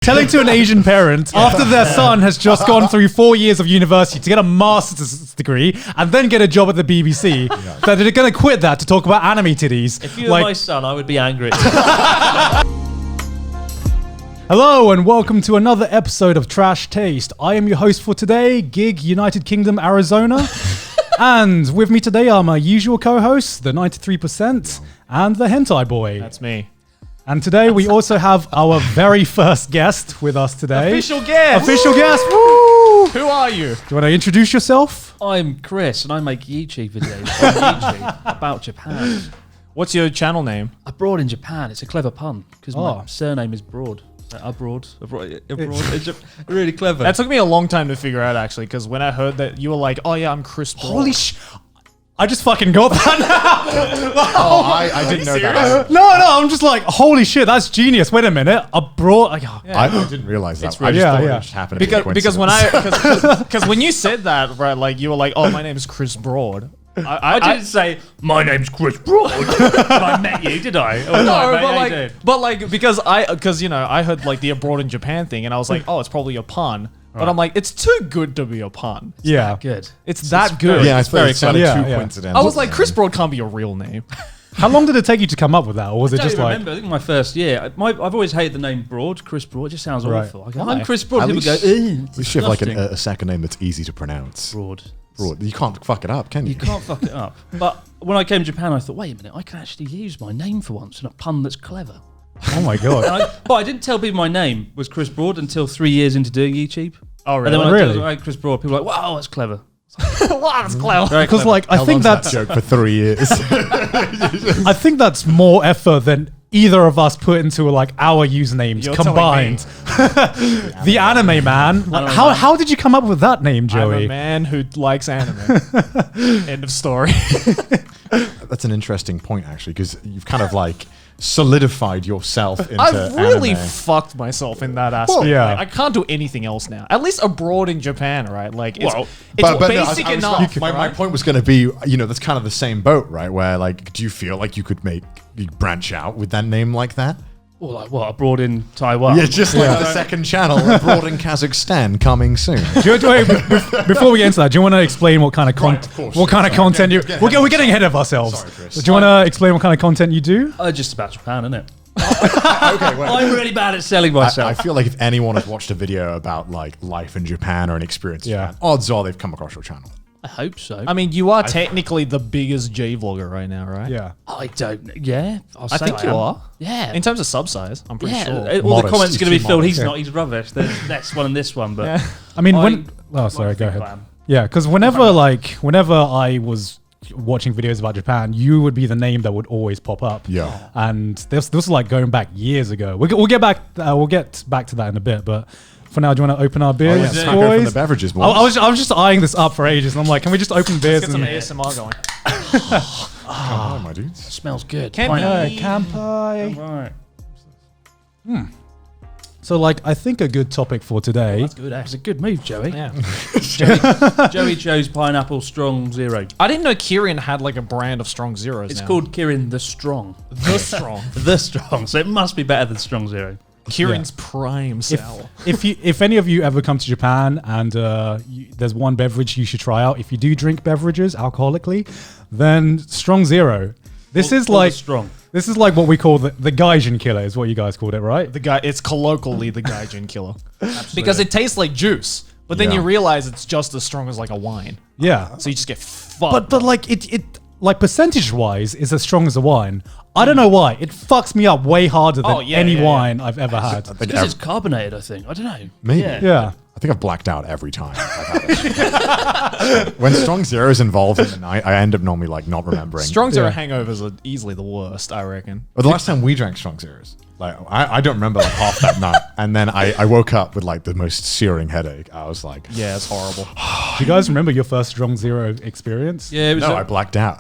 Telling to an Asian parent after their son has just gone through 4 years of university to get a master's degree and then get a job at the BBC that they're going to quit that to talk about anime titties. If you were my son, I would be angry. Hello and welcome to another episode of Trash Taste. I am your host for today, Gig, United Kingdom, Arizona. And with me today are my usual co-hosts, the 93% and the Hentai Boy. That's me. And today we also have our very first guest with us today. Official guest! Official guest! Woo! Who are you? Do you want to introduce yourself? I'm Chris, and I make YouTube videos on YouTube about Japan. What's your channel name? Abroad in Japan. It's a clever pun, because my surname is Broad. Abroad. It's really clever. That took me a long time to figure out, actually, because when I heard that, you were like, oh yeah, I'm Chris Broad. Holy sh... I just fucking got that now. I didn't know that. No, I'm just like, holy shit, that's genius. Wait a minute. Abroad. I didn't realize that. It's really- I just thought yeah. it just happened. Because when you said that, right, like you were like, oh, my name is Chris Broad. I didn't say, my name's Chris Broad when I met you, did I? Oh, No, but because I heard like the abroad in Japan thing, and I was like, oh, it's probably a pun. But I'm like, it's too good to be a pun. Yeah. Good. It's that good. Yeah, it's very exciting. Yeah, Too yeah. coincidental. I was like, Chris Broad can't be a real name. How long did it take you to come up with that? Or was it I just don't like... remember. I think my first year. I've always hated the name Broad. Chris Broad. It just sounds awful. I go, Why? I'm Chris Broad. At People go, least- ugh. You should have like disgusting. a second name that's easy to pronounce. Broad. Broad. You can't fuck it up, can you? You can't fuck it up. But when I came to Japan, I thought, wait a minute, I can actually use my name for once in a pun that's clever. Oh my God. But I didn't tell people my name was Chris Broad until 3 years into doing YouTube. Oh, And then when Really? I told them, Chris Broad, people were like, wow, that's clever. Wow, that's clever. Very Because clever. like, I Held think on to that that's... joke for 3 years. I think that's more effort than either of us put into like our usernames You're combined. The anime man. Like, how did you come up with that name, I'm Joey? a man who likes anime. End of story. That's an interesting point, actually, because you've kind of like solidified yourself into I've really anime. fucked myself in that aspect. Well, yeah. Like, I can't do anything else now. At least abroad in Japan, right? Like, it's, Well, it's no, basic I was- enough. My right? point was going to be, that's kind of the same boat, right? Where like, do you feel like you could branch out with that name like that? Or like, what, abroad in Taiwan? Yeah, just like the second channel abroad in Kazakhstan coming soon. Before we get into that, do you want to explain what kind of Right, of course, what kind of sorry, content you? get We're ahead of getting ahead of ourselves. Sorry, Chris. Do you want to explain what kind of content you do? Just about Japan, isn't it? Okay, well, I'm really bad at selling myself. I feel like if anyone has watched a video about like life in Japan or an experience in Japan, odds are they've come across your channel. I hope so. I mean, you are technically the biggest J vlogger right now, right? Yeah. I don't. Yeah, I think you are. Yeah. In terms of sub size, I'm pretty yeah, sure. all the Modest. comments are going to He's be too filled. modest. He's not. He's rubbish. There's next one and this one, but Yeah. I mean, I sorry, go think I ahead. am. Yeah, because whenever I was watching videos about Japan, you would be the name that would always pop up. Yeah. And this was like going back years ago. We'll get back to that in a bit, but for now, do you want to open our beers, Let's not go from the boys? beverages, boys. I was just eyeing this up for ages, and I'm like, can we just open beers? Let's get And, some ASMR going. Come on, my dudes. Smells good. Can't Pineapple. Kampai. Right. So, like, I think a good topic for today. That's good. That's a good move, Joey. Yeah. Joey chose Pineapple Strong Zero. I didn't know Kirin had like a brand of Strong Zeros. It's now. called Kirin the Strong. The Strong. The Strong. So it must be better than Strong Zero. Kirin's prime sour. If any of you ever come to Japan and there's one beverage you should try out, if you do drink beverages alcoholically, then Strong Zero. This is like Strong. This is like what we call the Gaijin killer, is what you guys called it, right? It's colloquially the Gaijin killer. Because it tastes like juice, but then Yeah. you realize it's just as strong as like a wine. Yeah. So you just get fucked. But like it like percentage wise is as strong as a wine. I don't know why. It fucks me up way harder than any wine I've ever had. Like Because it's carbonated, I think. I don't know. Maybe. Yeah. Yeah. I think I've blacked out every time I've had it. When Strong Zero is involved in the night, I end up normally like not remembering. Strong Zero Yeah. hangovers are easily the worst, I reckon. But the last time we drank Strong Zeros, like I don't remember like half that night, and then I woke up with like the most searing headache. I was like, Yeah, it's horrible. Do you guys remember your first Strong Zero experience? Yeah, it was no, I blacked out.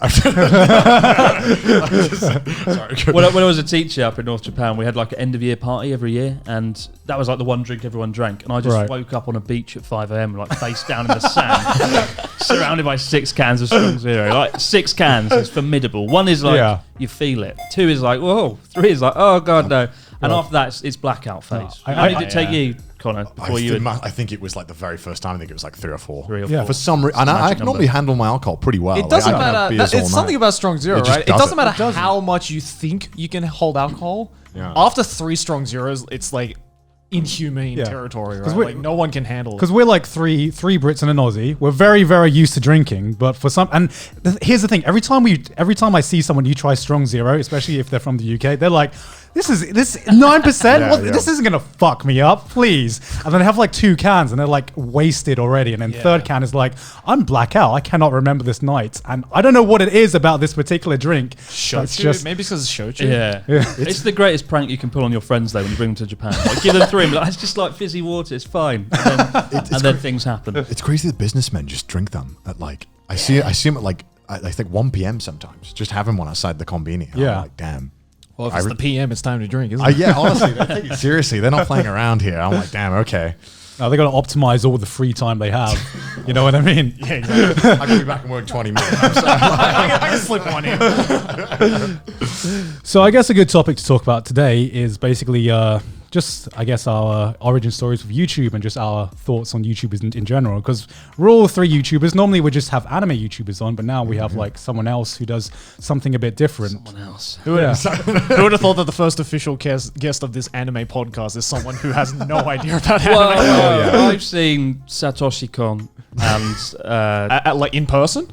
Sorry. when I was a teacher up in North Japan, we had like an end of year party every year, and that was like the one drink everyone drank. And I just Right. woke up on a beach at 5 a.m. like face down in the sand, surrounded by 6 cans of Strong Zero. Like 6 cans is formidable. 1 is like Yeah. you feel it. 2 is like whoa. 3 is like oh god no. And after that, it's blackout phase. No, How did it take you, Connor? I think it was like the very first time. I think it was like 3 or 4. 3 or Yeah. 4. For some reason, and I can normally handle my alcohol pretty well. It doesn't Like, I can have matter. beers all It's something night. about strong zero, It just right? It doesn't doesn't. matter how much you think you can hold alcohol. Yeah. After 3 strong zeros, it's like inhumane Yeah. territory, 'Cause right? Like no one can handle it. Because we're like three Brits and an Aussie. We're very, very used to drinking, but for some, and here's the thing: every time I see someone you try strong zero, especially if they're from the UK, they're like, this 9%. Yeah, What? yeah. This isn't gonna fuck me up, please. And then they have like 2 cans, and they're like wasted already. And then third can is like, I'm blackout. I cannot remember this night, and I don't know what it is about this particular drink. but it's Shochu? Maybe it's because it's shochu. Yeah. It's the greatest prank you can pull on your friends, though, when you bring them to Japan. Like, give them 3 and be like, it's just like fizzy water, it's fine. And then things happen. It's crazy that businessmen just drink them at like I see them at like I think 1 p.m. sometimes. Just having one outside the convenience. Yeah. I'm like, damn. Well, if it's the PM, it's time to drink, isn't it? Yeah, honestly, they take it seriously. They're not playing around here. I'm like, damn, okay. They got to optimize all the free time they have. You know what I mean? Yeah, exactly. I can be back and work 20 minutes. I'm sorry. I can slip one in. So I guess a good topic to talk about today is basically just, I guess, our origin stories with YouTube and just our thoughts on YouTubers in general. Because we're all 3 YouTubers. Normally we just have anime YouTubers on, but now we have like someone else who does something a bit different. Someone else. Who would have thought that the first official guest of this anime podcast is someone who has no idea about anime? Well, I've seen Satoshi Kon and Like in person?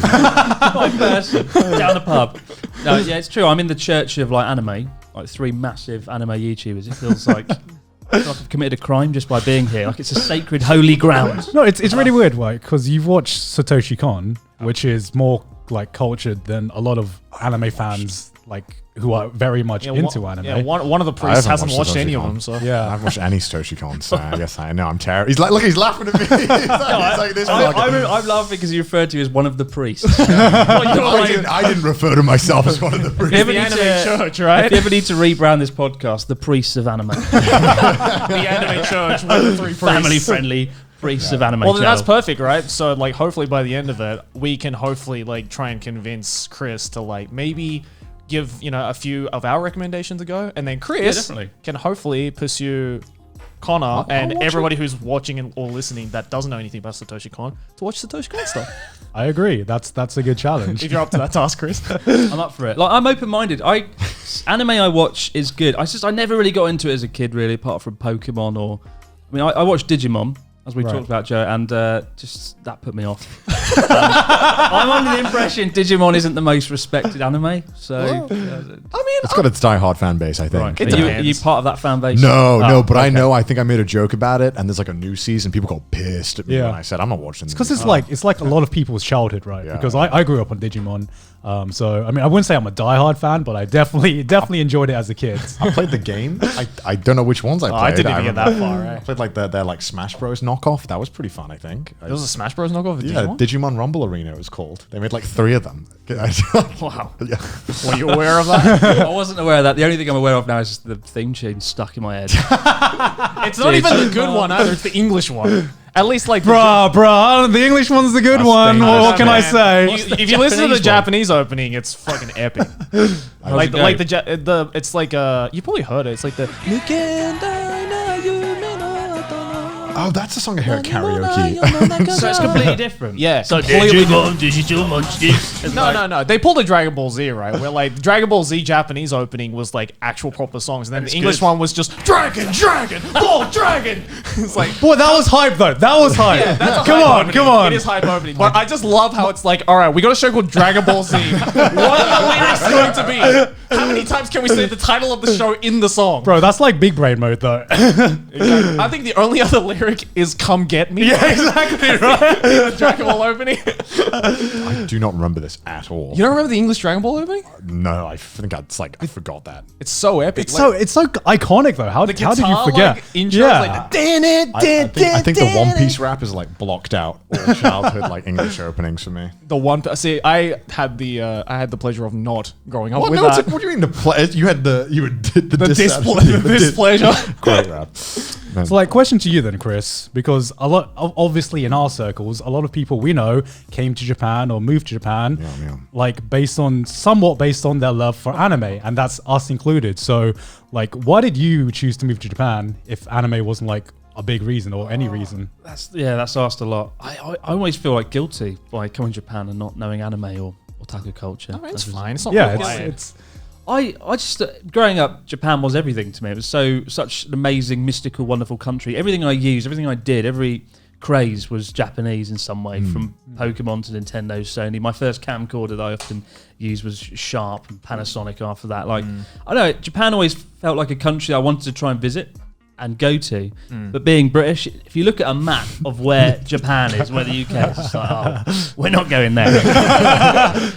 not in person, down the pub. No, yeah, it's true. I'm in the church of like anime, like 3 massive anime YouTubers. It feels like I've committed a crime just by being here. Like it's a sacred, holy ground. No, it's really weird, right? Because you've watched Satoshi Kon, which is more like cultured than a lot of anime fans, like who are very much into anime. Yeah, one of the priests hasn't watched any of them, so I haven't watched any Satoshi Kon, so I guess I know I'm terrible. He's like, look, he's laughing at me. He's like this. I'm laughing because you referred to as one of the priests. I didn't refer to myself as one of the priests. If you the ever anime need to- church, right? If you ever need to rebrand this podcast, the priests of anime, The anime church, one of the 3 priests. family-friendly priests of anime. Well, then that's channel. perfect, right? So, like, hopefully by the end of it, we can hopefully like try and convince Chris to like maybe give a few of our recommendations a go, and then Chris definitely. can hopefully pursue Connor and everybody who's watching or listening that doesn't know anything about Satoshi Kon to watch Satoshi Kon stuff. I agree. That's a good challenge. If you're up to that task, Chris. I'm up for it. Like I'm open-minded. Anime I watch is good. I never really got into it as a kid, really, apart from Pokemon or. I mean, I watched Digimon, as we talked about, Joe, and just that put me off. I'm under the impression Digimon isn't the most respected anime, so. It's got its die-hard fan base, I think. Right. Are you part of that fan base? No, but I know. I think I made a joke about it, and there's like a new season. People got pissed at me Yeah. when I said I'm not watching. Because it's like a lot of people's childhood, right? Yeah. Because I grew up on Digimon, so I mean I wouldn't say I'm a diehard fan, but I definitely enjoyed it as a kid. I played the game. I don't know which ones I played. I didn't even get that far, I right? played like their like Smash Bros knockoff. That was pretty fun, I think. There was a Smash Bros knockoff of Yeah, Digimon? Digimon Rumble Arena it was called. They made like 3 of them. Wow. Yeah. Were you aware of that? I wasn't aware of that. The only thing I'm aware of now is just the theme tune stuck in my head. It's not even the good one either. It's the English one. At least like Bruh, the English one's the good That's one. dangerous. What can I man. say? If you listen to the Japanese Japanese opening, it's fucking epic. How's it go? It's like you probably heard it. It's like the Oh, that's a song I hear at karaoke. So it's completely different. yeah, So completely Digimon, digital monsters. No. They pulled a Dragon Ball Z, right? Where like Dragon Ball Z Japanese opening was like actual proper songs, and then the English one was just Dragon, Ball, Dragon. It's like Boy, that was hype though. That was hype. that's a Come hype on, opening. come on. It is hype opening, but I just love how it's like, all right, we got a show called Dragon Ball Z. What are the lyrics going to be? How many times can we say the title of the show in the song? Bro, that's like big brain mode though. Exactly. I think the only other lyric is "Come Get Me." Yeah, exactly, right? The Dragon Ball opening. I do not remember this at all. You don't remember the English Dragon Ball opening? No, I think I forgot that. It's so epic. It's so iconic though. How did you guitar, forget? like, intro is like the I think the One Piece rap is like blocked out all childhood like English openings for me. the one. See, I had the pleasure of not growing up What? with No, that. what do you mean the play? You had the The displeasure. Great rap. So, like, question to you then, Chris, because obviously in our circles, a lot of people we know came to Japan or moved to Japan, like somewhat based on their love for anime, and that's us included. So, like, why did you choose to move to Japan if anime wasn't like a big reason or any reason? That's asked a lot. I always feel like guilty by coming to Japan and not knowing anime or otaku culture. Oh, it's fine. It's not it's I just growing up, Japan was everything to me. It was such an amazing, mystical, wonderful country. Everything I used, everything I did, every craze was Japanese in some way, from Pokemon to Nintendo, Sony. My first camcorder that I often used was Sharp and Panasonic after that. Like, I don't know, Japan always felt like a country I wanted to try and visit and go to. But being British, if you look at a map of where Japan is, where the UK is, it's like, oh, we're not going there.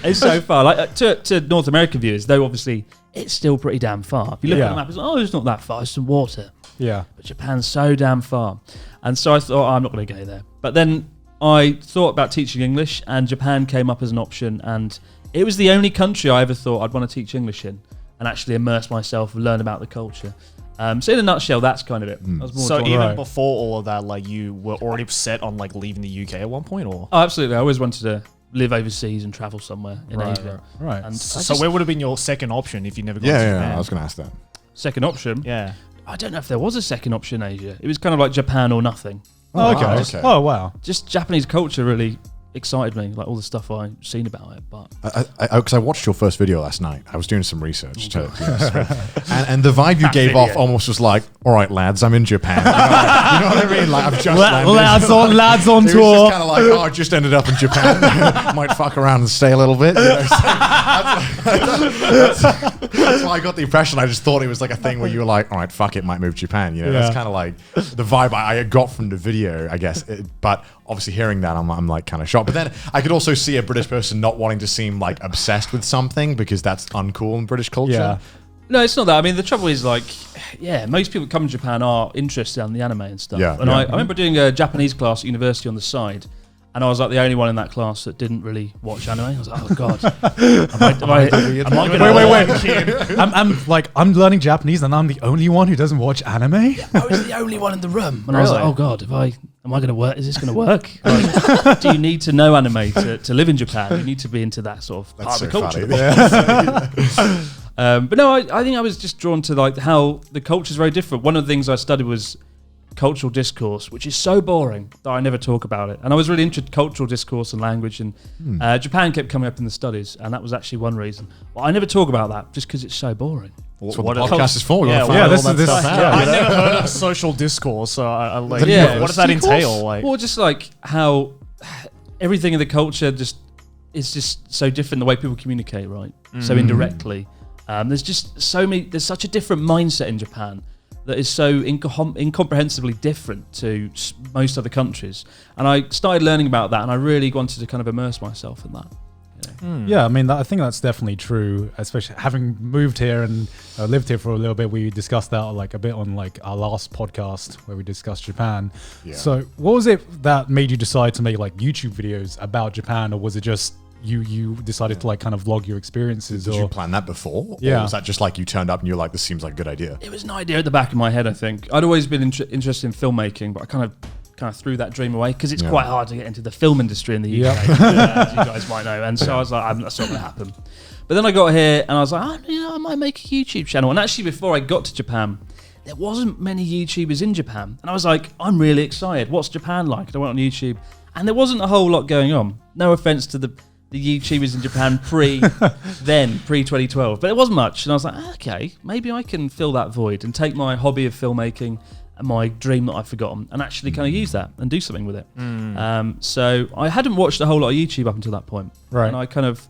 It's so far. Like to North American viewers, though, obviously, it's still pretty damn far. If you look at the map, it's like, oh, it's not that far, it's some water. Yeah. But Japan's so damn far. And so I thought, I'm not going to go there. But then I thought about teaching English, and Japan came up as an option. And it was the only country I ever thought I'd want to teach English in and actually immerse myself and learn about the culture. So in a nutshell, that's kind of it. I was more So drawn- even before all of that, like, you were already set on like leaving the UK at one point, or? Oh, absolutely. I always wanted to live overseas and travel somewhere in Asia. Right. And So where would have been your second option if you never got to Yeah, Japan? I was going to ask that. second option, Yeah. I don't know if there was a second option in Asia. It was kind of like Japan or nothing. Oh, wow, okay. okay. Oh, wow. Just Japanese culture really excited me, like all the stuff I've seen about it. But Because I watched your first video last night. I was doing some research and the vibe you gave off almost was like, all right, lads, I'm in Japan. You know what I mean? Like, I've just landed. Lads on It was tour. just kind of like, oh, I just ended up in Japan. Might fuck around and stay a little bit. You know? That's why I got the impression. I just thought it was like a thing where you were like, all right, fuck it, might move to Japan. You know, that's kind of like the vibe I got from the video, I guess. But obviously hearing that, I'm like kind of shocked. But then I could also see a British person not wanting to seem like obsessed with something because that's uncool in British culture. Yeah. no, it's not that. I mean, the trouble is, like, most people that come to Japan are interested in the anime and stuff. Yeah, And yeah. I remember doing a Japanese class at university on the side, and I was like the only one in that class that didn't really watch anime. I was like, oh god, am I I'm I'm learning Japanese and I'm the only one who doesn't watch anime. I was the only one in the room, and I was like, oh god, am I going to work? Is this going to work? Like, do you need to know anime to live in Japan? You need to be into that sort of part of the culture. But no, I think I was just drawn to like how the culture is very different. One of the things I studied was cultural discourse, which is so boring that I never talk about it. And I was really into cultural discourse and language, and Japan kept coming up in the studies, and that was actually one reason. But I never talk about that just because it's so boring. That's what the podcast is for. We wanna find Yeah, all this that is this. stuff out. Yeah. I never heard of social discourse, so I like, Yeah. what does that entail? Like, Or just like how everything in the culture just is just so different, the way people communicate, right? So indirectly. There's just there's such a different mindset in Japan that is so incomprehensibly different to most other countries. And I started learning about that, and I really wanted to kind of immerse myself in that. Yeah, I mean, I think that's definitely true, especially having moved here and lived here for a little bit. We discussed that like a bit on like our last podcast where we discussed Japan. Yeah. So what was it that made you decide to make like YouTube videos about Japan, or was it just you decided to like kind of vlog your experiences? Did or you plan that before? Yeah. Or was that just like you turned up and you're like, this seems like a good idea? It was an idea at the back of my head, I think. I'd always been interested in filmmaking, but I kind of threw that dream away because it's quite hard to get into the film industry in the UK, as you guys might know. And so I was like, that's not going to happen. But then I got here and I was like, I might make a YouTube channel. And actually, before I got to Japan, there wasn't many YouTubers in Japan. And I was like, I'm really excited. What's Japan like? And I went on YouTube and there wasn't a whole lot going on. No offense to the YouTubers in Japan pre-2012, but it wasn't much. And I was like, okay, maybe I can fill that void and take my hobby of filmmaking and my dream that I've forgotten and actually kind of use that and do something with it. So I hadn't watched a whole lot of YouTube up until that point. Right. And I kind of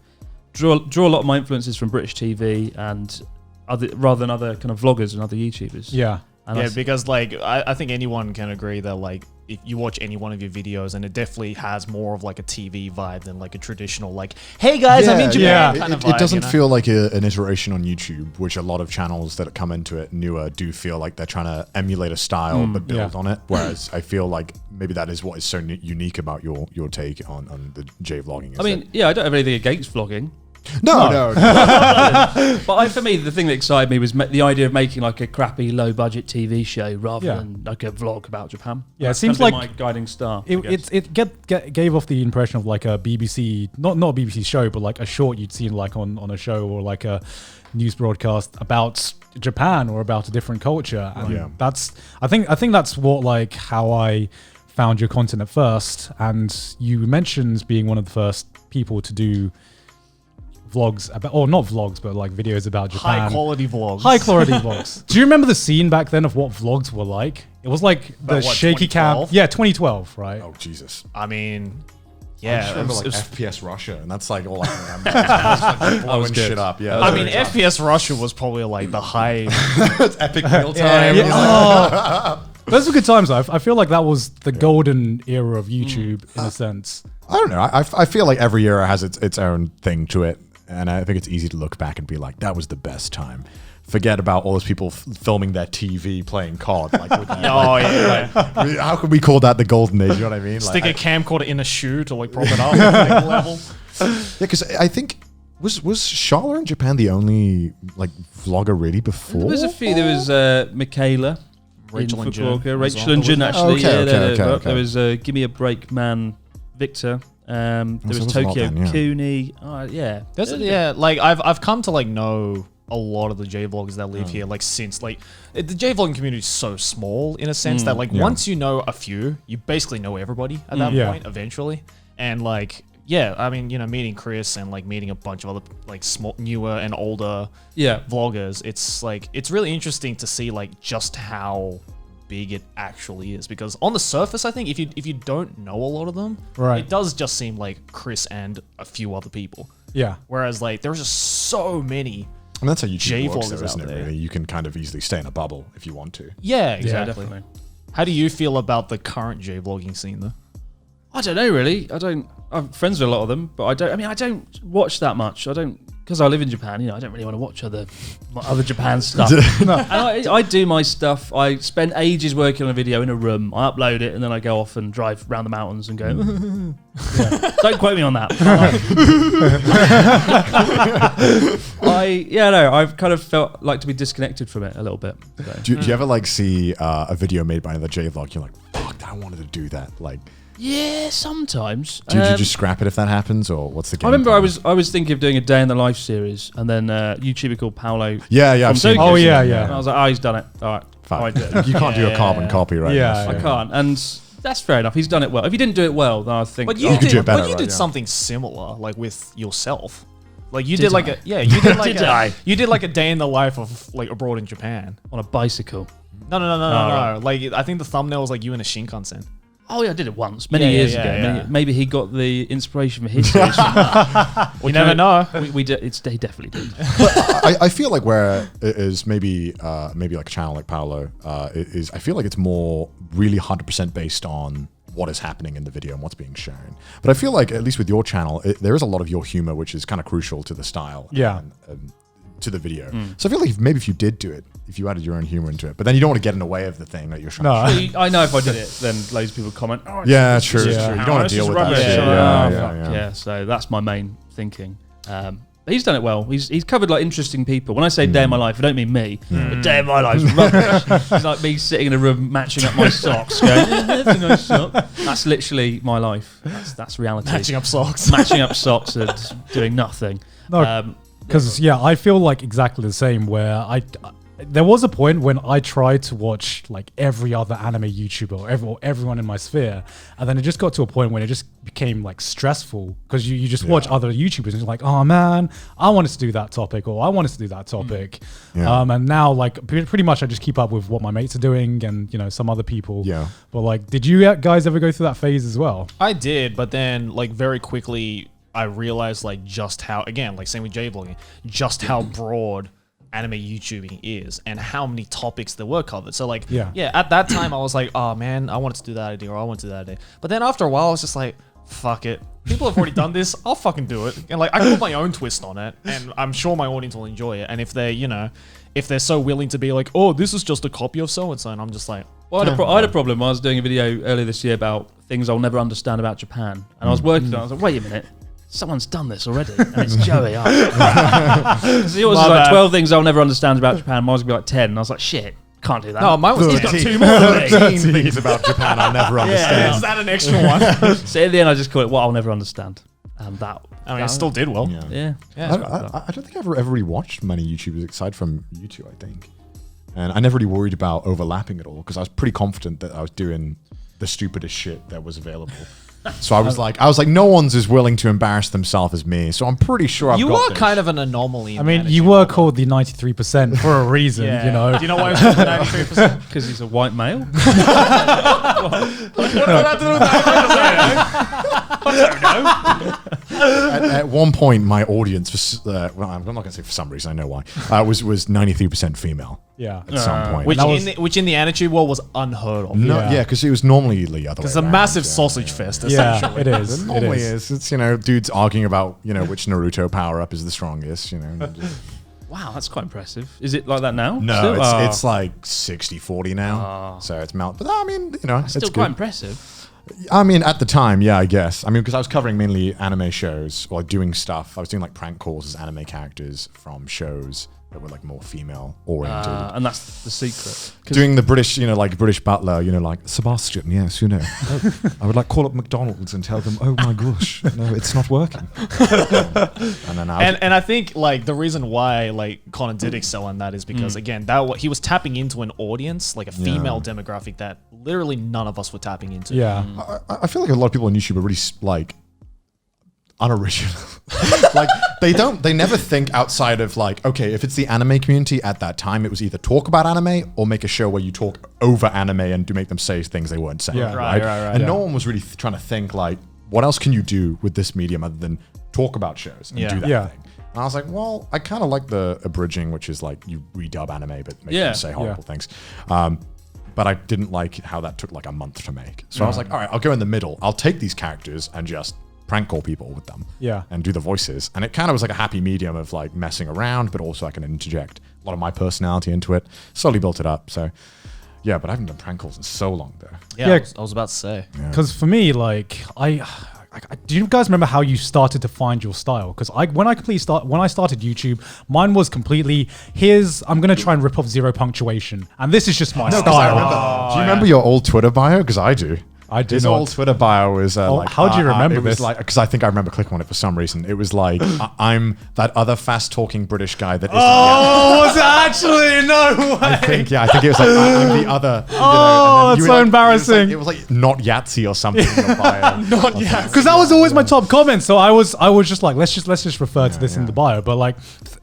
draw a lot of my influences from British TV and rather than other kind of vloggers and other YouTubers. Yeah. And because like I think anyone can agree that like if you watch any one of your videos, and it definitely has more of like a TV vibe than like a traditional like, hey guys, I'm in Japan kind of vibe. It doesn't you know? feel like an iteration on YouTube, which a lot of channels that come into it newer do feel like they're trying to emulate a style but build on it. Whereas I feel like maybe that is what is so unique about your take on the J vlogging. I mean, I don't have anything against vlogging. No. But for me, the thing that excited me was the idea of making like a crappy, low-budget TV show rather than like a vlog about Japan. Yeah, That's it seems kind of like my guiding star. I guess. It gave off the impression of like a BBC, not a BBC show, but like a short you'd seen like on a show or like a news broadcast about Japan or about a different culture. And I think that's what like how I found your content at first. And you mentioned being one of the first people to do vlogs about, or not vlogs, but like videos about Japan. High quality vlogs. High quality vlogs. Do you remember the scene back then of what vlogs were like? It was like the shaky cam. 2012? Yeah, 2012, right? Oh Jesus. I mean, I yeah. just remember it like was- FPS Russia, and that's like all I remember. It's like blowing good. shit up. Yeah. I mean, FPS Russia was probably like the high. it's epic meal time. Those were good times. I feel like that was the golden era of YouTube in a sense. I don't know. I feel like every era has its own thing to it, and I think it's easy to look back and be like, that was the best time. Forget about all those people filming their TV playing COD. Like, with how could we call that the golden age? You know what I mean? Stick Like, a camcorder in a shoe to like prop it up like, level. yeah, because I think was Charla in Japan the only like vlogger really before? There was a few. There was Michaela, Rachel in and Jun Fukuoka. as Rachel well. and Jun, actually. Okay. There was Give Me a Break Man, Victor. There was there was a lot Tokyo then, yeah. Cooney. Yeah. Yeah, like I've come to like know a lot of the J vloggers that live here, like since like the J vlogging community is so small in a sense that like once you know a few, you basically know everybody at that point eventually. And like I mean, you know, meeting Chris and like meeting a bunch of other like small, newer and older vloggers, it's like it's really interesting to see like just how big it actually is, because on the surface, I think if you don't know a lot of them, it does just seem like Chris and a few other people. Yeah. Whereas like there's just so many. I mean, that's how YouTube J works, vloggers though, isn't out it? there. Really, you can kind of easily stay in a bubble if you want to. Yeah, exactly. Definitely. How do you feel about the current J vlogging scene though? I don't know, really. I'm friends with a lot of them, but I don't watch that much. Because I live in Japan, you know, I don't really want to watch other Japan stuff. And I do my stuff. I spend ages working on a video in a room. I upload it, and then I go off and drive around the mountains and go. Don't quote me on that. I've kind of felt like to be disconnected from it a little bit. So. Do you ever like see a video made by another J vlog? You're like, fuck, I wanted to do that. Like, Yeah, sometimes. do you just scrap it if that happens, or what's the game? I remember plan? I was thinking of doing a day in the life series, and then YouTuber called Paolo. Yeah, I've from seen. Tokyo. Oh, yeah. And I was like, he's done it. All right. Fuck. I do it. You can't do a carbon copy, right? Yeah, now, so- I can't, and that's fair enough. He's done it well. If he didn't do it well, then I think. But you could do it better, but you right? did Yeah. something similar, like with yourself. Like you Did did like I? you did like Did I? you did like a day in the life of like abroad in Japan. on a bicycle. No. right. Like I think the thumbnail was like you in a Shinkansen. Oh yeah, I did it once, many Yeah, years yeah, ago. yeah. Maybe he got the inspiration for his series. from that. You never know. We did. He definitely did. I feel like where it is maybe like a channel like Paolo is I feel like it's more really 100% based on what is happening in the video and what's being shown. But I feel like at least with your channel, there is a lot of your humor, which is kind of crucial to the style. Yeah. And to the video. So I feel like if you did do it, if you added your own humor into it, but then you don't want to get in the way of the thing that you're trying to show. I know if I did it, then loads of people comment. Oh, Yeah, true. Yeah. True. You don't want to deal with that rubbish. shit. Yeah. So that's my main thinking. But he's done it well. He's covered like interesting people. When I say day in my life, I don't mean me. But day in my life is rubbish. It's like me sitting in a room matching up my socks, going, "That's a nice sock." That's literally my life. That's reality. Matching up socks. Matching up socks and doing nothing. No, because I feel like exactly the same. Where there was a point when I tried to watch like every other anime YouTuber or everyone in my sphere, and then it just got to a point when it just became like stressful because you just watch other YouTubers and you're like, oh man, I wanted to do that topic or I wanted to do that topic, and now like pretty much I just keep up with what my mates are doing and some other people. Yeah. But like, did you guys ever go through that phase as well? I did, but then like very quickly I realized like just how, again, like same with J-vlogging, just how broad anime YouTubing is and how many topics there were covered. So like, at that time I was like, oh man, I wanted to do that idea or I want to do that idea. But then after a while I was just like, fuck it. People have already done this. I'll fucking do it. And like, I can put my own twist on it and I'm sure my audience will enjoy it. And if they, if they're so willing to be like, oh, this is just a copy of so-and-so, and I'm just like... Well, I had a problem. I was doing a video earlier this year about things I'll never understand about Japan. And I was working on it. I was like, wait a minute. someone's done this already, and it's Joey. Because he always was like 12 things I'll never understand about Japan. Mine was gonna be like 10, and I was like, shit, can't do that. No, mine was He's got 13. 2 more than me. 13 things about Japan I'll never understand. Is that an extra one? So in the end, I just call it what I'll never understand, and that. I mean, it still did well. Yeah. I don't think I've ever really watched many YouTubers aside from you two, I think. And I never really worried about overlapping at all because I was pretty confident that I was doing the stupidest shit that was available. So I was like, no one's as willing to embarrass themselves as me. So I'm pretty sure I've You got are this. kind of an anomaly. I mean, you were called the 93% for a reason, you know. Do you know why it's called the 93%? Because he's a white male. What does that have to do with that? At one point, my audience was, well, I'm not going to say for some reason, I know why, was 93% female. Yeah. At some point. Which in the Attitude War was unheard of. No, yeah, because it was normally the other way. It's a around, massive sausage fest, Yeah, essentially. it is. It normally is. It's, dudes arguing about, which Naruto power-up is the strongest, Wow, that's quite impressive. Is it like that now? No, Still? it's like 60-40 now. So it's melt. But I mean, it's still good. quite impressive. I mean, at the time, yeah, I guess. I mean, because I was covering mainly anime shows or doing stuff. I was doing like prank calls as anime characters from shows that were like more female oriented. And that's the secret. Doing the British, like British butler, like Sebastian, yes, I would like call up McDonald's and tell them, oh my gosh, no, it's not working. and then and I think like the reason why like Connor did excel in that is because again he was tapping into an audience, like a female demographic that literally none of us were tapping into. Yeah. I feel like a lot of people on YouTube are really like unoriginal. Like they never think outside of like, okay, if it's the anime community at that time, it was either talk about anime or make a show where you talk over anime and do make them say things they weren't saying. Yeah. Right. And no one was really trying to think like, what else can you do with this medium other than talk about shows and do that thing? And I was like, well, I kind of like the abridging, which is like you redub anime but make them say horrible things. But I didn't like how that took like a month to make. So I was like, all right, I'll go in the middle. I'll take these characters and just prank call people with them and do the voices. And it kind of was like a happy medium of like messing around, but also I can interject a lot of my personality into it. Slowly built it up. So yeah, but I haven't done prank calls in so long though. Yeah, I was about to say. Because for me, like, do you guys remember how you started to find your style? Because when I started YouTube, mine was completely, I'm going to try and rip off zero punctuation. And this is just my style. Do you remember your old Twitter bio? Because I do. I do His not. old Twitter bio was like... how do you remember it was this? like, because I think I remember clicking on it for some reason. It was like, I'm that other fast-talking British guy that isn't was it actually? No way. I think it was like, I'm the other. That's so embarrassing. It was like not Yahtzee or something in your bio. Not Yahtzee. Because that was always my top comment. So I was just like, let's just refer to this in the bio. But like,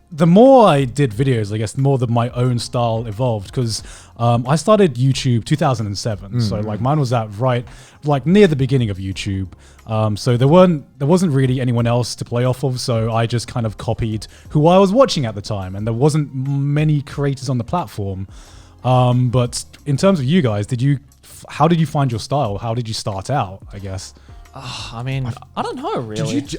the more I did videos, I guess, the more that my own style evolved. Because I started YouTube 2007, so like mine was like near the beginning of YouTube. So there wasn't really anyone else to play off of. So I just kind of copied who I was watching at the time, and there wasn't many creators on the platform. But in terms of you guys, how did you find your style? How did you start out? I guess. I mean, I don't know really. Do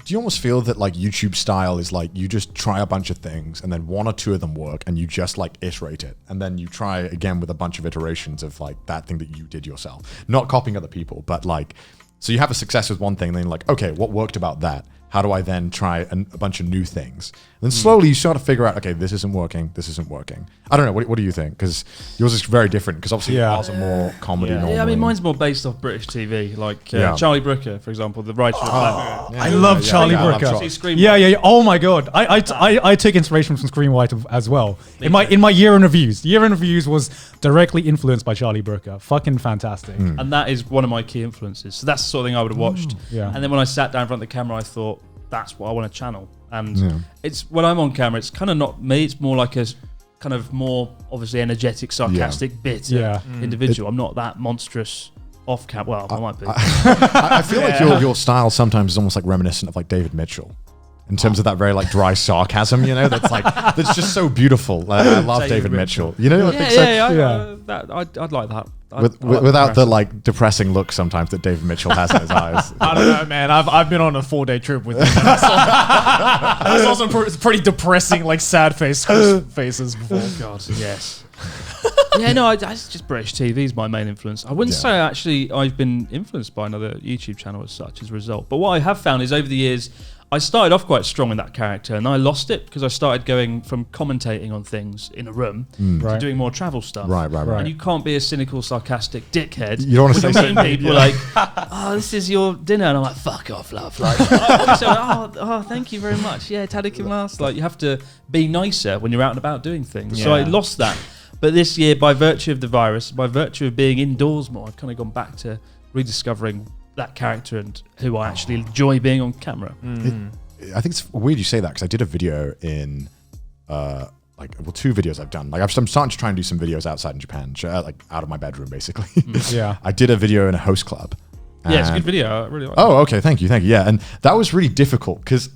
you almost feel that like YouTube style is like you just try a bunch of things and then one or two of them work and you just like iterate it and then you try again with a bunch of iterations of like that thing that you did yourself, not copying other people, but like, so you have a success with one thing and then you're like, okay, what worked about that? How do I then try a bunch of new things? And then slowly you start to figure out, okay, this isn't working. This isn't working. I don't know. What do you think? Because yours is very different. Because obviously ours are more comedy. Yeah, I mean, mine's more based off British TV. Like Charlie Brooker, for example, the writer of I love Charlie Brooker. Scream Yeah. Oh my god, I took inspiration from Screenwriter as well. In my year in reviews. Year in reviews was directly influenced by Charlie Brooker. Fucking fantastic. And that is one of my key influences. So that's the sort of thing I would have watched. Yeah. And then when I sat down in front of the camera, I thought, that's what I want to channel. And it's when I'm on camera, it's kind of not me. It's more like a kind of more obviously energetic, sarcastic, bitter individual. I'm not that monstrous off camera. Well, I might be. I feel like your style sometimes is almost like reminiscent of like David Mitchell. In terms of that very like dry sarcasm, that's like that's just so beautiful. I love David Mitchell. I'd like that. Without the like depressing look sometimes that David Mitchell has in his eyes. I don't know, man. I've been on a 4-day trip with him. I saw some pretty depressing, like sad faces before. God, yes. Yeah, no, it's just British TV is my main influence. I wouldn't say actually I've been influenced by another YouTube channel as such as a result. But what I have found is over the years, I started off quite strong in that character, and I lost it because I started going from commentating on things in a room to doing more travel stuff. Right. And you can't be a cynical, sarcastic dickhead. You don't want to say something. People like, oh, this is your dinner, and I'm like, fuck off, love. Like, oh, thank you very much. Yeah, tadakimasu. Like, you have to be nicer when you're out and about doing things. Yeah. So I lost that. But this year, by virtue of the virus, by virtue of being indoors more, I've kind of gone back to rediscovering that character and who I actually enjoy being on camera. I think it's weird you say that because I did a video in, 2 videos I've done. Like I'm starting to try and do some videos outside in Japan, like out of my bedroom, basically. Yeah. I did a video in a host club. Yeah, it's a good video. I really like it. Oh, okay. Thank you. Yeah. And that was really difficult because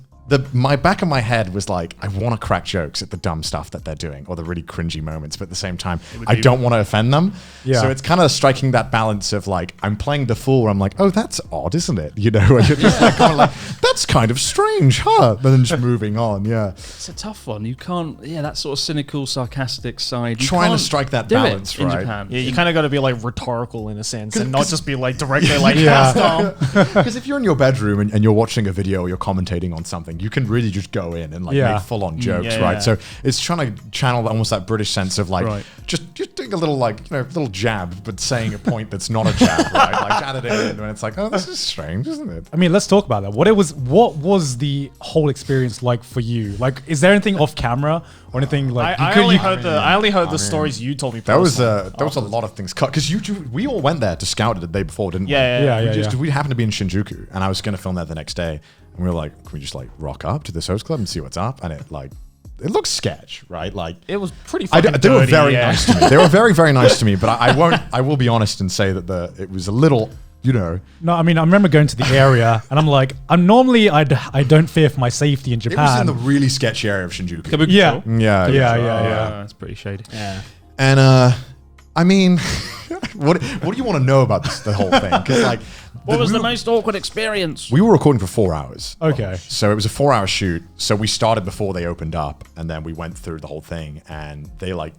my back of my head was like, I want to crack jokes at the dumb stuff that they're doing or the really cringy moments, but at the same time, I don't want to offend them. Yeah. So it's kind of striking that balance of like, I'm playing the fool where I'm like, oh, that's odd, isn't it? You know, and you're just like, going like, that's kind of strange, huh? But then just moving on. Yeah. It's a tough one. You can't, that sort of cynical, sarcastic side. Trying to strike that balance, in right? Japan. Yeah, you kind of got to be like rhetorical in a sense and not just be like directly like, Because if you're in your bedroom and you're watching a video or you're commentating on something, you can really just go in and like make full on jokes, right? So it's trying to channel almost that British sense of like just doing a little like little jab, but saying a point that's not a jab, right? Like add it in, and it's like, oh, this is strange, isn't it? I mean, let's talk about that. What was the whole experience like for you? Like, is there anything off camera or anything like? I only heard the stories you told me. There was a lot of things cut because we all went there to scout it the day before, didn't we? Yeah. We happened to be in Shinjuku, and I was going to film that the next day. And we were like, can we just like rock up to this host club and see what's up? And it looks sketch, right? Like it was pretty fucking they were dirty, very nice to me. They were very, very nice to me, but I will be honest and say that it was a little, No, I mean, I remember going to the area and I'm like, I don't fear for my safety in Japan. It was in the really sketchy area of Shinjuku. Kabukicho? Yeah. That's pretty shady. Yeah. And I mean, what do you want to know about the whole thing? Because like, what was the most awkward experience? We were recording for 4 hours. Okay. So it was a 4-hour shoot. So we started before they opened up, and then we went through the whole thing. And they like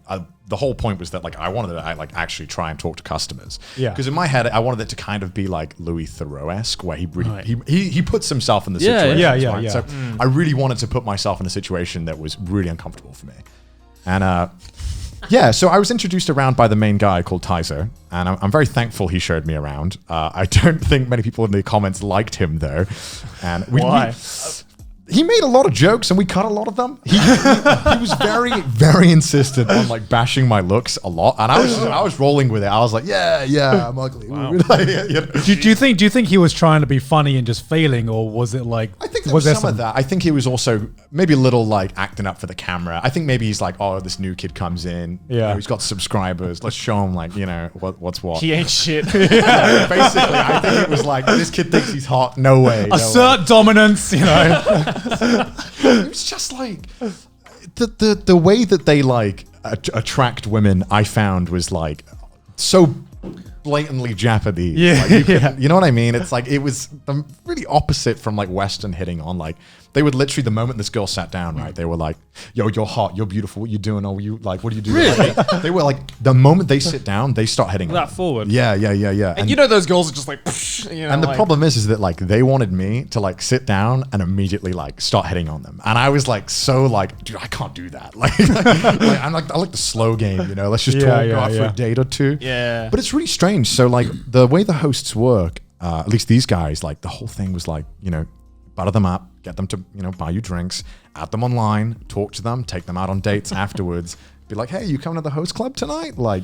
the whole point was that like I wanted to like actually try and talk to customers. Yeah. Because in my head, I wanted it to kind of be like Louis Theroux-esque, where he really he puts himself in the situation. Yeah. So I really wanted to put myself in a situation that was really uncomfortable for me, and. Yeah, so I was introduced around by the main guy called Tyzer, and I'm very thankful he showed me around. I don't think many people in the comments liked him, though. And Why? He made a lot of jokes, and we cut a lot of them. He was very, very insistent on like bashing my looks a lot, and I was rolling with it. I was like, yeah, I'm ugly. Wow. Do you think he was trying to be funny and just failing, or was it like? I think there was some of that. I think he was also maybe a little like acting up for the camera. I think maybe he's like, oh, this new kid comes in. Yeah, he's got subscribers. Let's show him like what's what. He ain't shit. Yeah, basically, I think it was like this kid thinks he's hot. No way. Assert dominance. It was just like the way that they like attract women. I found was like so blatantly Japanese. Yeah, like you know what I mean? It's like it was the really opposite from like Western hitting on. Like they would literally the moment this girl sat down, right? They were like, "Yo, you're hot. You're beautiful. What you doing? Oh, you like what do you do?" Really? Like, they were like the moment they sit down, they start hitting That on. forward. Yeah. And you know those girls are just like, and the problem is that like they wanted me to like sit down and immediately like start hitting on them, and I was like so like, dude, I can't do that. Like I like the slow game, Let's just talk, go out for a date or two. Yeah. But it's really strange. So like the way the hosts work, at least these guys, like the whole thing was like, butter them up, get them to buy you drinks, add them online, talk to them, take them out on dates afterwards, be like, hey, you coming to the host club tonight? Like,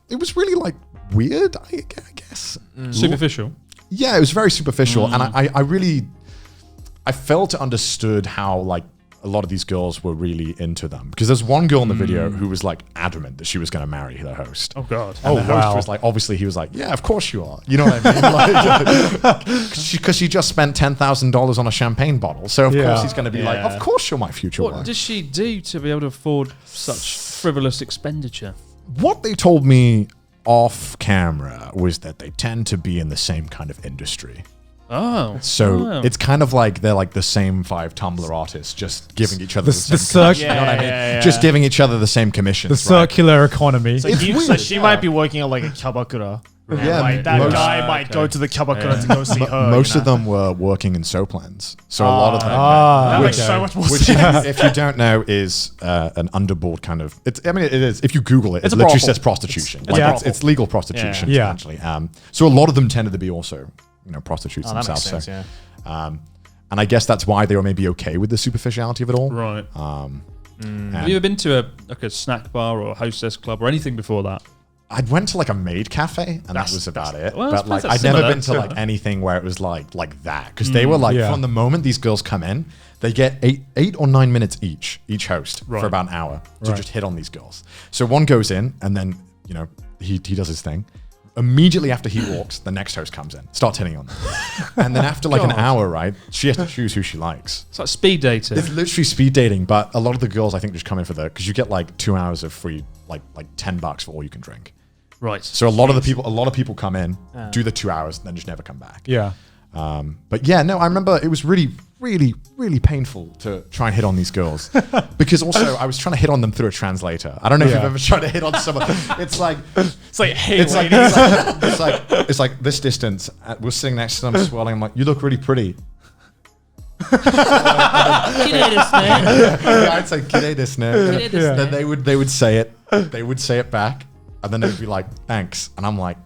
it was really like weird, I guess. Superficial. Yeah, it was very superficial, and I felt understood how like a lot of these girls were really into them, because there's one girl in the video who was like adamant that she was going to marry the host. Oh god. And the host was like, obviously he was like, yeah, of course you are. You know what I mean? Because she just spent $10,000 on a champagne bottle, so of course he's going to be like, of course you're my future wife. What does she do to be able to afford such frivolous expenditure? What they told me off camera was that they tend to be in the same kind of industry. Oh. So it's kind of like they're like the same 5 Tumblr artists just giving each other the same circular, you know what I mean? Just giving each other the same commissions. the circular economy. So, so she might be working at like a kyabakura. Yeah, Like that guy might go to the kyabakura to go see her. Most of them were working in soaplands, so a lot of them. that makes so much more Which, sense. if you don't know, is an underboard kind of. I mean, it is. If you Google it, It's it a literally brothel. says prostitution. It's a brothel. It's legal prostitution, Yeah. essentially. So a lot of them tended to be also, prostitutes Oh, that makes themselves. sense, so, and I guess that's why they were maybe okay with the superficiality of it all. Right. And Have you ever been to a snack bar or a hostess club or anything before that? I went to like a maid cafe, and that was about it. well, But like, that's I'd never similar been to to like that. anything where it was like that, because they were like, Yeah. from the moment these girls come in, they get 8 or 9 minutes each host Right. for about an hour to Right. just hit on these girls. So one goes in, and then he does his thing. Immediately after he walks, the next host comes in, starts hitting on them, and then after like an hour, right, she has to choose who she likes. It's like speed dating. It's literally speed dating, but a lot of the girls I think just come in for because you get like 2 hours of free, like $10 for all you can drink. Right. So a lot of people come in, do the 2 hours, and then just never come back. Yeah. But yeah, no, I remember it was really, really, really painful to try and hit on these girls because also I was trying to hit on them through a translator. I don't know if Yeah. you've ever tried to hit on someone. It's like Hey, it's like ladies. it's like this distance. We're sitting next to them, swirling. I'm like, you look really pretty. Yeah, I'd say "G'day, this G'day, this Then they would say it. They would say it back, and then they'd be like, "Thanks," and I'm like,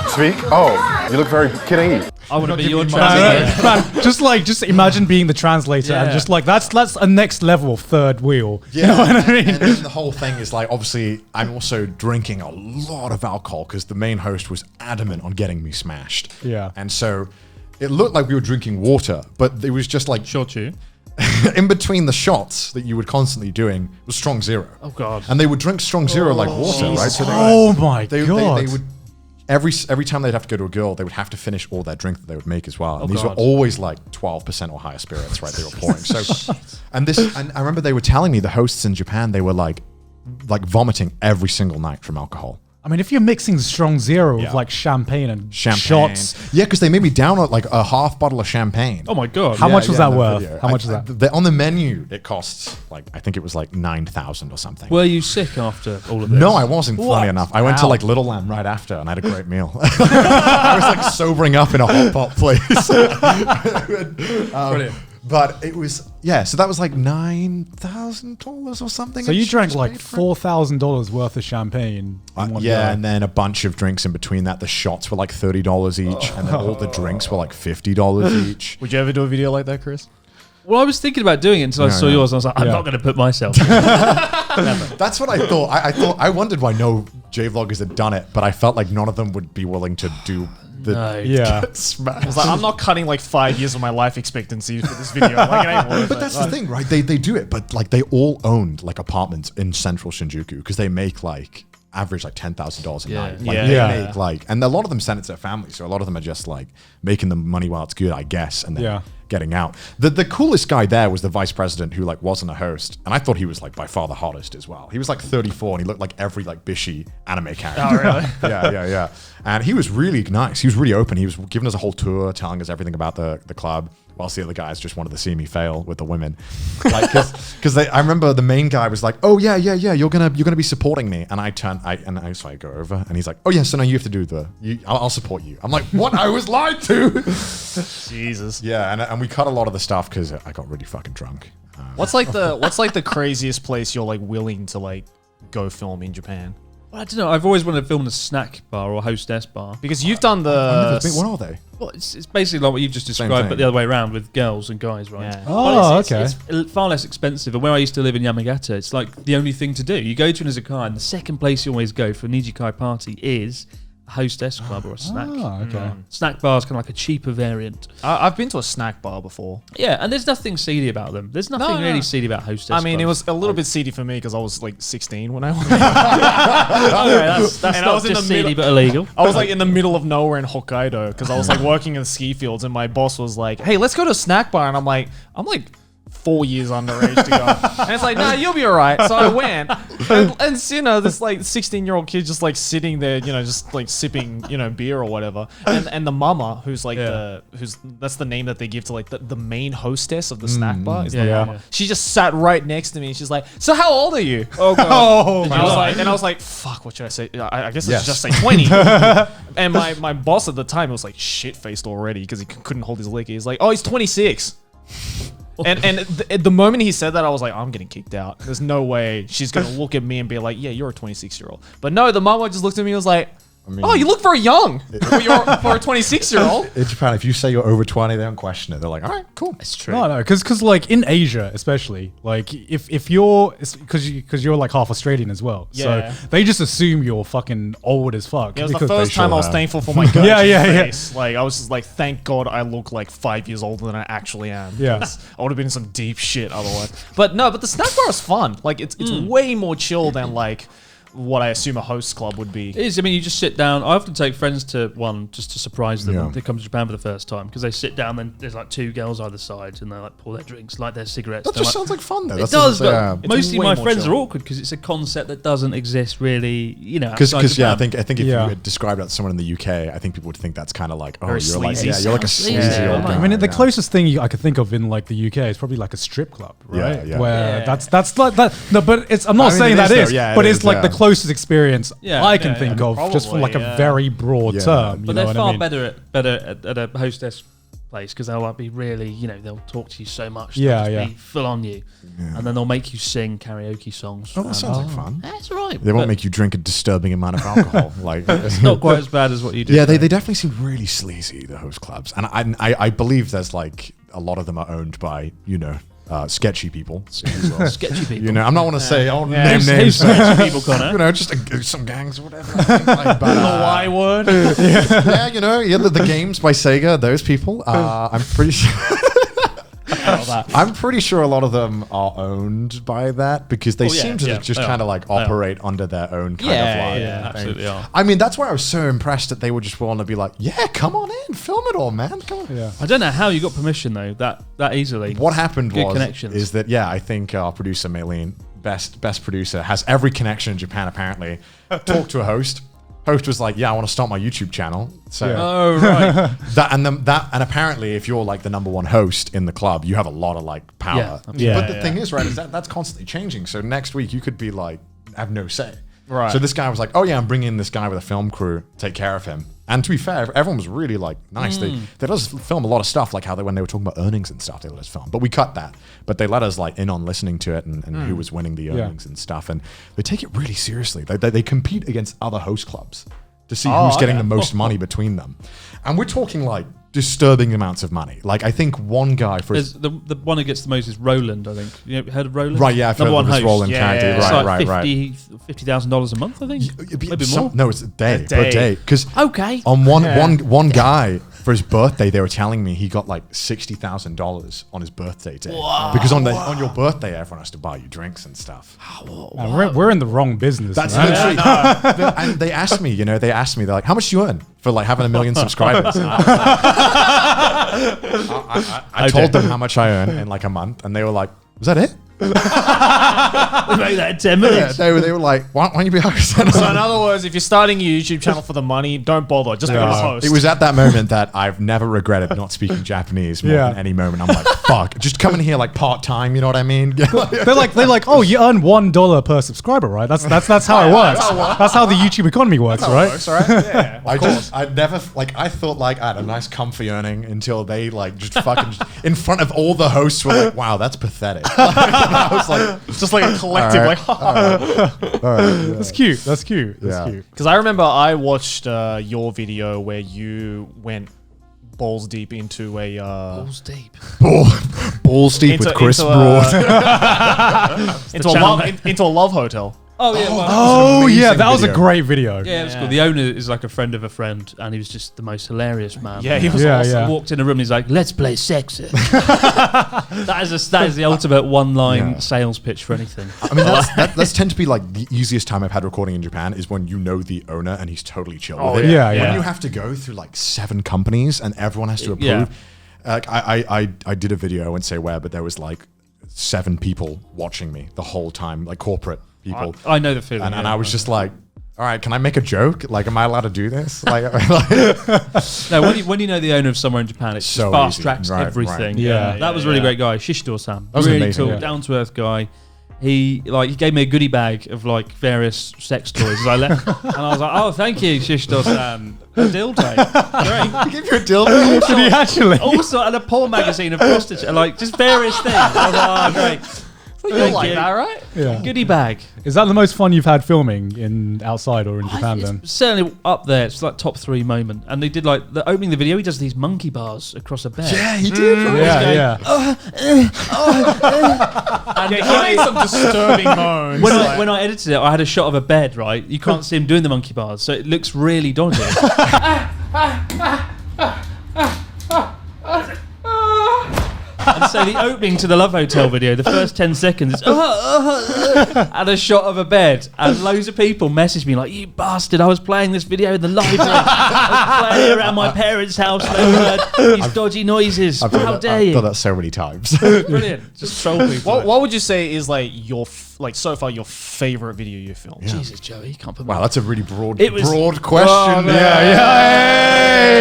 Speak? Oh, you look very kidding. I want to be your me translator. Man, just imagine being the translator and Yeah. just like that's a next level of third wheel. Yeah, You know what I mean? and then the whole thing is like, obviously, I'm also drinking a lot of alcohol because the main host was adamant on getting me smashed. Yeah. And so it looked like we were drinking water, but it was just like Short you. in between the shots that you were constantly doing was strong zero. Oh, God. And they would drink strong zero like water, right? So Oh my they god. would every time they'd have to go to a girl, they would have to finish all their drink that they would make as well. And these were God. always like 12% or higher spirits, right? They were pouring. So, and I remember they were telling me, the hosts in Japan, they were like vomiting every single night from alcohol. I mean, if you're mixing strong zero with Yeah. like champagne and Champagne. shots, Yeah, because they made me down like a half bottle of champagne. Oh, my God. How much was that in the worth? video. How much was that? On the menu, it costs like, I think it was like 9,000 or something. Were you sick after all of this? No, I wasn't. Funny enough, I went to Wow. like Little Lamb right after, and I had a great meal. I was like sobering up in a hot pot place. Brilliant. But it was so that was like $9,000 or something. So you drank I like paid for it. $4,000 worth of champagne. In one Yeah, go. and then a bunch of drinks in between that. The shots were like $30 each, and then all the drinks were like $50 each. Would you ever do a video like that, Chris? Well, I was thinking about doing it until I No, saw no. yours. And I was like, I'm Yeah. not going to put myself. That's what I thought. I wondered why no J-vloggers had done it, but I felt like none of them would be willing to do the No. Yeah. smash. I was like, I'm not cutting like 5 years of my life expectancy for this video. Like, it ain't worth But it. that's the thing, right? They do it, but like they all owned like apartments in central Shinjuku because they make like average like $10,000 a Yeah. night. Like Yeah. they Yeah. make like, and a lot of them send it to their families, so a lot of them are just like making the money while it's good, I guess, and then Yeah. getting out. The coolest guy there was the vice president who like wasn't a host, and I thought he was like by far the hottest as well. He was like 34 and he looked like every like Bishi anime character. Oh, really? Yeah. And he was really nice. He was really open. He was giving us a whole tour, telling us everything about the club, whilst the other guys just wanted to see me fail with the women. Like, because I remember the main guy was like, "Oh yeah, you're gonna be supporting me," and so I go over, and he's like, "Oh yeah, so now you have to do I'll support you." I'm like, "What? I was lied to." Jesus. Yeah, and we cut a lot of the stuff because I got really fucking drunk. What's like the craziest place you're like willing to like go film in Japan? Well, I don't know. I've always wanted to film in a snack bar or hostess bar. Because you've done What the are they? Well, it's basically like what you've just described, thing. but the other way around with girls and guys, right? Yeah. Oh, It's okay. far less expensive. And where I used to live in Yamagata, it's like the only thing to do. You go to an izakaya, and the second place you always go for an Nijikai party is a hostess club or a snack. Oh, okay. Snack bar is kind of like a cheaper variant. I've been to a snack bar before. Yeah, and there's nothing seedy about them. There's nothing No. really seedy about hostess. I mean, it clubs. was a little bit seedy for me because I was like 16 when I went. Okay, that's And I not was in just the seedy middle- but illegal. I was like in the middle of nowhere in Hokkaido because I was like working in the ski fields, and my boss was like, "Hey, let's go to a snack bar," and I'm like 4 years underage to go. And it's like, no, you'll be all right. So I went. And you know, this like 16-year-old kid just like sitting there, you know, just like sipping, you know, beer or whatever. And the mama, who's like that's the name that they give to like the main hostess of the snack bar is the mama. She just sat right next to me and she's like, so how old are you? Oh god. And I was like, fuck, what should I say? I guess I should just say 20. And my boss at the time was like shit-faced already because he couldn't hold his liquor. He's like, oh, he's 26. And the moment he said that, I was like, I'm getting kicked out. There's no way she's going to look at me and be like, yeah, you're a 26-year-old. But no, the mama just looked at me and was like, oh, you look very young for a 26-year-old. In Japan, if you say you're over 20, they don't question it. They're like, all right, cool. It's true. No, because like in Asia, especially, like if you're, because you're like half Australian as well, so they just assume you're fucking old as fuck. It was the first time I was thankful for my coach's face. Like I was just like, thank God I look like 5 years older than I actually am. Yeah, I would have been in some deep shit otherwise. But the snack bar is fun. Like it's way more chill than like what I assume a host club would be. It is. I mean, you just sit down. I often take friends to one just to surprise them when they come to Japan for the first time, because they sit down and there's like two girls either side and they like pour their drinks, light their cigarettes. That just sounds like fun though. It does, but mostly my friends are awkward because it's a concept that doesn't exist really, you know. Because I think if you had described that to someone in the UK, I think people would think that's kind of like, oh, you're sleazy. you're like a sleazy old guy. I mean, the closest thing I could think of in like the UK is probably like a strip club, right? Where that's like that. No, but it's. I'm not saying that is, but it's like the closest experience I can think of, probably, just from like a very broad term. But they're far better at a hostess place, because they'll like be really, you know, they'll talk to you so much, they'll be full on you, and then they'll make you sing karaoke songs. Oh, that sounds like fun. That's right. They won't make you drink a disturbing amount of alcohol. Like it's not quite as bad as what you do. Yeah, they definitely seem really sleazy, the host clubs, and I believe there's like a lot of them are owned by, you know, sketchy people. Sketchy people. You know, I'm not want to say, I want to name names. Sketchy people, Connor. You know, just some gangs or whatever. I think, like, but, the Y word. Yeah, you know, the games by Sega, those people. I'm pretty sure. I'm pretty sure a lot of them are owned by that, because they seem to just kind of like operate under their own kind of line. Yeah, absolutely are. I mean, that's why I was so impressed that they would just want to be like, yeah, come on in, film it all, man. Come on. Yeah. I don't know how you got permission though, that easily. What happened connections. is that, I think our producer, Maylene, best producer, has every connection in Japan apparently. Talked to a host. Host was like, I want to start my YouTube channel. So oh right. and apparently if you're like the #1 host in the club, you have a lot of like power. But the thing is, right, is that's constantly changing. So next week you could be like, have no say. Right. So this guy was like, oh yeah, I'm bringing in this guy with a film crew, take care of him. And to be fair, everyone was really like nice. They let us film a lot of stuff, like how when they were talking about earnings and stuff, they let us film. But we cut that. But they let us like in on listening to it and who was winning the earnings and stuff. And they take it really seriously. They compete against other host clubs to see who's getting the most money between them. And we're talking like disturbing amounts of money. Like I think one guy for the one who gets the most is Roland. I think you heard of Roland, right? Yeah, I've heard of this Roland character. Yeah. Right, it's like $50,000 a month, I think. Maybe more. No, it's a day. Per day. Because on one guy for his birthday, they were telling me he got like $60,000 on his birthday day. Because on your birthday, everyone has to buy you drinks and stuff. We're in the wrong business. That's literally. And they asked me, they're like, how much do you earn for like having 1 million subscribers? I told them how much I earn in like a month, and they were like, was that it? We made that in 10 minutes. Yeah, they were like, why don't you be host? So in other words, if you're starting your YouTube channel for the money, don't bother. Just be a host. It was at that moment that I've never regretted not speaking Japanese more than any moment. I'm like, fuck, just come in here like part time. You know what I mean? they're like, oh, you earn $1 per subscriber, right? That's how it works. That's how the YouTube economy works, right? Works, right? Yeah. I never I thought like I had a nice comfy earning until they like just fucking in front of all the hosts were like, wow, that's pathetic. I was like, just like a collective, That's cute. That's cute. Because I remember I watched your video where you went balls deep into a balls deep with Chris Broad into a love hotel. Oh yeah! That was a great video. Yeah, it was cool. The owner is like a friend of a friend, and he was just the most hilarious man. Yeah, he was awesome. He walked in a room and he's like, "Let's play sexy." that is the ultimate one-line sales pitch for anything. I mean, that's tend to be like the easiest time I've had recording in Japan is when you know the owner and he's totally chill with it. When you have to go through like 7 companies and everyone has to approve. I did a video, I won't say where, but there was like 7 people watching me the whole time, like corporate people. I know the feeling. And I was just like, all right, can I make a joke? Like, am I allowed to do this? Like, no, when you know the owner of somewhere in Japan, it So fast easy. tracks Right, everything. right. Yeah. That was a really great guy, Shishito-san. That was really amazing, cool, yeah. down to earth guy. He gave me a goodie bag of like various sex toys as I left, and I was like, "Oh, thank you, Shishito-san." A dildo, great. give you a dildo. Did he actually? Also, and a porn magazine of prostitutes, like just various things. I was like, "Oh, great." You Thank like you. that, right? Yeah. Goodie bag. Is that the most fun you've had filming in outside or in Japan then? It's certainly up there. It's like top 3 moment. And they did like the opening the video. He does these monkey bars across a bed. Yeah, he did. Yeah, yeah. And he made some disturbing moans. When I edited it, I had a shot of a bed. Right, you can't see him doing the monkey bars, so it looks really dodgy. And so the opening to the Love Hotel video, the first 10 seconds is and a shot of a bed, and loads of people messaged me like, "You bastard, I was playing this video in the library. I was playing it around my parents' house and I heard these dodgy noises. How dare I've you?" done that so many times. Brilliant. Just troll people. What would you say is like your so far your favorite video you filmed? Jesus, Joey, you can't put Wow, that's a really broad It was- question. Yeah.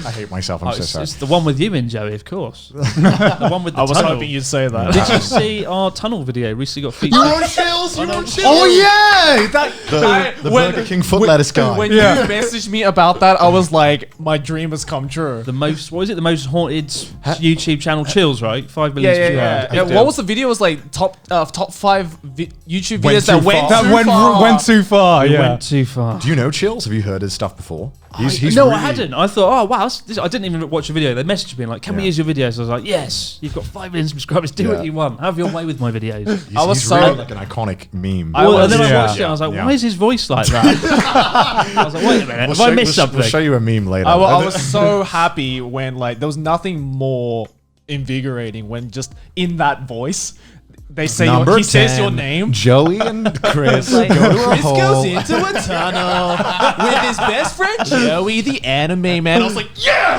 I hate myself. I'm Oh, so sorry. it's the one with you in, Joey, of course. The one with the I was tunnel. hoping you'd say that. Did you see our tunnel video recently got featured? Oh yeah, the Burger King foot lettuce guy. When you messaged me about that, I was like, my dream has come true. The most, what is it? The most haunted YouTube channel, Chills, right? 5 million subscribers. Big deal. What was the video? It was like top 5 YouTube Went videos too that went far. That too far. went too far. It Yeah. went too far. Do you know Chills? Have you heard his stuff before? He's No, really, I hadn't. I thought, oh wow, I didn't even watch the video. They messaged me like, "Can we use your videos?" I was like, "Yes, you've got 5 million subscribers. Do Yeah. what you want. Have your way with my videos." I was he's so- really like an iconic meme. And then I yeah. watched it. And I was like, Yeah. "Why is his voice like that?" I was like, "Wait a minute, have I missed something?" We'll show you a meme later. I was so happy when like there was nothing more invigorating when just in that voice they say he says your name. Joey and Chris Like, go to a Chris hole. goes into a tunnel with his best friend Joey, the anime man. I was like, yeah!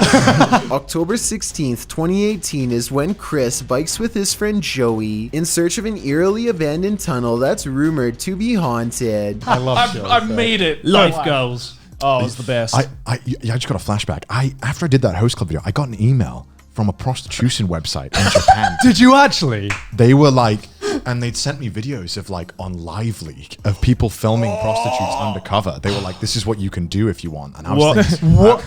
October 16th, 2018 is when Chris bikes with his friend Joey in search of an eerily abandoned tunnel that's rumored to be haunted. I love Chills. I made it. Life goals. Oh, it was the best. I just got a flashback. After I did that host club video, I got an email from a prostitution website in Japan. Did you actually? They were like, and they'd sent me videos of like on Live Leak of people filming prostitutes undercover. They were like, "This is what you can do if you want." And I was thinking, What?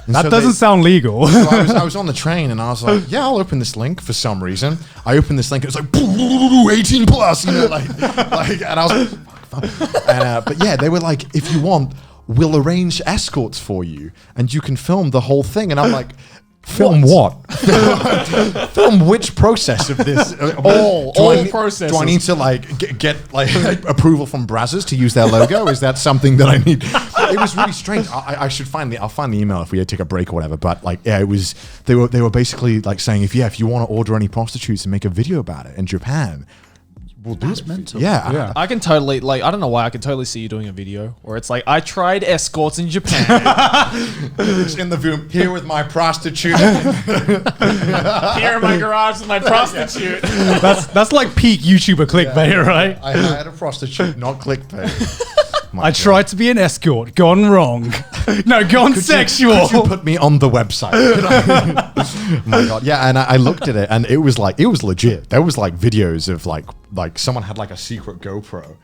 and That so doesn't sound legal. So I was on the train and I was like, "Yeah, I'll open this link." For some reason, I opened this link. And it was like 18 plus, you know, like, and I was like, fuck. And, but yeah, they were like, "If you want, we'll arrange escorts for you, and you can film the whole thing." And I'm like, "Film what? Film which process of this? All processes. Do I need to like get like approval from Brazzers to use their logo? Is that something that I need?" It was really strange. I should I'll find the email if we take a break or whatever. But like, yeah, it was. They were basically like saying, if you want to order any prostitutes and make a video about it in Japan, we'll do it. Mental. Yeah. I can totally, like, I don't know why, I can totally see you doing a video where it's like, I tried escorts in Japan. It's in the room here with my prostitute. Here in my garage with my prostitute. That's like peak YouTuber clickbait, right? I had a prostitute, not clickbait. I tried to be an escort, gone wrong. No, gone sexual. Could you put me on the website? Oh my god, yeah. And I looked at it, and it was legit. There was like videos of like someone had like a secret GoPro,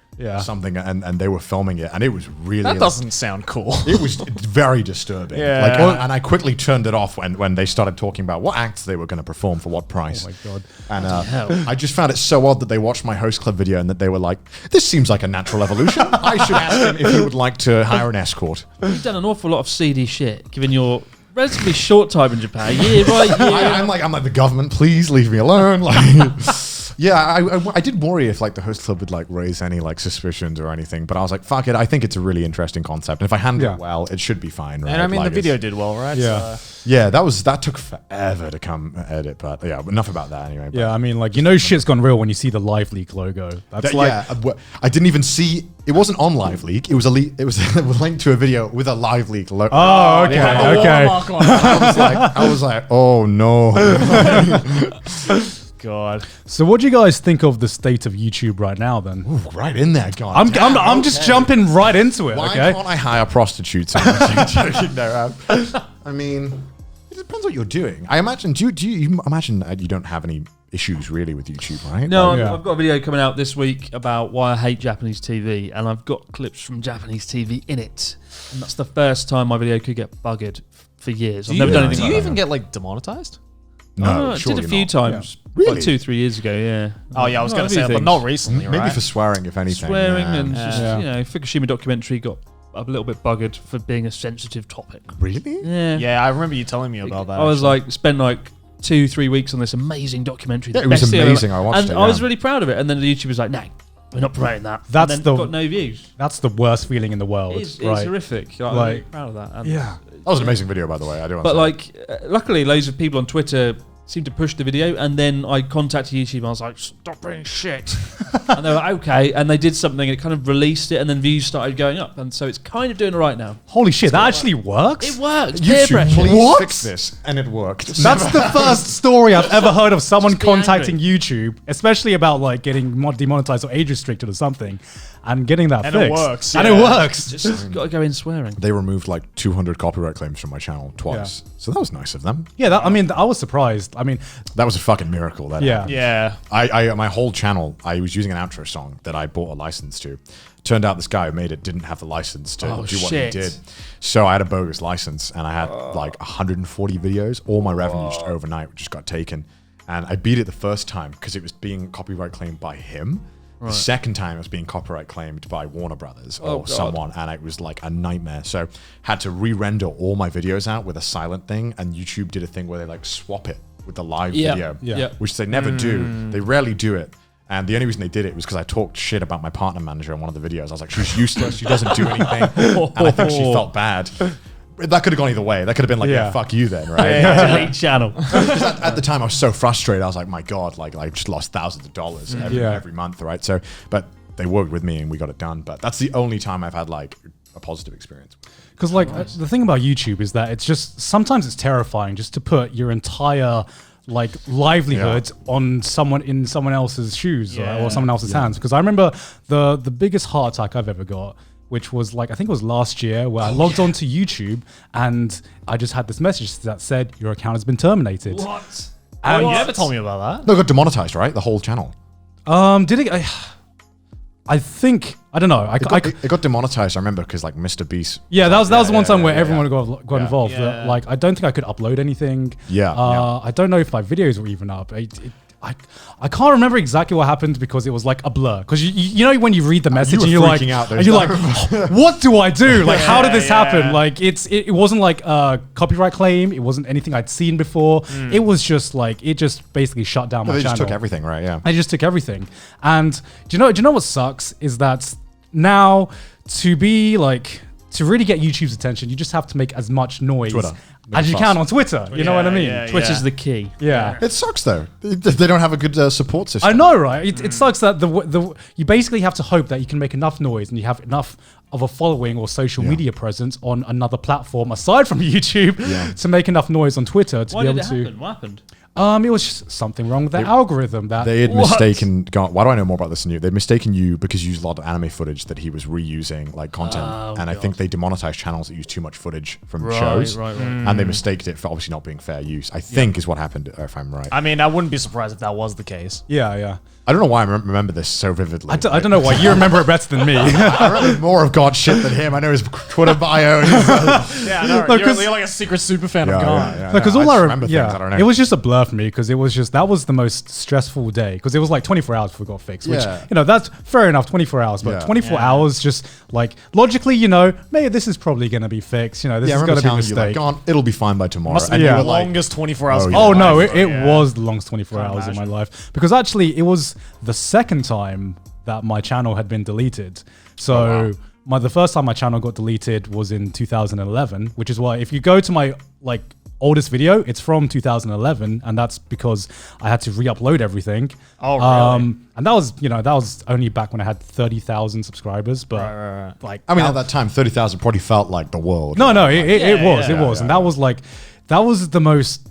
something, and they were filming it, and it was really. That doesn't sound cool. It was very disturbing. Yeah. Like, and I quickly turned it off when they started talking about what acts they were going to perform for what price. Oh my god! And I just found it so odd that they watched my host club video and that they were like, "This seems like a natural evolution. I should ask him if he would like to hire an escort." You've done an awful lot of seedy shit, given your relatively short time in Japan. Yeah, right. Yeah. I'm like the government. Please leave me alone. Like. Yeah, I did worry if like the host club would like raise any like suspicions or anything, but I was like, fuck it. I think it's a really interesting concept, and if I handle it well, it should be fine, right? And I mean, like, the video did well, right? Yeah. So, yeah, that took forever to come edit, but yeah, enough about that anyway. But Yeah, I mean, like, shit's gone real when you see the Live Leak logo. That's I didn't even see. It wasn't on Live Leak. It was it was a link to a video with a Live Leak logo. Oh, okay, a okay. watermark on it. I was like, oh no. God. So what do you guys think of the state of YouTube right now then? Ooh, right in there, God. I'm just jumping right into it, Why okay? can't I hire prostitutes on YouTube? No, I mean, it depends what you're doing. I imagine, do you imagine you don't have any issues really with YouTube, right? No, Yeah. I've got a video coming out this week about why I hate Japanese TV, and I've got clips from Japanese TV in it. And that's the first time my video could get buggered for years. I've never done anything Do you like even get like demonetized? No, I did surely a few not. times. Really? Like 2-3 years ago, yeah. Oh yeah, I was Not going a to few say, but things. not recently, Maybe right? for swearing, if anything. Swearing yeah. and just, Yeah. you know, Fukushima documentary got a little bit buggered for being a sensitive topic. Really? Yeah. Yeah, I remember you telling me about that. I was actually. like, spent like 2-3 weeks on this amazing documentary. Yeah, the it was best thing I've amazing. ever- I watched and it, I was yeah. really proud of it. And then the YouTuber was like, no, we're not promoting that. That's and then the- got no views. That's the worst feeling in the world, It's right? horrific. I'm Like- really proud of that. And Yeah. That was an amazing video, by the way. I do want to But say. like, luckily, loads of people on Twitter seemed to push the video, and then I contacted YouTube and I was like, stop being shit. And they were like, okay, and they did something, it kind of released it, and then views started going up, and so it's kind of doing it right now. Holy shit, that actually works? It works. Peer YouTube, pressure. please What? fix this, and it worked. That's the first story I've ever heard of someone Just be contacting YouTube, especially about like getting demonetized or age restricted or something, and getting that And it fixed. works, And yeah. it works. Just got to go in swearing. They removed like 200 copyright claims from my channel twice, so that was nice of them. Yeah, I mean, I was surprised. I mean, That was a fucking miracle. That Yeah. happened. yeah. I my whole channel, I was using an outro song that I bought a license to. Turned out this guy who made it didn't have the license to Oh, do what shit. he did. So I had a bogus license, and I had like 140 videos. All my revenue just overnight just got taken. And I beat it the first time because it was being copyright claimed by him. The second time it was being copyright claimed by Warner Brothers or God. someone, and it was like a nightmare. So had to re-render all my videos out with a silent thing, and YouTube did a thing where they like swap it with the live Yeah. video, Yeah. which they never do. They rarely do it. And the only reason they did it was because I talked shit about my partner manager in one of the videos. I was like, she's useless. She doesn't do anything. And I think she felt bad. That could have gone either way. That could have been like, yeah, Yeah. fuck you then, right? Delete channel. Because at the time I was so frustrated. I was like, my God, like I just lost thousands of dollars every month, right? So, but they worked with me and we got it done. But that's the only time I've had like a positive experience. because like the thing about YouTube is that it's just sometimes it's terrifying just to put your entire like livelihood on someone else's shoes or someone else's hands. Because I remember the biggest heart attack I've ever got, which was like I think it was last year, where I logged onto YouTube and I just had this message that said your account has been terminated. What? And You never told me about that. No, it got demonetized, right? The whole channel. did it? I think I don't know. It got demonetized. I remember because like Mr. Beast. Yeah, that was the one time where yeah, everyone yeah. got involved. Yeah. Like, I don't think I could upload anything. Yeah, I don't know if my videos were even up. I can't remember exactly what happened because it was like a blur. Because you know when you read the message were and you're like, freaking out, and you're like, what do I do? Like, how did this Yeah. happen? Like, it wasn't like a copyright claim. It wasn't anything I'd seen before. It was just like it just basically shut down my They channel. just took everything, right? Yeah. They just took everything. And do you know what sucks is that now to really get YouTube's attention, you just have to make as much noise Twitter. as you Fuss. can on Twitter. You know what I mean? Yeah, Twitter's the key. Yeah. It sucks though. They don't have a good support system. I know, right? It sucks that you basically have to hope that you can make enough noise and you have enough of a following or social media presence on another platform aside from YouTube to make enough noise on Twitter to Why be did able it to. happen? What happened? It was just something wrong with the algorithm. That They had What? mistaken. Why do I know more about this than you? They'd mistaken you because you used a lot of anime footage that he was reusing, like content. And I think they demonetized channels that use too much footage from shows. Right. And they mistaked it for obviously not being fair use. I think is what happened, if I'm right. I mean, I wouldn't be surprised if that was the case. yeah. I don't know why I remember this so vividly. I don't know why you remember it better than me. I remember more of God's shit than him. I know his Twitter bio. Yeah, no, No, you're 'cause- like a secret super fan of God. Because I all just I remember remember, things. I don't know. it was just a blur for me because that was the most stressful day because it was like 24 hours before it got fixed. Which Yeah. that's fair enough, 24 hours, but Yeah. 24 hours just like logically, maybe this is probably going to be fixed. This I is remember going to be a telling you, like, mistake. "Go on, it'll be fine by tomorrow." Must have And been you the were like, longest 24 hours. Oh, of yeah. my Oh no, life. it was the longest 24 Can't hours of my imagine. life because actually it was the second time that my channel had been deleted. So the first time my channel got deleted was in 2011, which is why if you go to my oldest video, it's from 2011, and that's because I had to re-upload everything. Oh, really? And that was only back when I had 30,000 subscribers. But Right. like, I mean, at that time, 30,000 probably felt like the world. no, it was, yeah, and that was the most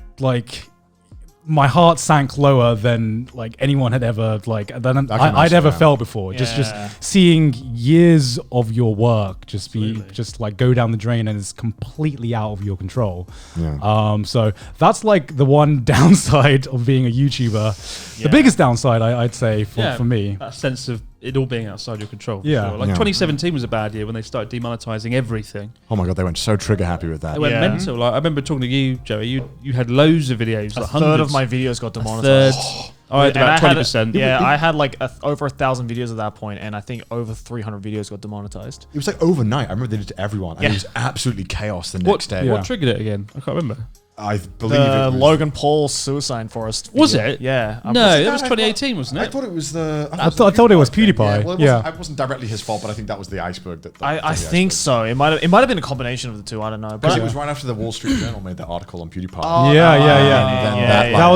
my heart sank lower than like anyone had ever I'd ever felt before. Just seeing years of your work just just like go down the drain and it's completely out of your control. Yeah. So that's like the one downside of being a YouTuber. The biggest downside I'd say for me. That sense of it all being outside your control. Yeah. Sure. Like 2017 was a bad year when they started demonetizing everything. Oh my god, they went so trigger happy with that. They went mental. Like I remember talking to you, Joey. You had loads of videos. A like third hundreds. of my videos got demonetized. I had about 20%. Yeah, I had like over 1,000 videos at that point, and I think over 300 videos got demonetized. It was like overnight. I remember they did it to everyone, and it was absolutely chaos the next day. What triggered it again? I can't remember. I believe The it was Logan Paul suicide forest. Was video. it? Yeah. No, that was 2018, wasn't it? I thought it was the. I thought it was PewDiePie. Well, it wasn't directly his fault, but I think that was the iceberg. I think so. It might have been a combination of the two. I don't know. But Because it was right after the Wall Street Journal made that article on PewDiePie.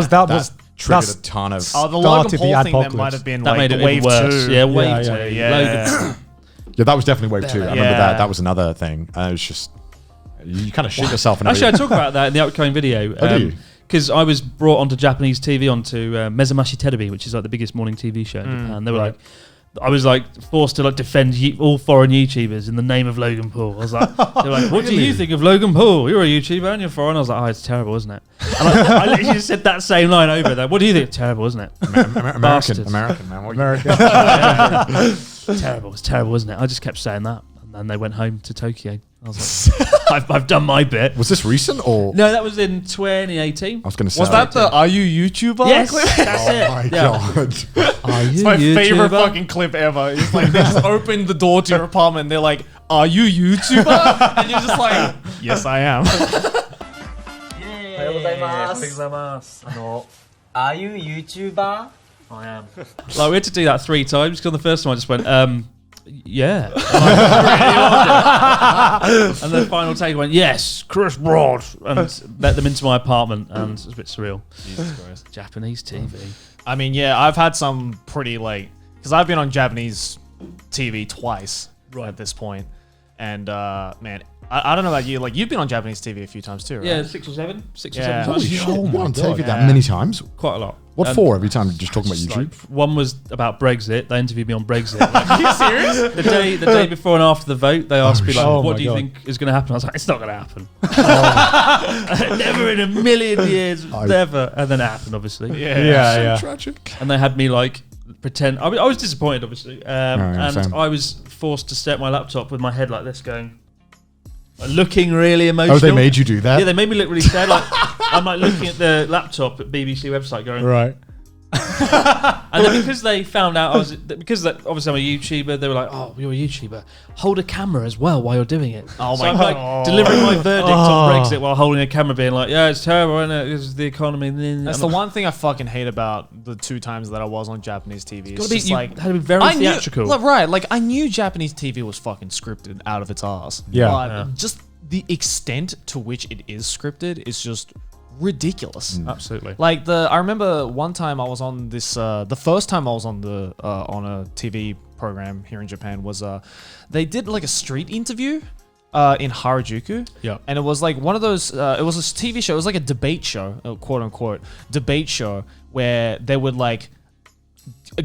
That was triggered a ton of. the Logan started Paul the thing that adpocalypse. might have been That like made it wave worse. 2. Yeah, wave 2. Yeah. Yeah, that was definitely wave 2. I remember Yeah. that. That was another thing. It was just you kind of shit yourself. And Actually, I talk about that in the upcoming video. Oh, do you? Because I was brought onto Japanese TV onto Mezamashi Terebi, which is like the biggest morning TV show in Japan. They were like, I was like forced to like defend all foreign YouTubers in the name of Logan Paul. I was like, they were like, what do you think of Logan Paul? You're a YouTuber and you're foreign. I was like, oh, it's terrible, isn't it? And I literally just said that same line over there. What do you think? Terrible, isn't it? American, man. American. Terrible. It's terrible, isn't it? I just kept saying that. And then they went home to Tokyo. I was like, I've done my bit. Was this recent or? No, that was in 2018. I was going to say. Was that the Are You YouTuber? Yes, clip? that's it. Oh my Yeah. god. Are you It's my favorite YouTuber? fucking clip ever. It's like they just opened the door to your apartment and they're like, "Are you YouTuber?" And you're just like, "Yes, I am." おはようございます。Are you YouTuber? I am. Like we had to do that 3 times because on the first time I just went, yeah. And the final take went, yes, Chris Broad, and let them into my apartment, and it was a bit surreal. Jesus Christ. Japanese TV. I mean, yeah, I've had some pretty because I've been on Japanese TV twice at this point, and man, I don't know about you. Like you've been on Japanese TV a few times too, right? Yeah, 6 or 7 Yeah. times. Oh my God. god. That many times? Quite a lot. What And for? Every time just talking about just YouTube? like, one was about Brexit. They interviewed me on Brexit. Like, are you serious? The day before and after the vote, they asked me like, Oh "What my do you God. think is going to happen?" I was like, "It's not going to happen. Never in a million years, never." And then it happened, obviously. Yeah. Tragic. And they had me like pretend. I was disappointed, obviously, and same. I was forced to stare at my laptop with my head like this, going, looking really emotional. Oh, they made you do that? Yeah, they made me look really sad. Like I'm like looking at the laptop at BBC website, going, Right. And then because they found out obviously I'm a YouTuber, they were like, "Oh, you're a YouTuber. Hold a camera as well while you're doing it." Oh So my I'm God. like delivering my verdict on Brexit while holding a camera, being like, "Yeah, it's terrible, isn't it? It's the economy." That's the one thing I fucking hate about the 2 times that I was on Japanese TV. It's just You like had to be very I knew, theatrical. like I knew Japanese TV was fucking scripted out of its ass. Yeah. But just the extent to which it is scripted is just ridiculous. Absolutely. Like I remember one time I was on this. The first time I was on on a TV program here in Japan was they did like a street interview in Harajuku. Yeah. And it was like one of those. It was a TV show. It was like a debate show, quote unquote debate show, where they would like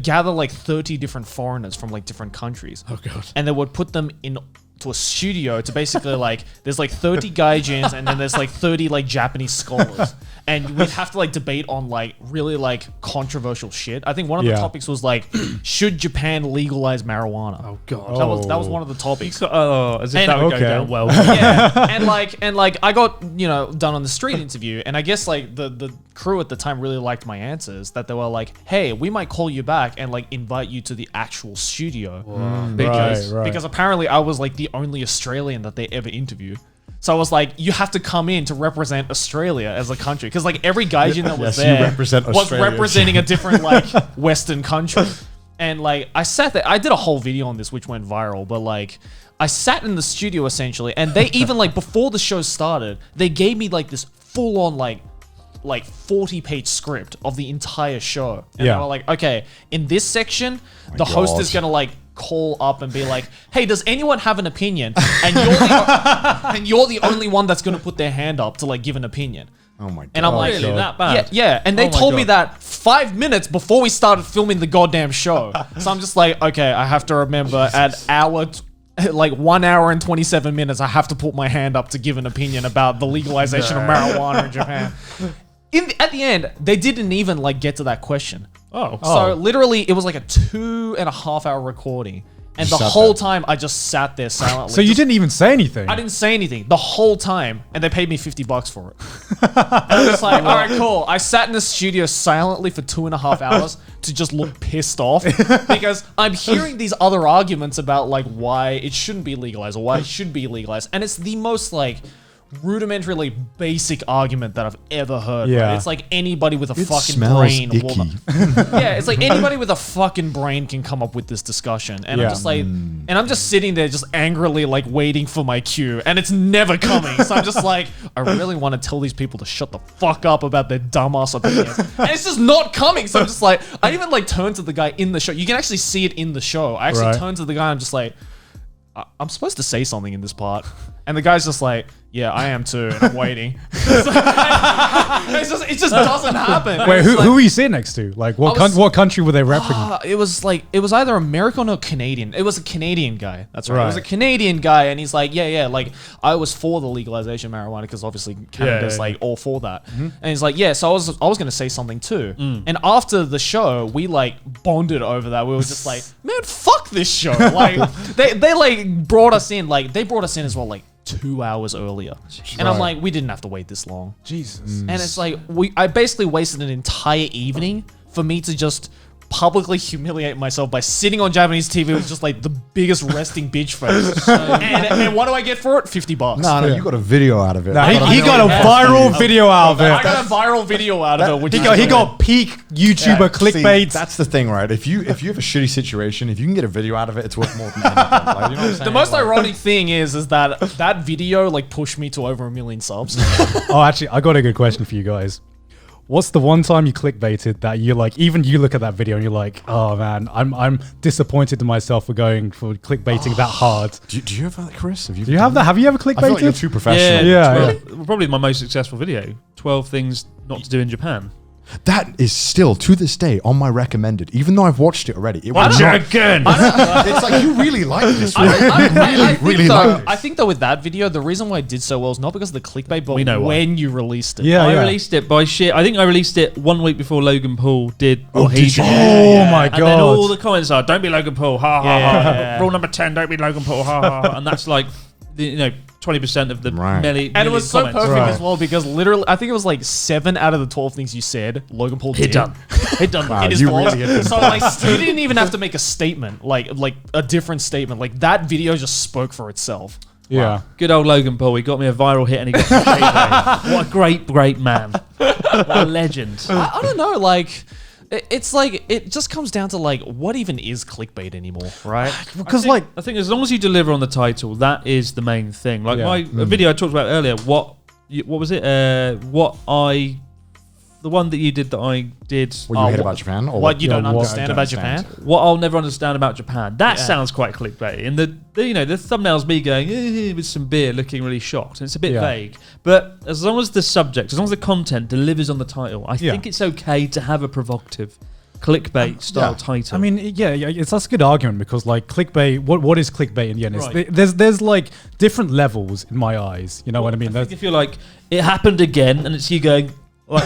gather like 30 different foreigners from like different countries. Oh god. And they would put them in to a studio to basically like there's like 30 gaijins and then there's like 30 like Japanese scholars, and we'd have to like debate on like really like controversial shit. I think one of the topics was like, should Japan legalize marijuana? Oh god. That was one of the topics. Oh, as if And- that would Okay. go down well. Yeah, and like I got done on the street interview, and I guess like the crew at the time really liked my answers. That they were like, hey, we might call you back and like invite you to the actual studio. Because Right. because apparently I was like the only Australian that they ever interviewed. So I was like, you have to come in to represent Australia as a country, because like every gaijin that was Yes, you there represent was Australia. representing a different like Western country. And like I sat there, I did a whole video on this which went viral, but like I sat in the studio essentially, and they even like before the show started, they gave me like this full on like 40-page script of the entire show. And they were like, okay, in this section, the host God. is gonna like call up and be like, hey, does anyone have an opinion? And you're the only one that's gonna put their hand up to like give an opinion. Oh my god. And I'm like, Really? That bad? Yeah. And they Oh my told me God. that 5 minutes before we started filming the goddamn show. So I'm just like, okay, I have to remember at like 1 hour and 27 minutes, I have to put my hand up to give an opinion about the legalization of marijuana in Japan. At the end, they didn't even like get to that question. Oh. So literally, it was like a 2.5 hour recording. And the sat whole there. time, I just sat there silently. So you didn't even say anything. I didn't say anything the whole time, and they paid me $50 for it. And I'm just like, all right, cool. I sat in the studio silently for 2.5 hours to just look pissed off because I'm hearing these other arguments about like why it shouldn't be legalized or why it should be legalized, and it's the most like rudimentarily basic argument that I've ever heard. Yeah. Right? It's like anybody with a It fucking smells brain will icky. yeah, it's like anybody with a fucking brain can come up with this discussion. And Yeah. I'm just like, and I'm just sitting there just angrily like waiting for my cue and it's never coming. So I'm just like, I really want to tell these people to shut the fuck up about their dumbass opinions. And it's just not coming. So I'm just like, I even like turn to the guy in the show. You can actually see it in the show. I actually Right. turn to the guy and I'm just like, I'm supposed to say something in this part. And the guy's just like, yeah, I am too, and I'm waiting. It just doesn't happen. Wait, It's who like- were you sitting next to? Like, what I was- what country were they repping? It was either American or Canadian. It was a Canadian guy. That's right. It was a Right. Canadian guy, and he's like, yeah, like I was for the legalization of marijuana because obviously Canada's yeah. like all for that. And he's like, yeah, so I was gonna say something too. And after the show, we like bonded over that. We were just like, man, fuck this show. Like they like brought us in. Like they brought us in as well, like 2 hours earlier. And I'm like, we didn't have to wait this long. Jesus. And it's like I basically wasted an entire evening for me to just publicly humiliate myself by sitting on Japanese TV with just like the biggest resting bitch face. And what do I get for it? $50. No, you got a video out of it. Nah, I he got a viral video out of I it. got a viral video out of it. Which He got peak YouTuber clickbait. See, that's the thing, right? If you have a shitty situation, if you can get a video out of it, it's worth more than anything. Like, you know what I'm saying? the most Like- ironic thing is that video like pushed me to over 1 million subs. Oh, actually, I got a good question for you guys. What's the one time you clickbaited that you like? Even you look at that video and you're like, "Oh man, I'm disappointed in myself for going for clickbaiting that hard." Do you have that, Chris? Do you have that? Have you ever I feel like you're clickbaited? too professional. Yeah. Probably my most successful video. 12 things not to do in Japan. That is still to this day on my recommended, even though I've watched it already. It was not, again. it's like you really like this, right? I think though with that video, the reason why it did so well is not because of the clickbait, but We know why. when you released it. Yeah, I yeah. released it by shit. I think I released it 1 week before Logan Paul did what he did you? did. Oh my And then all god. the comments are, "Don't be Logan Paul, ha ha ha." Rule number 10, don't be Logan Paul, ha ha ha. And that's like, 20% of the Right. And it was so comments. perfect Right. as well because literally, I think it was like 7 out of the 12 things you said, Logan Paul Hit did. done. Hit done. Wow, In his you vlog. really hit them. So like, you didn't even have to make a statement, like a different statement. Like that video just spoke for itself. Yeah. Good old Logan Paul. He got me a viral hit and he got me payday. What a great man. What a legend. I don't know, like. It's like it just comes down to like what even is clickbait anymore, right? Because I think as long as you deliver on the title, that is the main thing. Like Yeah. a video I talked about earlier. What was it? The one that you did that I did. What you hate about Japan? Or What you don't what- understand about Japan? What I'll never understand about Japan. That Yeah. sounds quite clickbait. And the thumbnail's me going with some beer, looking really shocked. And it's a bit Yeah. vague. But as long as the subject, as long as the content delivers on the title, I Yeah. think it's okay to have a provocative clickbait style title. I mean, it's that's a good argument because like clickbait, what is clickbait in the end? Right. There's like different levels in my eyes. You know what I mean? I think if you're like, it happened again, and it's you going, like,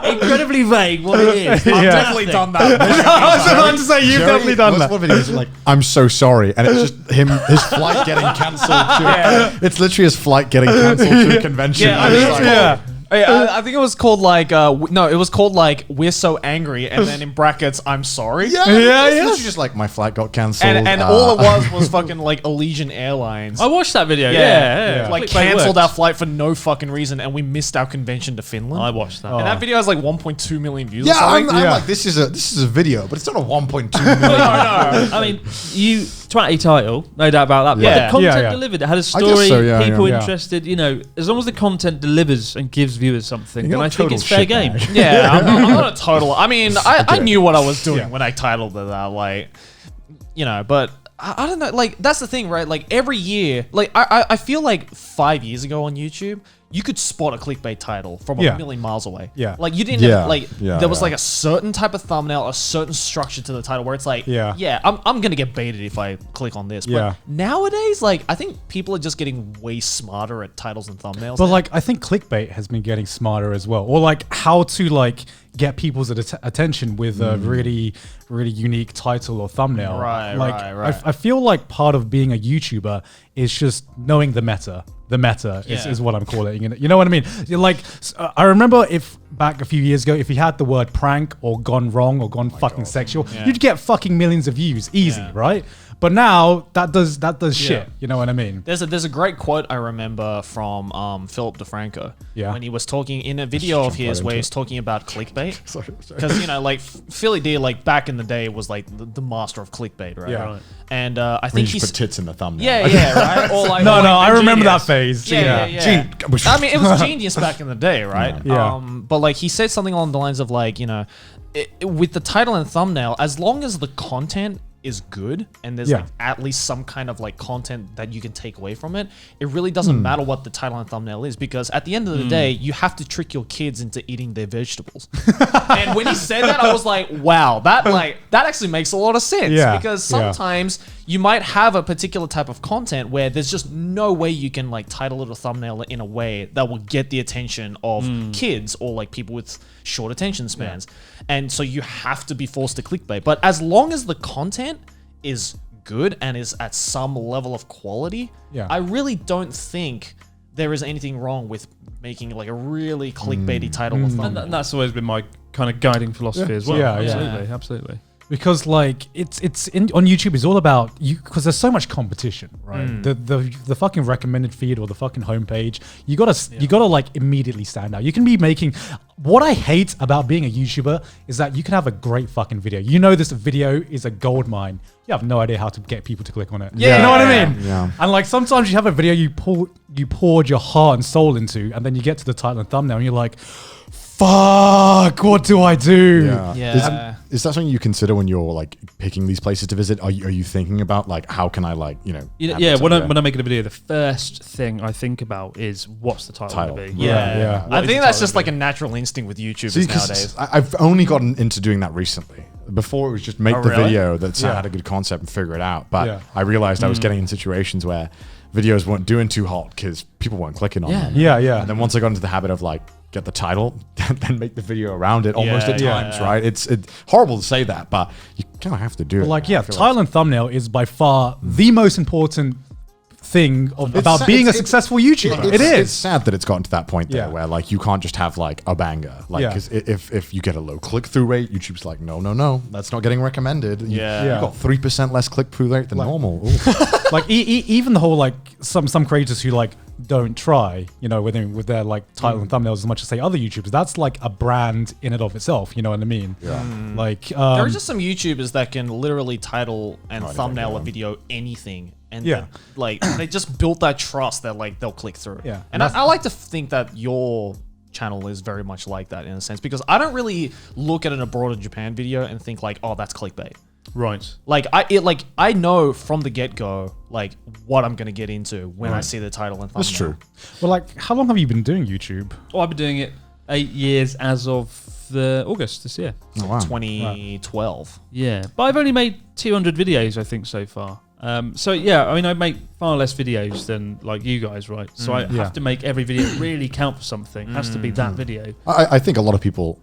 incredibly vague what it is. Yeah. I've definitely done that. I was about to say you've Jerry, definitely done what's that. one video is like, I'm so sorry, and it's just his flight getting cancelled. It's literally his flight getting cancelled to a convention. Yeah, I And mean, it's like, Yeah. I think it was called like no, it was called like we're so angry, and then in brackets I'm sorry. yeah, Yeah, it's yeah. literally just like my flight got cancelled. And all it was fucking like Allegiant Airlines. I watched that video. Yeah. Like Clickbait cancelled our works. flight for no fucking reason, and we missed our convention to Finland. I watched that. And that video has like 1.2 million views. yeah, or something. I'm Yeah. like, this is a video, but it's not a 1.2 million. no. I mean, you twatty title, no doubt about that. But Yeah. the content Yeah, yeah. delivered. It had a I story. guess so, yeah, people yeah. interested. As long as the content delivers and gives viewers something, You're then I not think total it's fair game. shitbag. Yeah, I'm not a total. I mean, I Okay. knew what I was doing Yeah. when I titled it that. Like, but I don't know. Like, that's the thing, right? Like every year, like I feel like 5 years ago on YouTube, you could spot a clickbait title from a Yeah. million miles away. Yeah. Like you didn't Yeah. there was like a certain type of thumbnail, a certain structure to the title where it's like, Yeah. I'm gonna get baited if I click on this. But Yeah. nowadays, like I think people are just getting way smarter at titles and thumbnails. But now. like, I think clickbait has been getting smarter as well, or like how to like get people's attention with a really, really unique title or thumbnail. Right, like, right. I feel like part of being a YouTuber is just knowing the meta. The meta is what I'm calling it. You know what I mean? You're like, I remember if back a few years ago, if you had the word prank or gone wrong or gone fucking sexual, you'd get fucking millions of views, easy, right? But now that does shit. You know what I mean? There's a great quote I remember from Philip DeFranco when he was talking in a video of his where he's talking about clickbait. Because you know, like Philly D, like back in the day, was like the master of clickbait, right? Yeah. And I When think you he's just put tits in the thumbnail. yeah, right. Or like No, or like I remember that Genius. phase. Yeah. I mean, it was genius back in the day, right? Yeah. But like he said something along the lines of like, you know, with the title and thumbnail, as long as the content is good and there's like at least some kind of like content that you can take away from it, it really doesn't matter what the title and thumbnail is, because at the end of the day, you have to trick your kids into eating their vegetables. And when he said that, I was like, wow, that actually makes a lot of sense. Yeah. Because sometimes you might have a particular type of content where there's just no way you can like title it or thumbnail it in a way that will get the attention of kids or like people with short attention spans. And so you have to be forced to clickbait. But as long as the content is good and is at some level of quality, I really don't think there is anything wrong with making like a really clickbaity title or thumbnail. And that's always been my kind of guiding philosophy as well. Yeah, Absolutely. Because like on YouTube is all about you, because there's so much competition, right? The fucking recommended feed or the fucking homepage, you gotta like immediately stand out. You can be making, what I hate about being a YouTuber is that you can have a great fucking video. You know this video is a gold mine. You have no idea how to get people to click on it. Yeah. You know what I mean? Yeah. And like sometimes you have a video you poured your heart and soul into, and then you get to the title and thumbnail and you're like, fuck, what do I do? Is that something you consider when you're like picking these places to visit? Are you thinking about like how can I like, you know? When I'm making a video, the first thing I think about is what's the title going to be. Yeah. I think that's just like a natural instinct with YouTubers nowadays. I've only gotten into doing that recently. Before it was just make the really? video that had a good concept and figure it out. But I realized I was getting in situations where videos weren't doing too hot because people weren't clicking on them. Yeah. And then once I got into the habit of like get the title, then make the video around it almost at times, right? It's horrible to say that, but you kind of have to do it. Like, title and thumbnail is by far the most important thing about being a successful YouTuber. It's sad that it's gotten to that point there where like you can't just have like a banger. Like, because if you get a low click-through rate, YouTube's like, no, that's not getting recommended. You've got 3% less click-through rate than normal. Like even the whole like some creators who like don't try, you know, with their like title and thumbnails as much as say other YouTubers, that's like a brand in and of itself. You know what I mean? Like there are just some YouTubers that can literally title and thumbnail a video anything, and like they just built that trust that like they'll click through. And I like to think that your channel is very much like that in a sense, because I don't really look at an abroad in Japan video and think like, oh, that's clickbait. Right. Like I know from the get-go like what I'm gonna get into when I see the title and thumbnail. That's true. Well, like, how long have you been doing YouTube? Oh, I've been doing it 8 years as of August this year. Oh, wow. 2012. Yeah, but I've only made 200 videos, I think, so far. So yeah, I mean, I make far less videos than like you guys, right? So I have to make every video really count for something. It has to be that video. I think a lot of people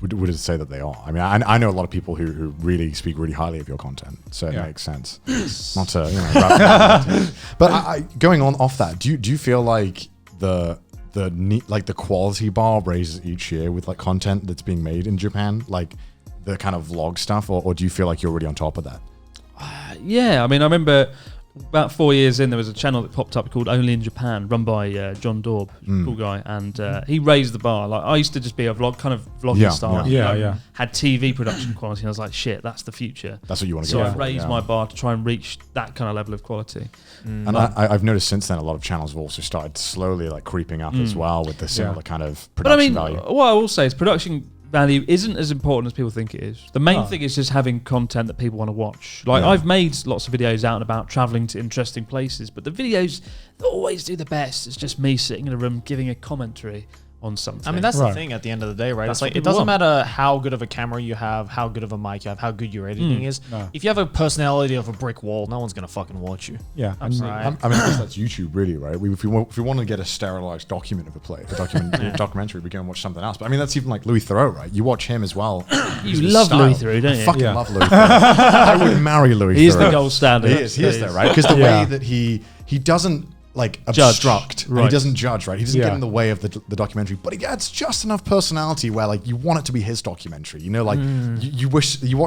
would say that they are. I mean, I know a lot of people who really speak really highly of your content, so it makes sense. Not to, you know, wrap that into. But going on off that, do you feel like the quality bar raises each year with like content that's being made in Japan, like the kind of vlog stuff, or do you feel like you're already on top of that? Yeah, I mean, I remember about 4 years in, there was a channel that popped up called Only in Japan, run by John Daub, cool guy, and he raised the bar. Like, I used to just be a vlogging style. Had TV production quality, and I was like, shit, that's the future. That's what you want to So go I for. raised my bar to try and reach that kind of level of quality. And I've noticed since then a lot of channels have also started slowly like creeping up as well with the similar kind of production value. What I will say is production value isn't as important as people think it is. The main thing is just having content that people want to watch. Like I've made lots of videos out and about traveling to interesting places, but the videos that always do the best is just me sitting in a room giving a commentary on something. I mean, that's the thing at the end of the day, right? That's It's like, what it doesn't people matter how good of a camera you have, how good of a mic you have, how good your editing is. If you have a personality of a brick wall, no one's going to fucking watch you. Yeah. Absolutely. I mean, I guess that's YouTube, really, right? If we want to get a sterilized document of a documentary, we go and watch something else. But I mean, that's even like Louis Theroux, right? You watch him as well. You love Louis Theroux, don't you? I fucking love Louis Theroux. I would marry Louis Theroux. He is the gold standard. He is there, right? Because the way that he doesn't like obstruct, and he doesn't judge, right? He doesn't get in the way of the documentary, but he adds just enough personality where like you want it to be his documentary. You know, like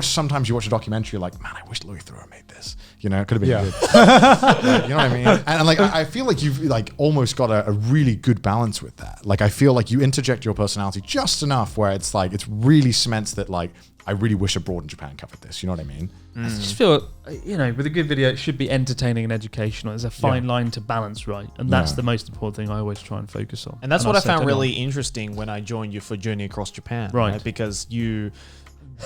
sometimes you watch a documentary, you're like, man, I wish Louis Theroux made this. You know, it could have been good. Like, you know what I mean? And like, I feel like you've like almost got a really good balance with that. Like, I feel like you interject your personality just enough where it's like it's really cements that like I really wish Abroad in Japan covered this. You know what I mean? I just feel, you know, with a good video, it should be entertaining and educational. There's a fine line to balance, right? And that's the most important thing I always try and focus on. And that's what I found really interesting when I joined you for Journey Across Japan, right? Because you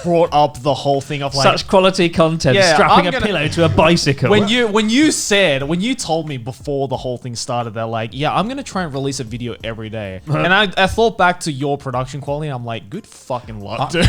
brought up the whole thing of like such quality content, strapping a pillow to a bicycle. When you told me before the whole thing started, they're like, yeah, I'm gonna try and release a video every day. And I thought back to your production quality, and I'm like, good fucking luck, dude.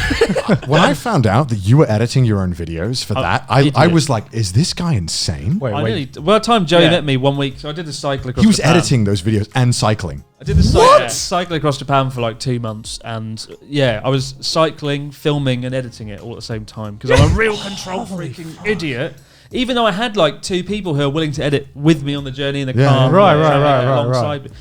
When I found out that you were editing your own videos for that, I was like, is this guy insane? By the time Joey met me 1 week, so I did a cycle across He was Japan. editing those videos and cycling. I did the cycle across Japan for like 2 months, and I was cycling, filming, and editing it all at the same time because I'm a real control freaking idiot. Even though I had like 2 people who are willing to edit with me on the journey in the car, alongside.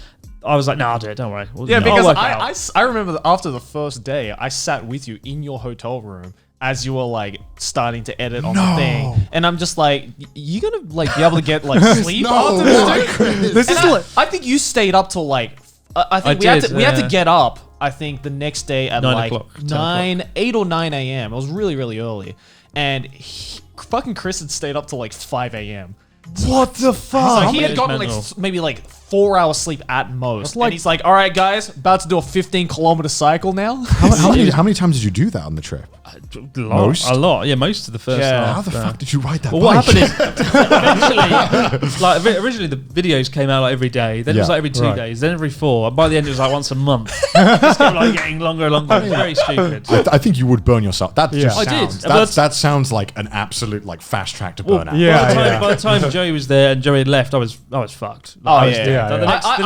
I was like, no, I'll do it. Don't worry. Because I remember that after the first day, I sat with you in your hotel room as you were like starting to edit on the thing, and I'm just like, you gonna like be able to get like sleep after this? I think you stayed up till like. I think we had to get up. I think the next day at 8 or 9 a.m. It was really, really early, and fucking Chris had stayed up till like 5 a.m. What the fuck? So he had gotten like maybe like 4 hours sleep at most, and he's like, "All right, guys, about to do a 15-kilometer cycle now." How many times did you do that on the trip? A lot. Yeah, most of the first half. How the fuck did you ride that bike? What happened is, originally the videos came out like every day. Then it was like every 2 days. Then every 4. And by the end, it was like once a month. Just kept like getting longer and longer. It was very stupid. I think you would burn yourself. That just sounds. That sounds like an absolute like fast track to burnout. By the time Joey was there and Joey had left, I was fucked. I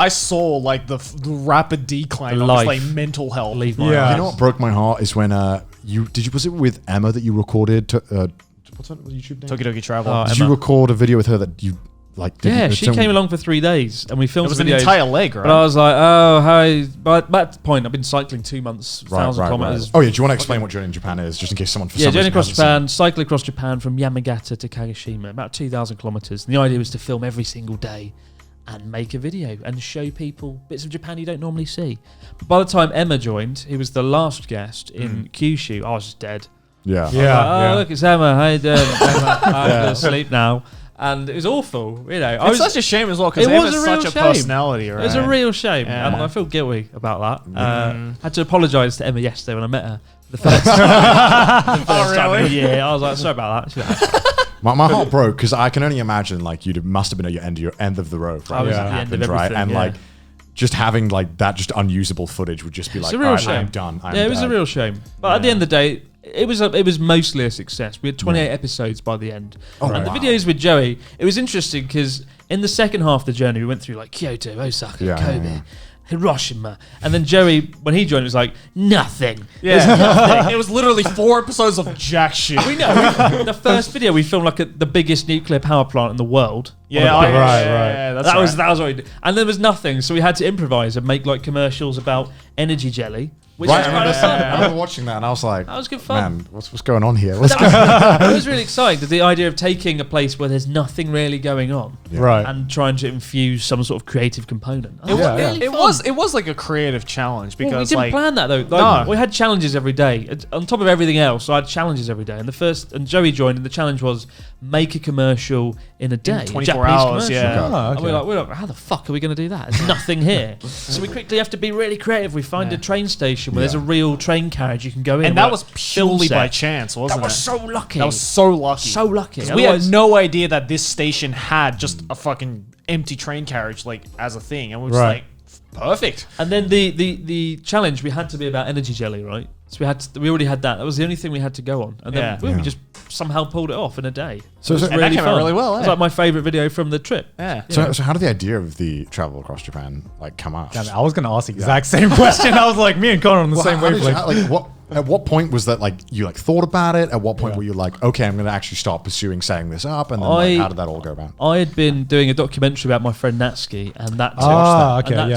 saw like the rapid decline of like mental health. You know what broke my heart is when was it with Emma that you recorded? What's that YouTube name? Tokidoki Travel. Did you record a video with her that you like? She came along for 3 days and we filmed. It was an entire leg, right? But I was like, oh, hi. But at that point, I've been cycling 2 months, 1,000 kilometers. Oh yeah, do you want to explain what Journey in Japan is, just in case someone? Journey across Japan, cycle across Japan from Yamagata to Kagoshima, about 2,000 kilometers. And the idea was to film every single day and make a video and show people bits of Japan you don't normally see. But by the time Emma joined, who was the last guest in Kyushu, I was just dead. Look, it's Emma. How you doing? Emma, I'm going to sleep now. And it was awful, you know. It's such a shame as well because Emma's such a personality, right? It was a real shame, and I feel guilty about that. I had to apologise to Emma yesterday when I met her for the first time. Time in a year. I was like, sorry about that. My heart broke because I can only imagine like you must have been at your end of the road. Right? I was at the end of everything, and like just having like that just unusable footage would just be like, it's a real shame. I'm done. It was a real shame. But at the end of the day, it was mostly a success. We had 28 episodes by the end. The videos with Joey, it was interesting because in the second half of the journey, we went through like Kyoto, Osaka, Kobe. Hiroshima, and then Joey, when he joined, was like nothing. Nothing. It was literally 4 episodes of jack shit. We know. The first video we filmed like at the biggest nuclear power plant in the world. That was what we did. And there was nothing, so we had to improvise and make like commercials about energy jelly. Which was kind of fun. I remember watching that and I was like, that was good fun. Man, what's going on here? It was really exciting. The idea of taking a place where there's nothing really going on, and trying to infuse some sort of creative component. It was like a creative challenge because we didn't plan that though. We had challenges every day. On top of everything else, I had challenges every day. And Joey joined, and the challenge was make a commercial in a day, 24 hours. And we're like, how the fuck are we going to do that? There's nothing here. So we quickly have to be really creative. We find a train station station where there's a real train carriage you can go in. And that was purely by chance, wasn't it? That was so lucky. That was so lucky. So lucky. 'Cause we had no idea that this station had just a fucking empty train carriage like as a thing, and we were just like, perfect. And then the challenge we had to be about energy jelly, right? So we already had that. That was the only thing we had to go on, and then we just somehow pulled it off in a day. So it was that came out really well. It was like my favorite video from the trip. Yeah. So how did the idea of the travel across Japan like come up? Damn it, I was going to ask the exact same question. I was like, me and Connor on the same wavelength. At what point was that like you like thought about it? At what point were you like, okay, I'm going to actually start pursuing setting this up? And then how did that all go about? I had been doing a documentary about my friend Natsuki, and that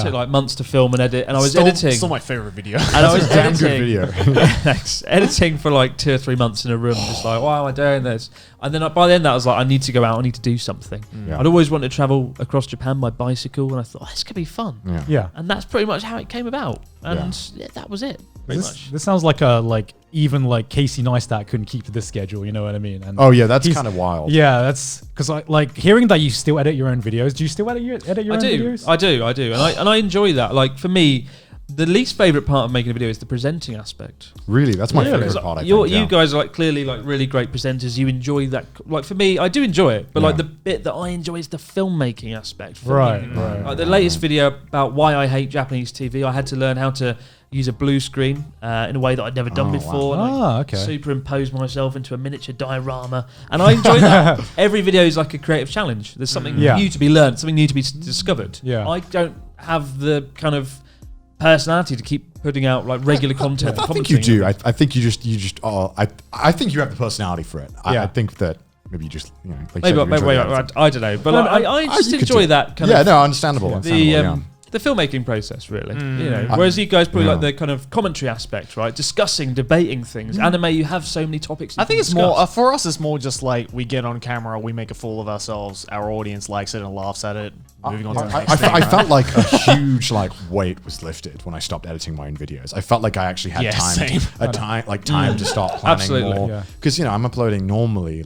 took like months to film and edit. And I was editing. Still my favorite video. And I was damn good video. Thanks. Editing for like 2 or 3 months in a room, just like, why am I doing this? And then by the end, I was like, I need to go out. I need to do something. I'd always wanted to travel across Japan by bicycle, and I thought, this could be fun. Yeah. And that's pretty much how it came about. And that was it. This sounds like even Casey Neistat couldn't keep to this schedule, you know what I mean? And that's kind of wild. Yeah, that's because like hearing that you still edit your own videos. Do you still edit your own videos? I do, and I enjoy that. Like for me, the least favorite part of making a video is the presenting aspect. Really, that's my favorite part. You guys are like clearly like really great presenters. You enjoy that. Like for me, I do enjoy it, but like the bit that I enjoy is the filmmaking aspect. Right. Like the latest video about why I hate Japanese TV, I had to learn how to use a blue screen in a way that I'd never done before. Wow. And superimpose myself into a miniature diorama, and I enjoy that. Every video is like a creative challenge. There's something new to be learned, something new to be discovered. Yeah. I don't have the kind of personality to keep putting out like regular content. I think you do. I think you just are. I think you have the personality for it. I think that maybe you just like maybe I don't know, but like, I just enjoy that kind of understandable. the filmmaking process, really. Whereas you guys probably like the kind of commentary aspect, right? Discussing, debating things. Anime, you have so many topics. I think it's more for us. It's more just like we get on camera, we make a fool of ourselves. Our audience likes it and laughs at it. Moving on to the next thing. I felt like a huge weight was lifted when I stopped editing my own videos. I felt like I actually had time to start planning more. Because I'm uploading normally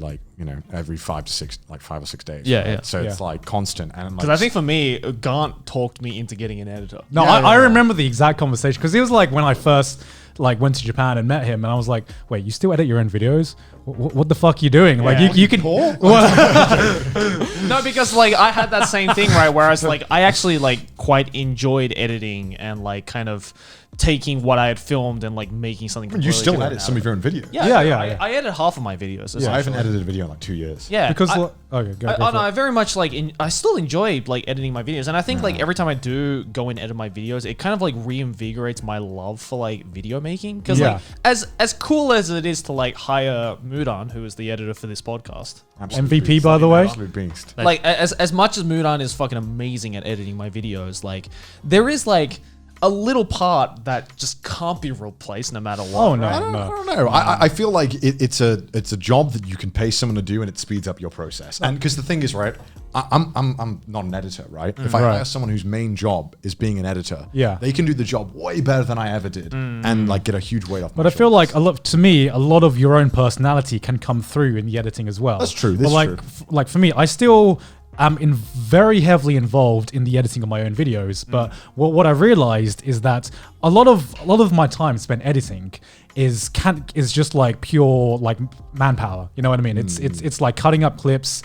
every 5 or 6 days. So it's like constant. And because I think for me, Gant talked me into getting an editor. No, I remember the exact conversation because it was like when I first went to Japan and met him, and I was like, "Wait, you still edit your own videos? What the fuck are you doing? Like you can." No, because I had that same thing, right? Where I was I actually quite enjoyed editing and kind of taking what I had filmed and making something. You still edit some of your own videos. Yeah. I edit half of my videos. I haven't edited a video in 2 years. Yeah, because I very much I still enjoy editing my videos, and I think every time I do go and edit my videos, it kind of reinvigorates my love for video making. Because as cool as it is to hire Mudan, who is the editor for this podcast, MVP by the way, absolute beast. As much as Mudan is fucking amazing at editing my videos, there is a little part that just can't be replaced no matter what. Oh no, I don't know. I feel like it's a job that you can pay someone to do, and it speeds up your process. And because the thing is, right, I'm not an editor, right? If I hire someone whose main job is being an editor, they can do the job way better than I ever did, and get a huge weight off. But I feel like a lot of your own personality can come through in the editing as well. That's true. Like for me, I still am very heavily involved in the editing of my own videos. But what I realized is that a lot of my time spent editing is just pure manpower. You know what I mean? It's like cutting up clips,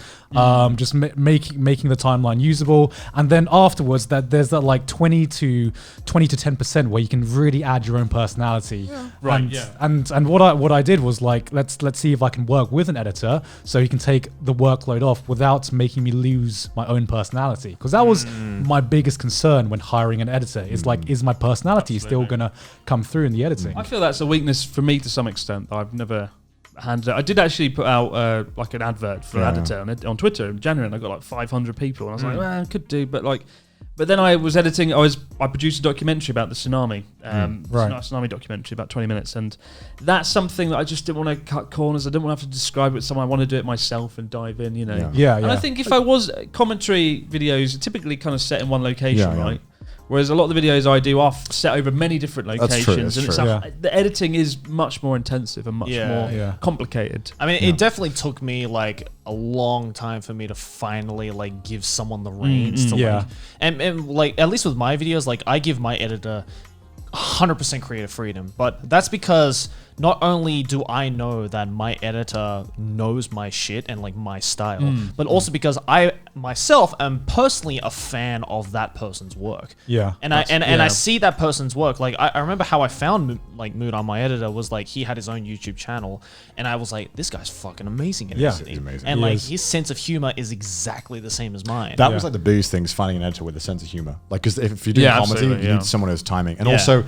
just making the timeline usable, and then afterwards there's that 20 to 10% where you can really add your own personality. And what I did was let's see if I can work with an editor so he can take the workload off without making me lose my own personality, because that was my biggest concern when hiring an editor. Is is my personality still gonna come through in the editing? I feel that's a weakness for me to some extent. I've never handled it. I did actually put out an advert for an editor on Twitter in January, and I got 500 people, and I was like, well, I could do, but then I was editing. I produced a documentary about the tsunami, tsunami documentary, about 20 minutes, and that's something that I just didn't want to cut corners. I didn't want to have to describe it to someone. I want to do it myself and dive in, And I think if I was commentary videos, are typically kind of set in one location, right? Whereas a lot of the videos I do are set over many different locations, that's and the editing is much more intensive and much more complicated. I mean, it definitely took me a long time for me to finally give someone the reins to and at least with my videos, I give my editor 100% creative freedom, but that's because not only do I know that my editor knows my shit and like my style, but also because I myself am personally a fan of that person's work. Yeah. And I see that person's work. Like I remember how I found like Mood on my editor was like he had his own YouTube channel, and I was like, this guy's fucking amazing at editing. he's amazing. And He like is. his sense of humor is exactly the same as mine. That was like the biggest thing, is finding an editor with a sense of humor. Like, because if you're doing Yeah, comedy, absolutely, you yeah. need someone who's timing. And Yeah. also,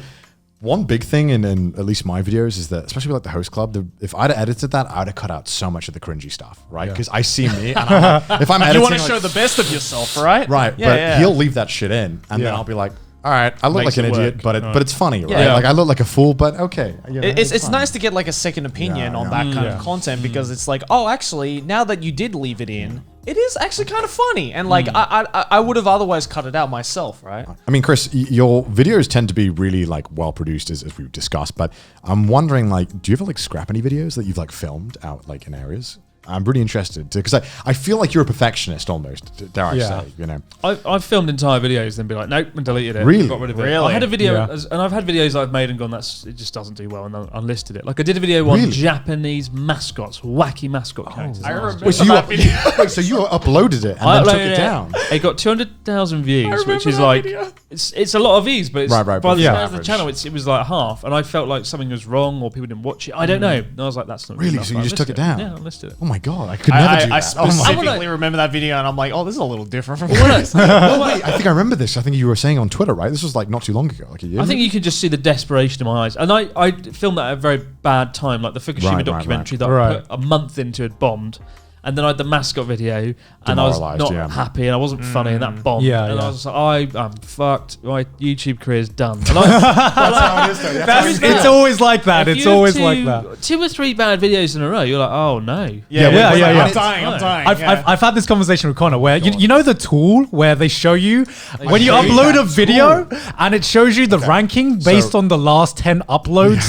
one big thing in at least my videos is that, especially with like the host club, if I'd have edited that, I'd have cut out so much of the cringy stuff, right? Because I see me, and I'm like, if I'm editing, you want to like, show the best of yourself, right? right? Yeah, but yeah. he'll leave that shit in, and then Yeah. I'll be like, all right, I look Makes like an it idiot, work. but it's funny, right? Yeah. Like I look like a fool, but okay. You know, It's fine. nice to get like a second opinion Yeah, on yeah. that kind Yeah. of content, because it's like, oh, actually, now that you did leave it in, it is actually kind of funny, and like I would have otherwise cut it out myself, right? I mean, Chris, your videos tend to be really like well produced, as we've discussed. But I'm wondering, like, do you ever like scrap any videos that you've like filmed out like in areas? I'm really interested because I feel like you're a perfectionist almost, dare I Yeah. say, you know. I've filmed entire videos, then be like, nope, and deleted it. Really? Got rid of it. Really? I had a video, Yeah. and I've had videos I've made and gone, it just doesn't do well, and unlisted it. Like I did a video on Really? Japanese mascots, wacky mascot characters. I remember Wait, so you that video. wait, so you uploaded it and I then took uploaded it down? It got 200,000 views, which is that like video. it's a lot of views, but it's, Right, by the yeah. size of the channel, it was like half, and I felt like something was wrong or people didn't watch it. I don't know. And I was like, that's not good Really? enough. So you I just took listed it down? Yeah, I listed it. Oh my god, I could never do that. I Oh my- specifically remember that video, and I'm like, oh, this is a little different from Oh, wait, I think I remember this. I think you were saying on Twitter, right? This was like not too long ago, like a year. I think you could just see the desperation in my eyes. And I filmed that at a very bad time, like the Fukushima Right, documentary right. that Right. I put a month into had bombed. And then I had the mascot video, and I was Demoralised, not yeah. happy, and I wasn't funny, and that bombed. Yeah, and yeah. I was like, I'm fucked. My YouTube career's done. And I, It's always like that. if It's you have always like that. 2 or 3 bad videos in a row, you're like, oh no. Yeah, yeah. I'm dying. I've had this conversation with Connor where you know the tool where they show you when you show you upload that a video and it shows you the ranking based on the last 10 uploads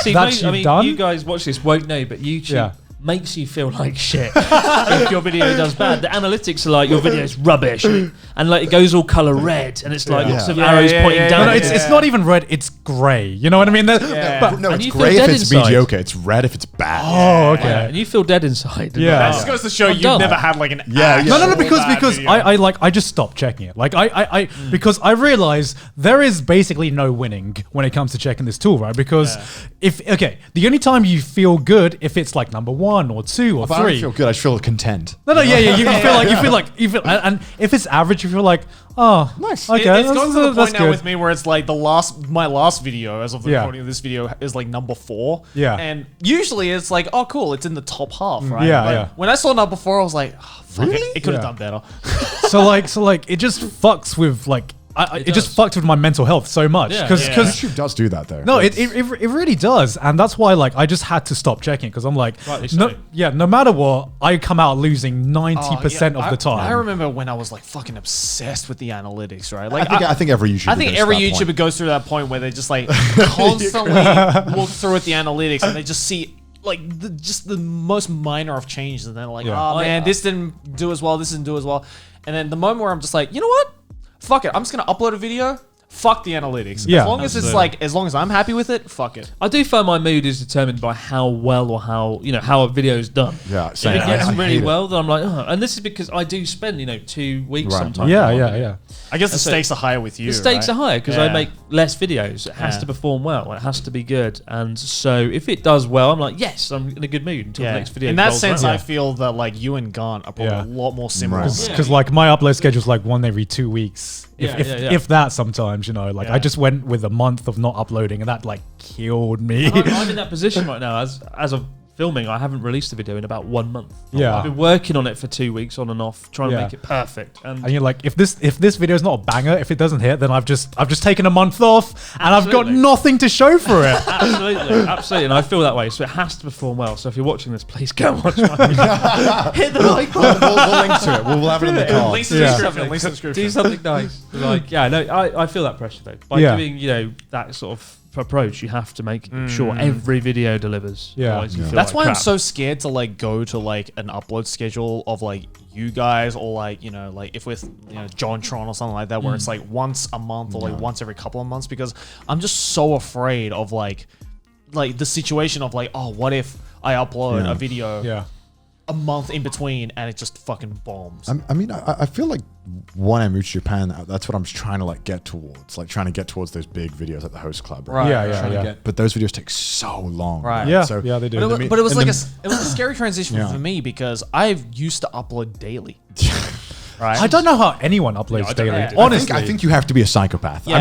See, that you've done. you guys watch this won't know, but YouTube Yeah. makes you feel like shit if your video does bad. The analytics are like your video's rubbish, and like it goes all color red, and it's like lots of arrows pointing down. No, it's not even red. It's grey. You know what I mean? But no, and it's you feel great if dead it's inside. mediocre. It's red if it's bad. oh, okay. and you feel dead inside. Yeah. That just goes to show I'm you've done. never had like an Yeah, yeah. No, because bad video. I just stopped checking it. Like I because I realize there is basically no winning when it comes to checking this tool, right? Because the only time you feel good if it's like number 1 or 2 or But I don't 3. feel good. I just feel content. No, yeah. You feel like, and if it's average, you feel like, oh, Nice. Okay, It's gotten to the that's point now good. with me where it's like my last video as of the Yeah. recording of this video is like number 4. Yeah. And usually it's like, oh cool, it's in the top half, right? Yeah, But yeah. when I saw number 4, I was like, oh, fuck Really? it could have Yeah. done better. So like, it just fucks with like, it just does. fucked with my mental health so much Yeah. because Yeah. YouTube does do that though. No, it really does, and that's why like I just had to stop checking because I'm like, Rightly no, so. yeah, no matter what, I come out losing 90% Oh, yeah. of the time. I remember when I was like fucking obsessed with the analytics, right? I Like think every YouTuber. I think goes every to that YouTuber point. goes through that point where they just like constantly look through at the analytics and they just see like just the most minor of changes, and they're like, Yeah. oh man, this didn't do as well, this didn't do as well. And then the moment where I'm just like, you know what? Fuck it. I'm just gonna upload a video. Fuck the analytics. Yeah. As long as it's Absolutely. like, as long as I'm happy with it, fuck it. I do find my mood is determined by how well or how a video is done. Yeah, If same. it gets I really hate it. well, then I'm like, oh. And this is because I do spend 2 weeks Right, sometimes. yeah, on yeah, video. yeah. I guess the So stakes are higher with you. The stakes right? are higher because I Yeah. make less videos. It has Yeah. to perform well. It has to be good. And so if it does well, I'm like, yes, I'm in a good mood until the next video. In that rolls sense, around. I feel that like you and Gant are probably Yeah. a lot more similar. Right. Because like my upload schedule is like one every 2 weeks, if that sometimes, like Yeah. I just went with a month of not uploading, and that like killed me. I'm in that position right now. As of filming, I haven't released a video in about 1 month. Yeah. I've been working on it for 2 weeks on and off, trying to Yeah. make it perfect. And And you're like, if this video is not a banger, if it doesn't hit, then I've just taken a month off, and I've got Absolutely. nothing to show for it. absolutely, and I feel that way. So it has to perform well. So if you're watching this, please go and watch my video. Hit the like button. We'll link to it. We'll have it in the cards. Links in the description. Links in the description. Do something nice. Like, yeah, no, I feel that pressure though. By Yeah. doing, that sort of approach. You have to make sure every video delivers. Yeah. Otherwise you feel That's like why I'm crap. so scared to like go to like an upload schedule of like you guys or like, you know, like if with, you know, JonTron or something like that, where it's like once a month or like once every couple of months, because I'm just so afraid of like the situation of like, oh, what if I upload a video a month in between and it just fucking bombs. I mean, I feel like when I moved to Japan, that's what I'm trying to like get towards, like trying to get towards those big videos at the host club. Right. Yeah. But those videos take so long. Right. Yeah. So, Yeah, they do. But it was like it was a scary transition for me because I've used to upload daily. Right. I don't know how anyone uploads daily. Honestly, I think you have to be a psychopath. Yeah.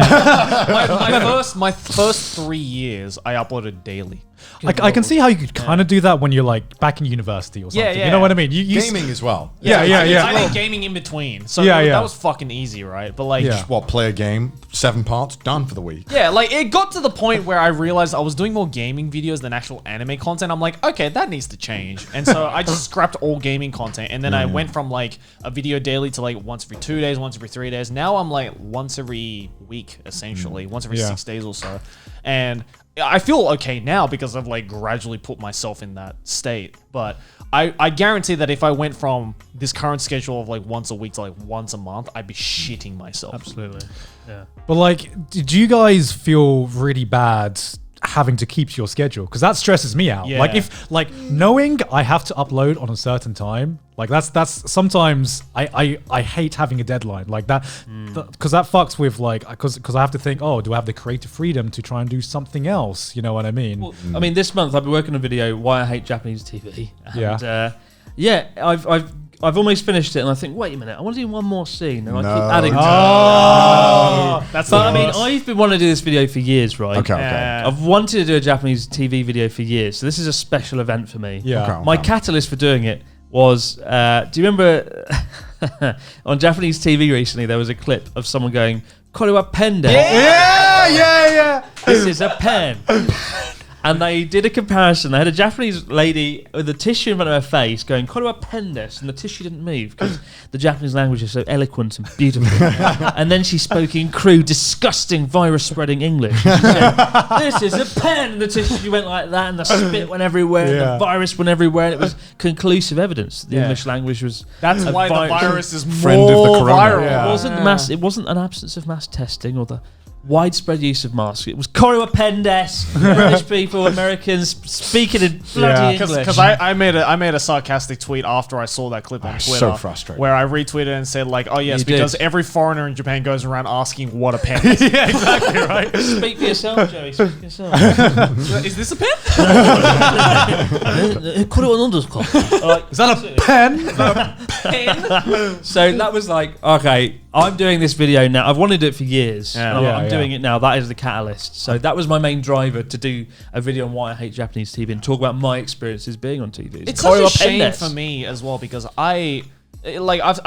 my first 3 years, I uploaded daily. I can see how you could kind of do that when you're like back in university or something. You know what I mean? You Gaming as well. I did gaming in between, so that was fucking easy, right? But like, Just play a game, 7 parts, done for the week. yeah, like it got to the point where I realized I was doing more gaming videos than actual anime content. I'm like, okay, that needs to change, and so I just scrapped all gaming content, and then I went from like a video daily to like once every 2 days, once every 3 days. Now I'm like once every week, essentially, once every 6 days or so, and I feel okay now because I've like gradually put myself in that state. But I guarantee that if I went from this current schedule of like once a week to like once a month, I'd be shitting myself. Absolutely. Yeah. But like, did you guys feel really bad having to keep to your schedule? Because that stresses me out. Yeah. Like if like knowing I have to upload on a certain time, like that's sometimes I hate having a deadline like that, because that fucks with like, because I have to think, oh, do I have the creative freedom to try and do something else? You know what I mean? Well, I mean, this month I've been working on a video, Why I Hate Japanese TV. And, I've almost finished it, and I think, wait a minute, I want to do one more scene, and I keep adding to it. That's But I mean, I've been wanting to do this video for years, right? Okay. I've wanted to do a Japanese TV video for years, so this is a special event for me. Yeah. Okay. My catalyst for doing it was, do you remember on Japanese TV recently, there was a clip of someone going, "Kore wa pen desu." Yeah. This is a pen. And they did a comparison. They had a Japanese lady with a tissue in front of her face going, "Kore wa pen desu," and the tissue didn't move because the Japanese language is so eloquent and beautiful. And then she spoke in crude, disgusting, virus-spreading English. She said, "This is a pen," and the tissue went like that, and the spit went everywhere, and the virus went everywhere, and it was conclusive evidence that the English language was. That's a why the virus is Friend of the more corona. viral. Yeah. It wasn't an absence of mass testing or the widespread use of masks. It was Kore wa pen desu. British people, Americans speaking in bloody English. Because I made a sarcastic tweet after I saw that clip on Twitter. So frustrating. Where I retweeted and said like, oh yes, You because did. every foreigner in Japan goes around asking what a pen is. Yeah, exactly right. Speak for yourself, Joey. Speak for yourself. Is this a pen? Kore wa nan desu ka? Is that a pen? So that was like, okay, I'm doing this video now. I've wanted to do it for years. Yeah. And Yeah, I'm doing it now. That is the catalyst. So that was my main driver to do a video on why I hate Japanese TV and talk about my experiences being on TV. It's such a shame for me as well because I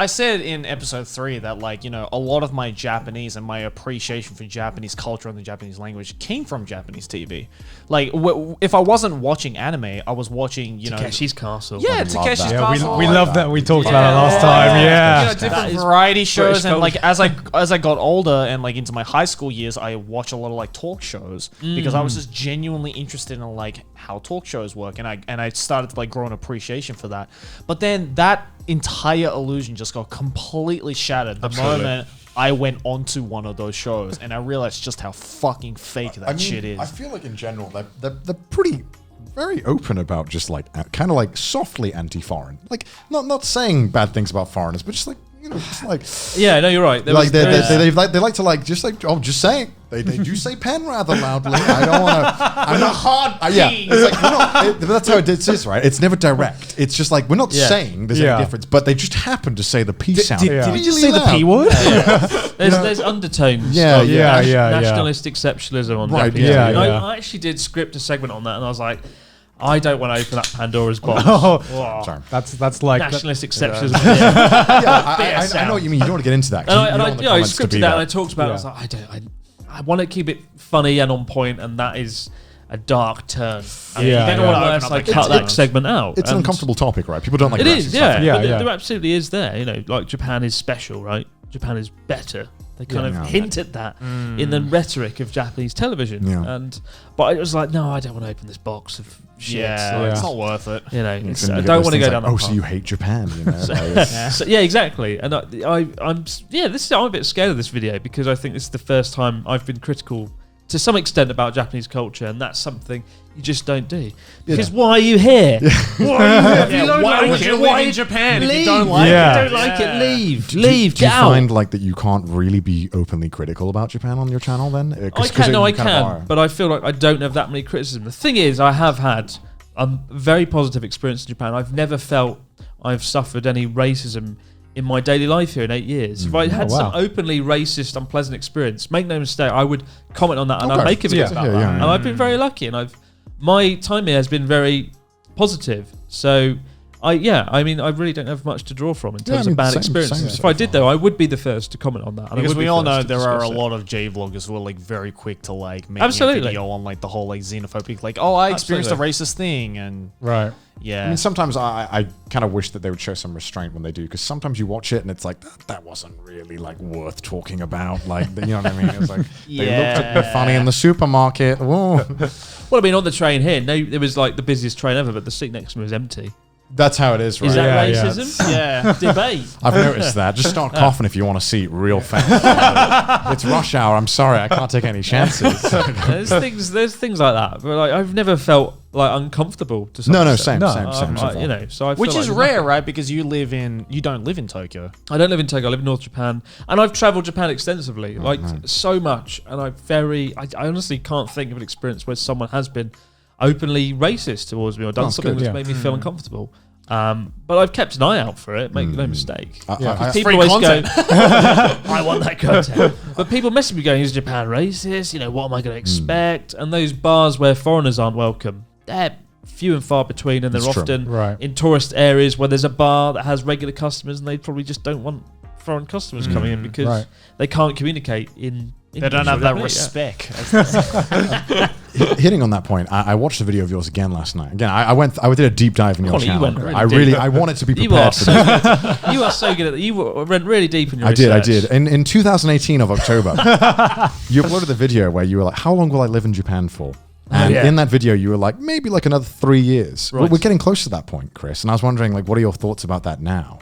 said in episode 3 that like, you know, a lot of my Japanese and my appreciation for Japanese culture and the Japanese language came from Japanese TV. Like if I wasn't watching anime, I was watching, you know, Takeshi's Castle. yeah, love Takeshi's that. Yeah, Castle. we love that. We talked about it last time. You Yeah. know, different That is variety shows, British and like culture. as I got older and like into my high school years, I watched a lot of like talk shows because I was just genuinely interested in like how talk shows work, and I started to like grow an appreciation for that. But then that entire illusion just got completely shattered the moment I went onto one of those shows, and I realized just how fucking fake that shit is. I feel like in general they're pretty very open about just like kind of like softly anti-foreign, like not saying bad things about foreigners, but just like, you know, just like Yeah, no, you're right. they like to like just say it. They do say pen rather loudly. I don't want to. I'm not hard. Yeah, it's like we're not, that's how it is, right? It's never direct. It's just like we're not saying there's any difference, but they just happen to say the P sound. Did you just say Really the P loud. word? There's undertones. Yeah, of yeah. nationalist exceptionalism on Right, Japanese yeah, TV. yeah. I actually did script a segment on that, and I was like, I don't want to open up Pandora's box. Oh, Sorry. that's like Nationalist exceptionalism. I know what you mean. You don't want to get into that. 'cause you don't want the I comments to scripted be that and I talked about it. I was Yeah. like, I want to keep it funny and on point, and that is a dark turn. And Yeah, then yeah. all Open worse, up I the cut can. that segment out. It's an And uncomfortable topic, right? People don't like It aggressive is, stuff yeah. like Yeah, But yeah. there absolutely is there. You know, like Japan is special, right? Japan is better They kind of hint at that in the rhetoric of Japanese television. Yeah. But it was like, no, I don't want to open this box of shit. Yeah, it's not worth it. You know, And I you get don't those want to things go down that path. so you hate Japan, you know? So, yeah, exactly. And I'm a bit scared of this video because I think this is the first time I've been critical to some extent about Japanese culture, and that's something you just don't do. Because why are you here? Why are you here? Why would you live in Japan if you don't Leave. like If it? you don't like it, leave. Do Get you out. find like that you can't really be openly critical about Japan on your channel then? I can, but I feel like I don't have that many criticism. The thing is, I have had a very positive experience in Japan. I've never felt I've suffered any racism in my daily life here in 8 years. If I had some openly racist, unpleasant experience, make no mistake, I would comment on that and I'd make a video about that. And I've been very lucky, and my time here has been very positive. So I really don't have much to draw from in terms of bad experiences. If I did though, I would be the first to comment on that. Because we all know there are a lot of J vloggers who are like very quick to like make a video on like the whole like xenophobic, like, oh, I experienced a racist thing, and yeah. I mean, sometimes I kind of wish that they would show some restraint when they do, because sometimes you watch it and it's like, that wasn't really like worth talking about. Like, you know what I mean? It's like, they looked a bit funny in the supermarket. Whoa. Well, I mean, on the train here, it was like the busiest train ever, but the seat next to me was empty. That's how it is, right? Is that racism? Yeah. Debate. I've noticed that. Just start coughing if you want to see it real fast. It's rush hour. I'm sorry. I can't take any chances. There's things like that. But like, I've never felt like uncomfortable to some extent. Same. You know, so I feel which like is rare, right? Because you don't live in Tokyo. I don't live in Tokyo. I live in North Japan, and I've travelled Japan extensively, so much. And I honestly can't think of an experience where someone has been openly racist towards me or done something that's made me feel uncomfortable. But I've kept an eye out for it, make no mistake. People always go, I want that content. But people message me going, is Japan racist? You know, what am I going to expect? And those bars where foreigners aren't welcome, they're few and far between, and they're often in tourist areas where there's a bar that has regular customers, and they probably just don't want foreign customers coming in because they can't communicate in They don't have that respect. Hitting on that point, I watched a video of yours again last night. Again, I did a deep dive in your channel. I wanted to be prepared for this. You are so good at that. You went really deep in your research. I did. In 2018 of October, you uploaded the video where you were like, how long will I live in Japan for? And in that video, you were like, maybe like another 3 years. Right. We're getting close to that point, Chris. And I was wondering, like, what are your thoughts about that now?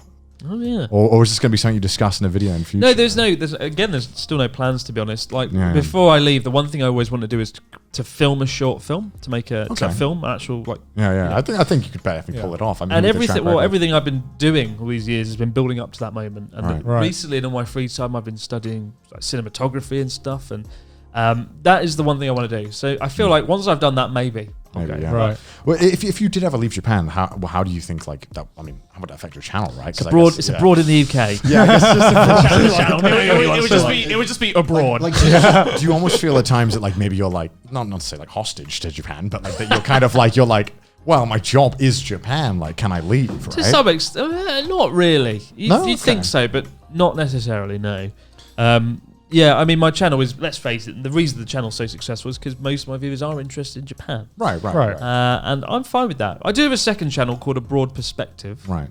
Oh yeah. Or is this going to be something you discuss in a video in future? No, there's still no plans, to be honest. Like before I leave, the one thing I always want to do is to film a short film, to make a film, actual like. Yeah. You know. I think you could definitely pull it off. I mean, and everything I've been doing all these years has been building up to that moment. And recently, in all my free time, I've been studying like cinematography and stuff, and that is the one thing I want to do. So I feel like once I've done that, maybe. Right. Well, if you did ever leave Japan, how do you think like that? I mean, how would that affect your channel? Right? It's abroad in the UK. Yeah, I guess it's just it would just be abroad. Like, do you almost feel at times that like maybe you're like not to say like hostage to Japan, but like that you're kind of like well, my job is Japan. Like, can I leave? Right? To some extent, not really. You think so, but not necessarily. No. Yeah, I mean, my channel is, let's face it, the reason the channel's so successful is because most of my viewers are interested in Japan. Right. And I'm fine with that. I do have a second channel called A Broad Perspective. Right.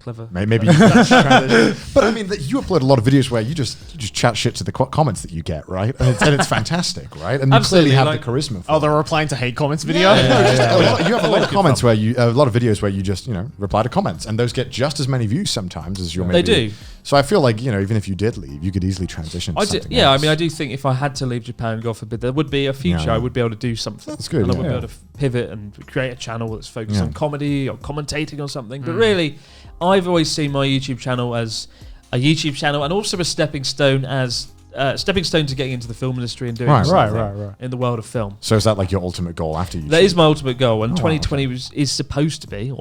Clever. Maybe you but I mean, you upload a lot of videos where you just chat shit to the comments that you get, right? And it's fantastic, right? And you clearly have the charisma for they're replying to hate comments video? You have a lot of comments a lot of videos where you just, reply to comments, and those get just as many views sometimes as your maybe. They do. So I feel like, even if you did leave, you could easily transition to something else. I mean, I do think if I had to leave Japan, God forbid, there would be a future. I would be able to do something. That's good. And I would be able to pivot and create a channel that's focused on comedy or commentating or something. But really, I've always seen my YouTube channel as a YouTube channel and also a stepping stone to getting into the film industry and doing something in the world of film. So is that like your ultimate goal after YouTube? That is my ultimate goal, and 2020 was supposed to be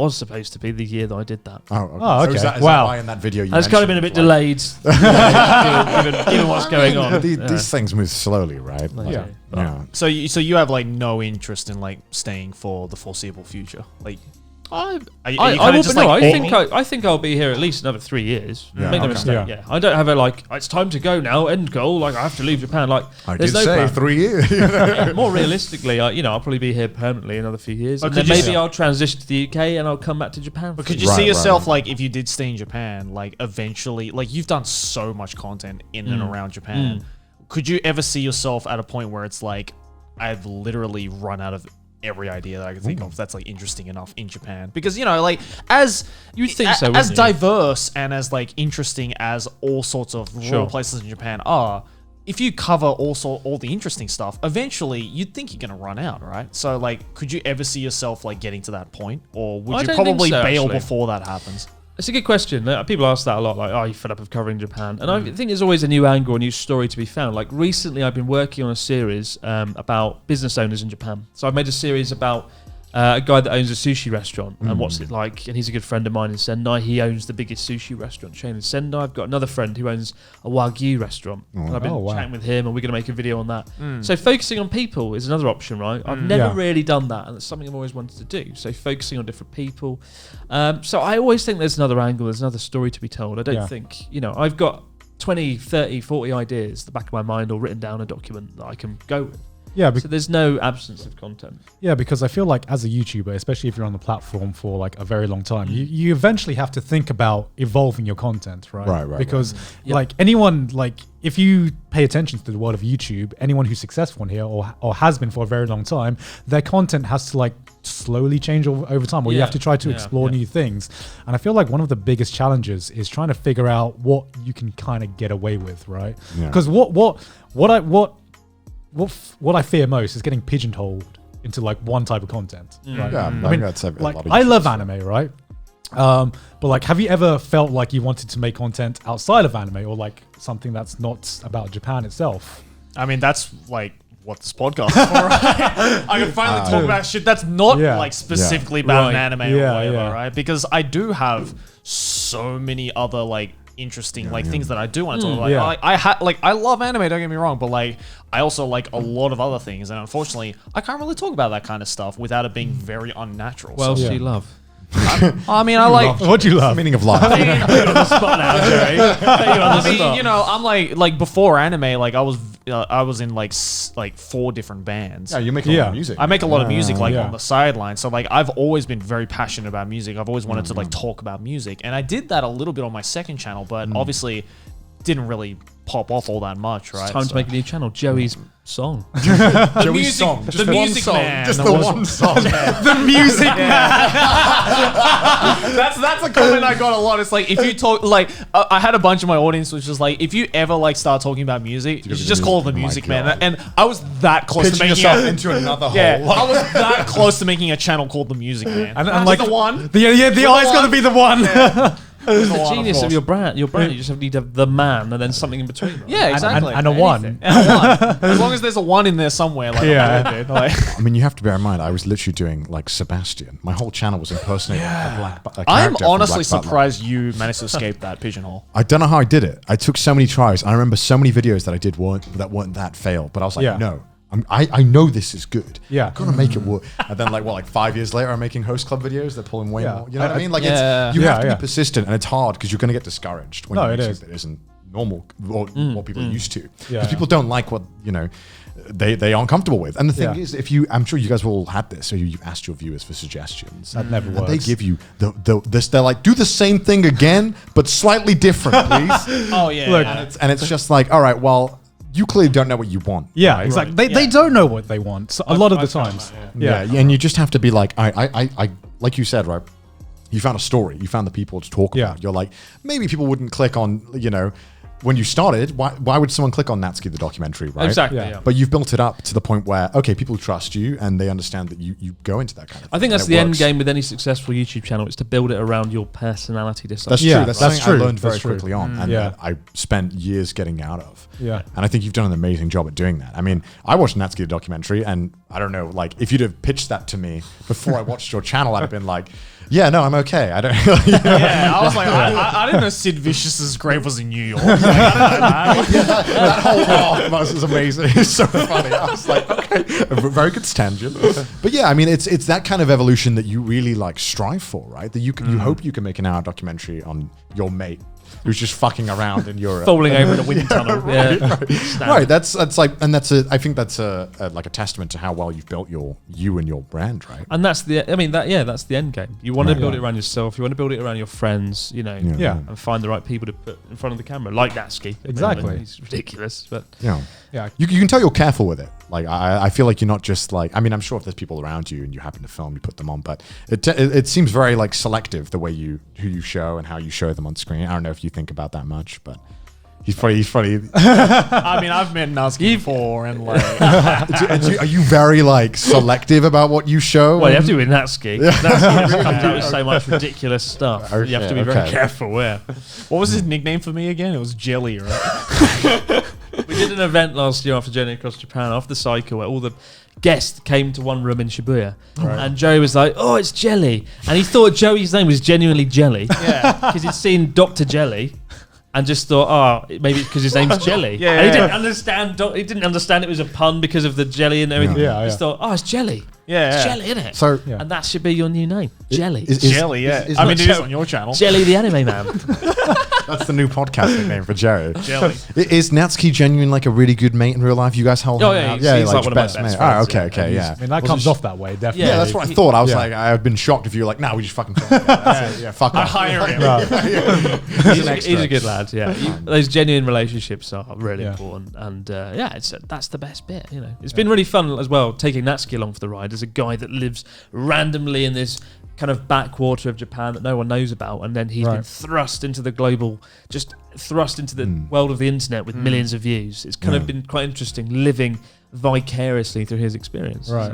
the year that I did that. Oh, okay. So is that why in that video you it's kind of been a bit delayed, given what's going on. These things move slowly, right? So you have like no interest in like staying for the foreseeable future, like. I think I'll be here at least another 3 years. Yeah, Make no okay. mistake. Yeah. I don't have a like. It's time to go now. End goal. Like I have to leave Japan. Like I there's did no say plan. 3 years. Yeah, more realistically, I'll probably be here permanently another few years, and then maybe I'll transition to the UK and I'll come back to Japan. But could you see yourself like if you did stay in Japan, like eventually, like you've done so much content in and around Japan. Could you ever see yourself at a point where it's like, I've literally run out of every idea that I can think of that's like interesting enough in Japan? Because like as you'd think so, as you? diverse and as like interesting as all sorts of rural places in Japan are, if you cover all the interesting stuff, eventually you'd think you're gonna run out, right? So like, could you ever see yourself like getting to that point, or would you probably bail before that happens? It's a good question. People ask that a lot, like, "Oh, you fed up of covering Japan?" And I think there's always a new angle, a new story to be found. Like recently, I've been working on a series about business owners in Japan. So I've made a series about a guy that owns a sushi restaurant and what's it like. And he's a good friend of mine in Sendai. He owns the biggest sushi restaurant chain in Sendai. I've got another friend who owns a Wagyu restaurant. And I've been chatting with him, and we're going to make a video on that. So focusing on people is another option, right? I've never really done that, and it's something I've always wanted to do. So focusing on different people. So I always think there's another angle, there's another story to be told. I don't think, I've got 20, 30, 40 ideas at the back of my mind or written down a document that I can go with. Yeah, so there's no absence of content. Yeah, because I feel like as a YouTuber, especially if you're on the platform for like a very long time, you eventually have to think about evolving your content, right? Right. Because like anyone, like if you pay attention to the world of YouTube, anyone who's successful in here or has been for a very long time, their content has to like slowly change over time, or you have to try to explore new things. And I feel like one of the biggest challenges is trying to figure out what you can kind of get away with, right? Because what I fear most is getting pigeonholed into like one type of content. Right? Yeah, I mean, that's a like lot of I love YouTubers. anime, right? But like, have you ever felt like you wanted to make content outside of anime, or like something that's not about Japan itself? I mean, that's like what this podcast is for, right? I can finally talk about shit that's not like specifically about an anime or whatever, right? Because I do have so many other like interesting things that I do want to talk about. I love anime, don't get me wrong, but like I also like a lot of other things, and unfortunately I can't really talk about that kind of stuff without it being very unnatural. Well, so you love. I mean, I like. What do you love? The meaning of life. Put you on the spot now, Jerry. I mean, I'm like before anime, like I was in like 4 different bands. Yeah, you make a lot of music. I make a lot of music on the sideline. So like I've always been very passionate about music. I've always wanted to like talk about music, and I did that a little bit on my second channel, but obviously didn't really pop off all that much, right? It's time to make a new channel, Joey's song. Joey's song. Just the one music song. man. Just the one song. The music man. That's a comment I got a lot. It's like if you talk like I had a bunch of my audience which was like, if you ever like start talking about music, you should just call it the music man. And I was that close to Pitching making yourself into another hole. I was that close to making a channel called the music man. And like the one. The eye's got to be the one. It's the genius of your brand. You just need to have the man and then something in between. Right? Yeah, exactly. And a one. And a one. As long as there's a one in there somewhere. Like I mean, you have to bear in mind, I was literally doing like Sebastian. My whole channel was impersonating a character I'm from honestly Black Butler. surprised you managed to escape that pigeonhole. I don't know how I did it. I took so many tries. I remember so many videos that I did weren't that fail. But I was like, no. I know this is good. Yeah. I'm gonna make it work. And then like 5 years later, I'm making host club videos. They're pulling way more. You know what I mean? Like you have to be persistent, and it's hard because you're gonna get discouraged when you make something that isn't normal or what people are used to. Because people don't like what they aren't comfortable with. And the thing is, I'm sure you guys have all had this. So you've asked your viewers for suggestions. That never works. And they give you this. They're like, do the same thing again, but slightly different, please. Oh yeah. Look, and it's just like, all right, well, you clearly don't know what you want. Yeah, exactly. They don't know what they want a lot of the times. And you just have to be like, I like you said, right? You found a story. You found the people to talk about. You're like, maybe people wouldn't click on, when you started, why would someone click on Natsuki the documentary, right? Exactly. Yeah. But you've built it up to the point where, okay, people trust you and they understand that you go into that kind of thing. I think that's the end game with any successful YouTube channel, is to build it around your personality to some That's extent. true. That's something I learned very quickly on, and Yeah. that I spent years getting out of. Yeah. And I think you've done an amazing job at doing that. I mean, I watched Natsuki the documentary, and I don't know, like if you'd have pitched that to me before I watched your channel, I'd have been like, Yeah, no, I'm okay. I don't. Yeah, I was like, I didn't know Sid Vicious's grave was in New York. Like, I don't know that. That whole arc was amazing. It's so funny. I was like, okay, a very good tangent. But yeah, I mean, it's that kind of evolution that you really like strive for, right? That you hope you can make an hour documentary on your mate who's just fucking around in Europe, falling over in a wind tunnel. Right. That's like, and I think that's like a testament to how well you've built you and your brand, right? And that's that's the end game. You want to build it around yourself. You want to build it around your friends, and find the right people to put in front of the camera, like Natsuki. Exactly. He's ridiculous, but Yeah. You can tell you're careful with it. Like, I feel like you're not just like, I mean, I'm sure if there's people around you and you happen to film, you put them on, but it seems very like selective the way who you show and how you show them on screen. I don't know if you think about that much, but he's pretty. I mean, I've met Natsuki before, and like, are you very like selective about what you show? well, you have to with Natsuki. Natsuki comes out with so much ridiculous stuff. You have to be very careful. What was his nickname for me again? It was Jelly, right? We did an event last year after Journey Across Japan, after the cycle, where all the guests came to one room in Shibuya. Right. And Joey was like, oh, it's Jelly. And he thought Joey's name was genuinely Jelly. Yeah. Because he'd seen Dr. Jelly and just thought, maybe because his name's Jelly. And he didn't understand it was a pun because of the jelly and everything. He just thought, it's Jelly. It's Jelly, isn't it? So, and that should be your new name. Jelly. Jelly, yeah. I mean, it is on your channel. Jelly the Anime Man. That's the new podcast nickname for Joe. Jelly. Is Natsuki genuine like a really good mate in real life? You guys hold him out? He's like one of my best friends. Okay, yeah. I mean, that comes off that way, definitely. Yeah, that's what I thought. I was like, I've been shocked if you were like, no, we just fucking film it. Yeah, fuck off. I hire him. He's a good lad, yeah. Those genuine relationships are really important. And that's the best bit, It's been really fun as well, taking Natsuki along for the ride as a guy that lives randomly in this kind of backwater of Japan that no one knows about, and then he's been thrust into the world of the internet with millions of views. It's kind of been quite interesting living vicariously through his experience. Right.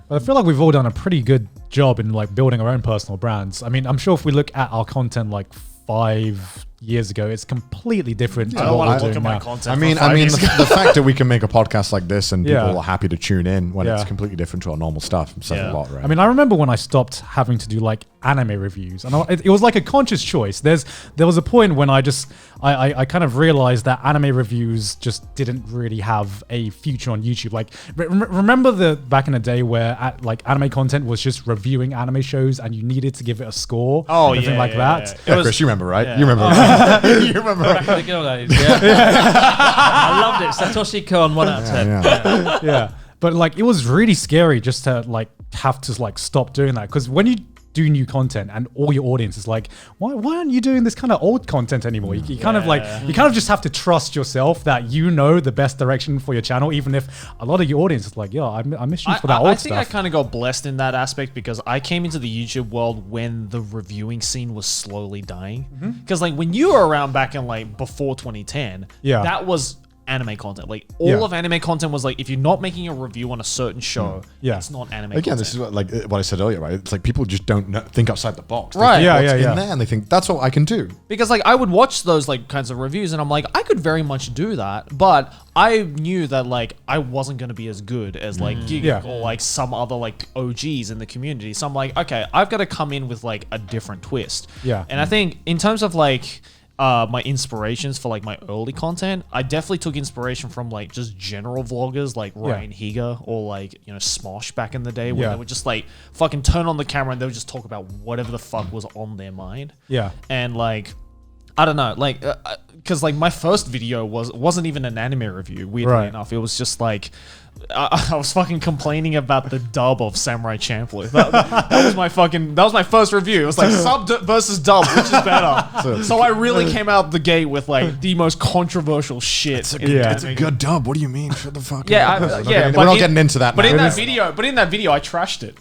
But I feel like we've all done a pretty good job in like building our own personal brands. I mean, I'm sure if we look at our content like 5 years ago, it's completely different to what we're doing now. I mean, the fact that we can make a podcast like this and people are happy to tune in when it's completely different to our normal stuff says a lot, right? I mean, I remember when I stopped having to do like anime reviews, and it was like a conscious choice. There was a point when I kind of realized that anime reviews just didn't really have a future on YouTube. Like, remember back in the day where like anime content was just reviewing anime shows, and you needed to give it a score, everything like that. Yeah, Chris, you remember, right? You remember. Right? You remember. Back in the good old days, I loved it. Satoshi Kon, 1 out of 10. Yeah. But like, it was really scary just to like have to like stop doing that, because when you do new content and all your audience is like, why aren't you doing this kind of old content anymore? You kind of just have to trust yourself that you know the best direction for your channel, even if a lot of your audience is like, I miss you for that old stuff. I think I kind of got blessed in that aspect because I came into the YouTube world when the reviewing scene was slowly dying. Because like when you were around back in like before 2010, that was anime content. Like all of anime content was like, if you're not making a review on a certain show, it's not anime content. Again, this is what I said earlier, right? It's like people just don't think outside the box. Right. They think what's in there, and they think that's what I can do. Because like I would watch those like kinds of reviews and I'm like, I could very much do that, but I knew that like I wasn't going to be as good as like Giga or like some other like OGs in the community. So I'm like, okay, I've got to come in with like a different twist. Yeah. And I think in terms of like my inspirations for like my early content, I definitely took inspiration from like just general vloggers like Ryan Higa or like, Smosh back in the day where they would just like fucking turn on the camera and they would just talk about whatever the fuck was on their mind. Yeah. And like, I don't know, like, because like my first video wasn't even an anime review, weirdly enough. It was just like, I was fucking complaining about the dub of Samurai Champloo. That was my first review. It was like sub versus dub, which is better. So I really came out the gate with like the most controversial shit. It's a good dub. What do you mean? Shut the fuck up. We're not getting into that. But in that video, I trashed it.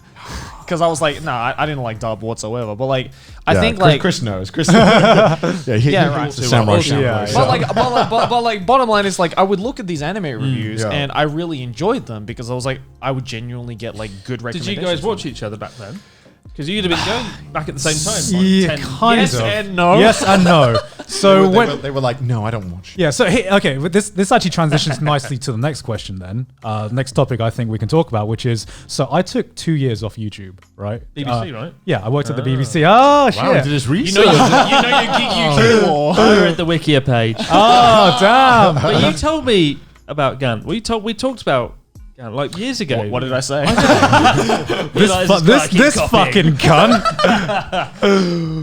Because I was like, I didn't like dub whatsoever. But like, I think like Chris knows. Chris knows. Right. Samurai Champloo. But like, bottom line is like, I would look at these anime reviews and I really enjoyed them because I was like, I would genuinely get like good recommendations. Did you guys watch each other back then? Because you'd have been going back at the same time. Yes and no. Yes and no. So they were like, no, I don't watch. Yeah, so okay, but this actually transitions nicely to the next question then. Next topic I think we can talk about, which is, so I took 2 years off YouTube, right? BBC, right? Yeah, I worked at the BBC. Oh, shit. Wow, did his You research. know your gig YouTube war. I read the Wikia page. Oh, damn. But you told me about Gant. We talked about Gant like years ago. What did I say? This fucking cunt.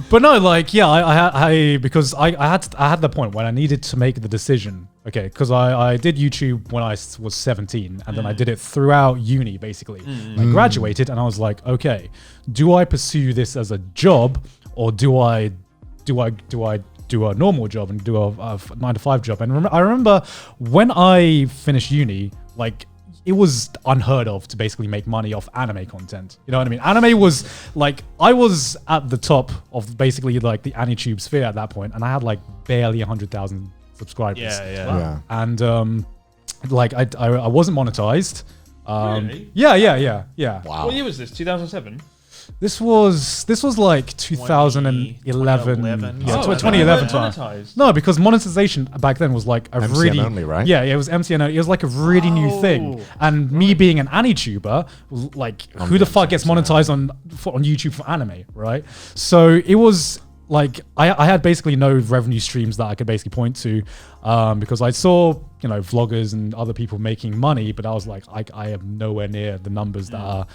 But no, like, yeah, because I had the point when I needed to make the decision. Okay, because I did YouTube when I was 17, and then I did it throughout uni, basically. I graduated, and I was like, okay, do I pursue this as a job, or do I do a normal job and do a 9-to-5 job? And I remember when I finished uni, like, it was unheard of to basically make money off anime content. You know what I mean? Anime was like, I was at the top of basically like the AniTube sphere at that point, and I had like barely 100,000 subscribers. Yeah. And like I wasn't monetized. Really? Yeah. Wow. What year was this? 2007? This was like 2011. 2011. Yeah, Oh, 2011 they time. weren't monetized. No, because monetization back then was like a MCN really only, right? Yeah, it was MCN only. It was like a really new thing. And me being an AniTuber, like, who the fuck gets monetized on YouTube for anime, right? So it was like I had basically no revenue streams that I could basically point to, because I saw, you know, vloggers and other people making money, but I was like, I am nowhere near the numbers that are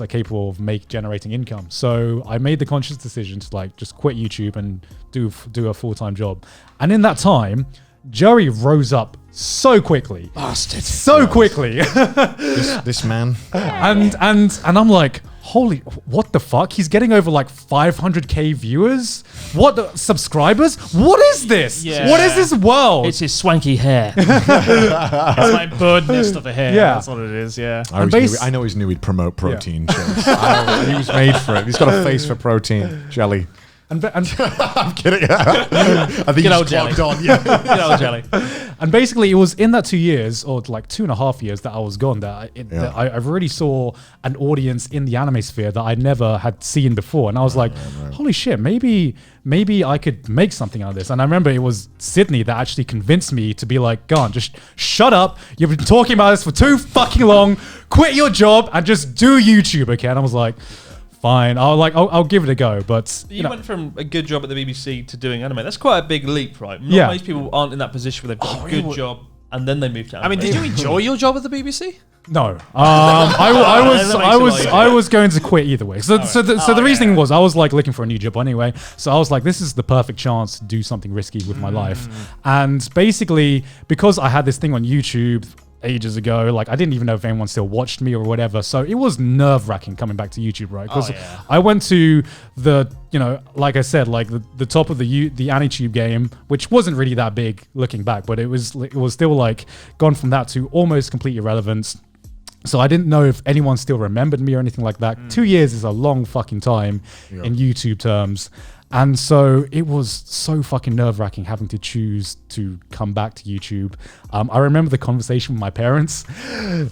capable of generating income. So I made the conscious decision to like just quit YouTube and do a full-time job. And in that time, Joey rose up so quickly, Bastard. so quickly, This man. and I'm like, holy, what the fuck? He's getting over like 500k viewers. What the subscribers? What is this? Yeah. What is this world? It's his swanky hair. It's my bird nest of a hair. Yeah. That's what it is. Yeah. I know he's new. He'd promote protein shakes. He was made for it. He's got a face for protein jelly. And I'm kidding. I think he's old jelly. clocked on. Yeah. You know, jelly. And basically, it was in that 2 years, or like 2.5 years that I was gone, that I really saw an audience in the anime sphere that I never had seen before. And I was like, holy shit, maybe I could make something out of this. And I remember it was Sydney that actually convinced me to be like, go on, just shut up. You've been talking about this for too fucking long. Quit your job and just do YouTube, okay? And I was like, fine, I'll give it a go. But You went from a good job at the BBC to doing anime. That's quite a big leap, right? Yeah. Most people aren't in that position where they've got a good job and then they move to anime. I mean, did you enjoy your job at the BBC? no, I was going to quit either way. So the reasoning was I was like looking for a new job anyway. So I was like, this is the perfect chance to do something risky with my life. And basically, because I had this thing on YouTube ages ago, like I didn't even know if anyone still watched me or whatever, so it was nerve-wracking coming back to YouTube, right? Because I went to the, you know, like I said, like the top of the AniTube game, which wasn't really that big looking back, but it was still like gone from that to almost complete irrelevance. So I didn't know if anyone still remembered me or anything like that. 2 years is a long fucking time in YouTube terms. And so it was so fucking nerve-wracking having to choose to come back to YouTube. I remember the conversation with my parents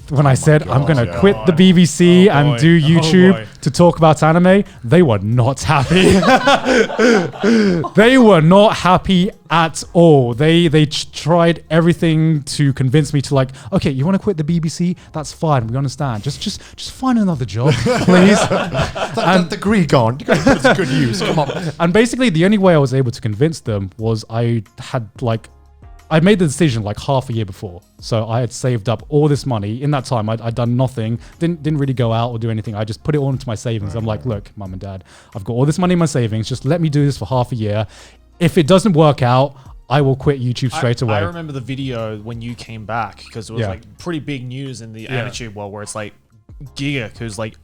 when I said, I'm going to quit the BBC and do YouTube to talk about anime. They were not happy. They were not happy at all. They tried everything to convince me to like, okay, you want to quit the BBC? That's fine. We understand. Just find another job, please. That degree gone. You got to put it to good use. Come on. And basically, the only way I was able to convince them was I made the decision like half a year before. So I had saved up all this money. In that time, I'd done nothing, didn't really go out or do anything. I just put it all into my savings. I'm like, look, mum and dad, I've got all this money in my savings. Just let me do this for half a year. If it doesn't work out, I will quit YouTube straight away. I remember the video when you came back, because it was like pretty big news in the AniTube world, where it's like Giga, who's like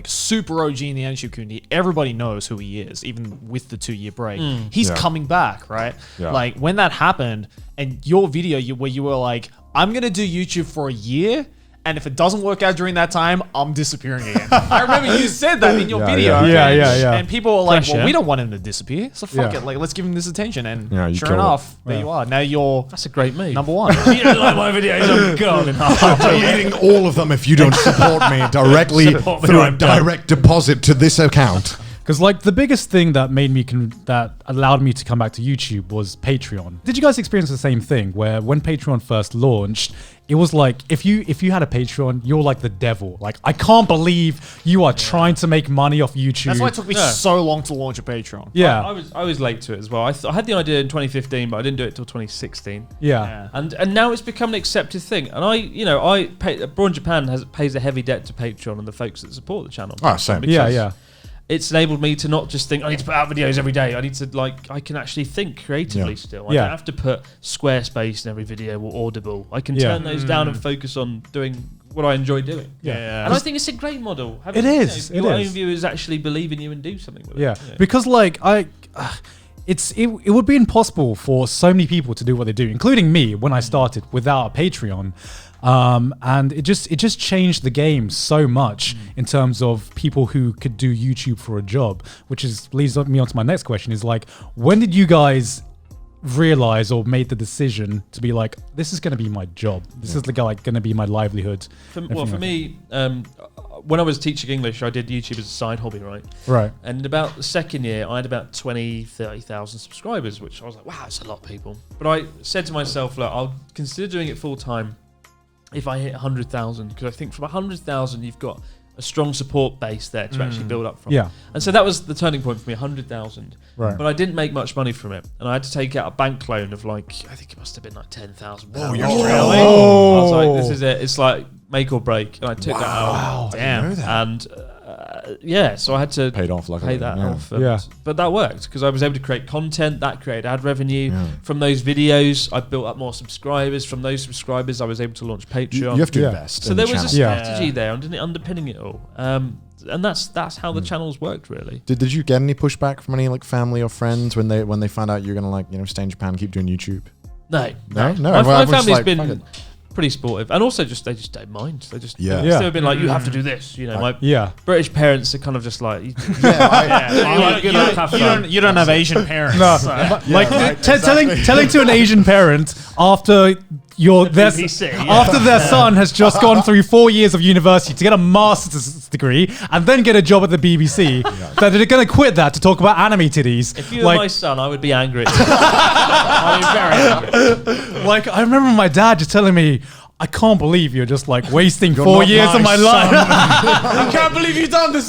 super OG in the AniTube community. Everybody knows who he is, even with the 2-year break. He's coming back, right? Yeah. Like when that happened, and your video where you were like, I'm gonna do YouTube for a year, and if it doesn't work out during that time, I'm disappearing again. I remember you said that in your video. Yeah. And people were like, Pressure. well, we don't want him to disappear, so fuck Yeah. it. Like, let's give him this attention. And Yeah, you sure killed it. enough, there you are. Now you're That's a great move. number one. You don't like my videos, I'm gone. I'm deleting all of them if you don't support me directly Support me, through a I'm done. direct deposit to this account. Because like the biggest thing that made me that allowed me to come back to YouTube was Patreon. Did you guys experience the same thing where when Patreon first launched, it was like if you had a Patreon, you're like the devil. Like I can't believe you are trying to make money off YouTube. That's why it took me so long to launch a Patreon. Yeah, I was late to it as well. I had the idea in 2015, but I didn't do it till 2016. Yeah. And now it's become an accepted thing. And Braun Japan pays a heavy debt to Patreon and the folks that support the channel. Oh, same. Yeah. It's enabled me to not just think I need to put out videos every day. I need to I can actually think creatively still. I don't have to put Squarespace in every video or Audible. I can turn those down and focus on doing what I enjoy doing. Yeah. And I think it's a great model. It is. Your own viewers actually believe in you and do something with it. Yeah. Because like it would be impossible for so many people to do what they do, including me when I started without a Patreon. And it just changed the game so much in terms of people who could do YouTube for a job, which leads me on to my next question is like, when did you guys realize or made the decision to be like, this is going to be my job? This is going to be my livelihood. For me, when I was teaching English, I did YouTube as a side hobby, right? Right. And in about the second year, I had about 30,000 subscribers, which I was like, wow, that's a lot of people. But I said to myself, look, I'll consider doing it full time if I hit 100,000, because I think from 100,000 you've got a strong support base there to actually build up from. Yeah. And so that was the turning point for me, 100,000. Right. But I didn't make much money from it, and I had to take out a bank loan of like, I think it must have been like £10,000. Oh, you're really? really? I was like, this is it. It's like make or break, and I took that out. Wow, damn. And so I had to Paid off, luckily. pay that Yeah. off. Yeah. But that worked because I was able to create content that created ad revenue. From those videos, I built up more subscribers. From those subscribers, I was able to launch Patreon. You have to invest. So in there the was a channel. strategy there underpinning it all. And that's how the channels worked, really. Did you get any pushback from any like family or friends when they found out you're gonna stay in Japan and keep doing YouTube? No. No. My family's like, been fuck it. pretty supportive, and also they just don't mind. They just Yeah. they've still been like, you have to do this. My British parents are kind of just like, You don't have Asian parents. No, so. telling to an Asian parent after after their son has just gone through 4 years of university to get a master's degree and then get a job at the BBC, that they're going to quit that to talk about anime titties. If you were my son, I would be angry. I'd be very angry. Like, I remember my dad just telling me, I can't believe you're just like wasting 4 years of my life. I can't believe you've done this.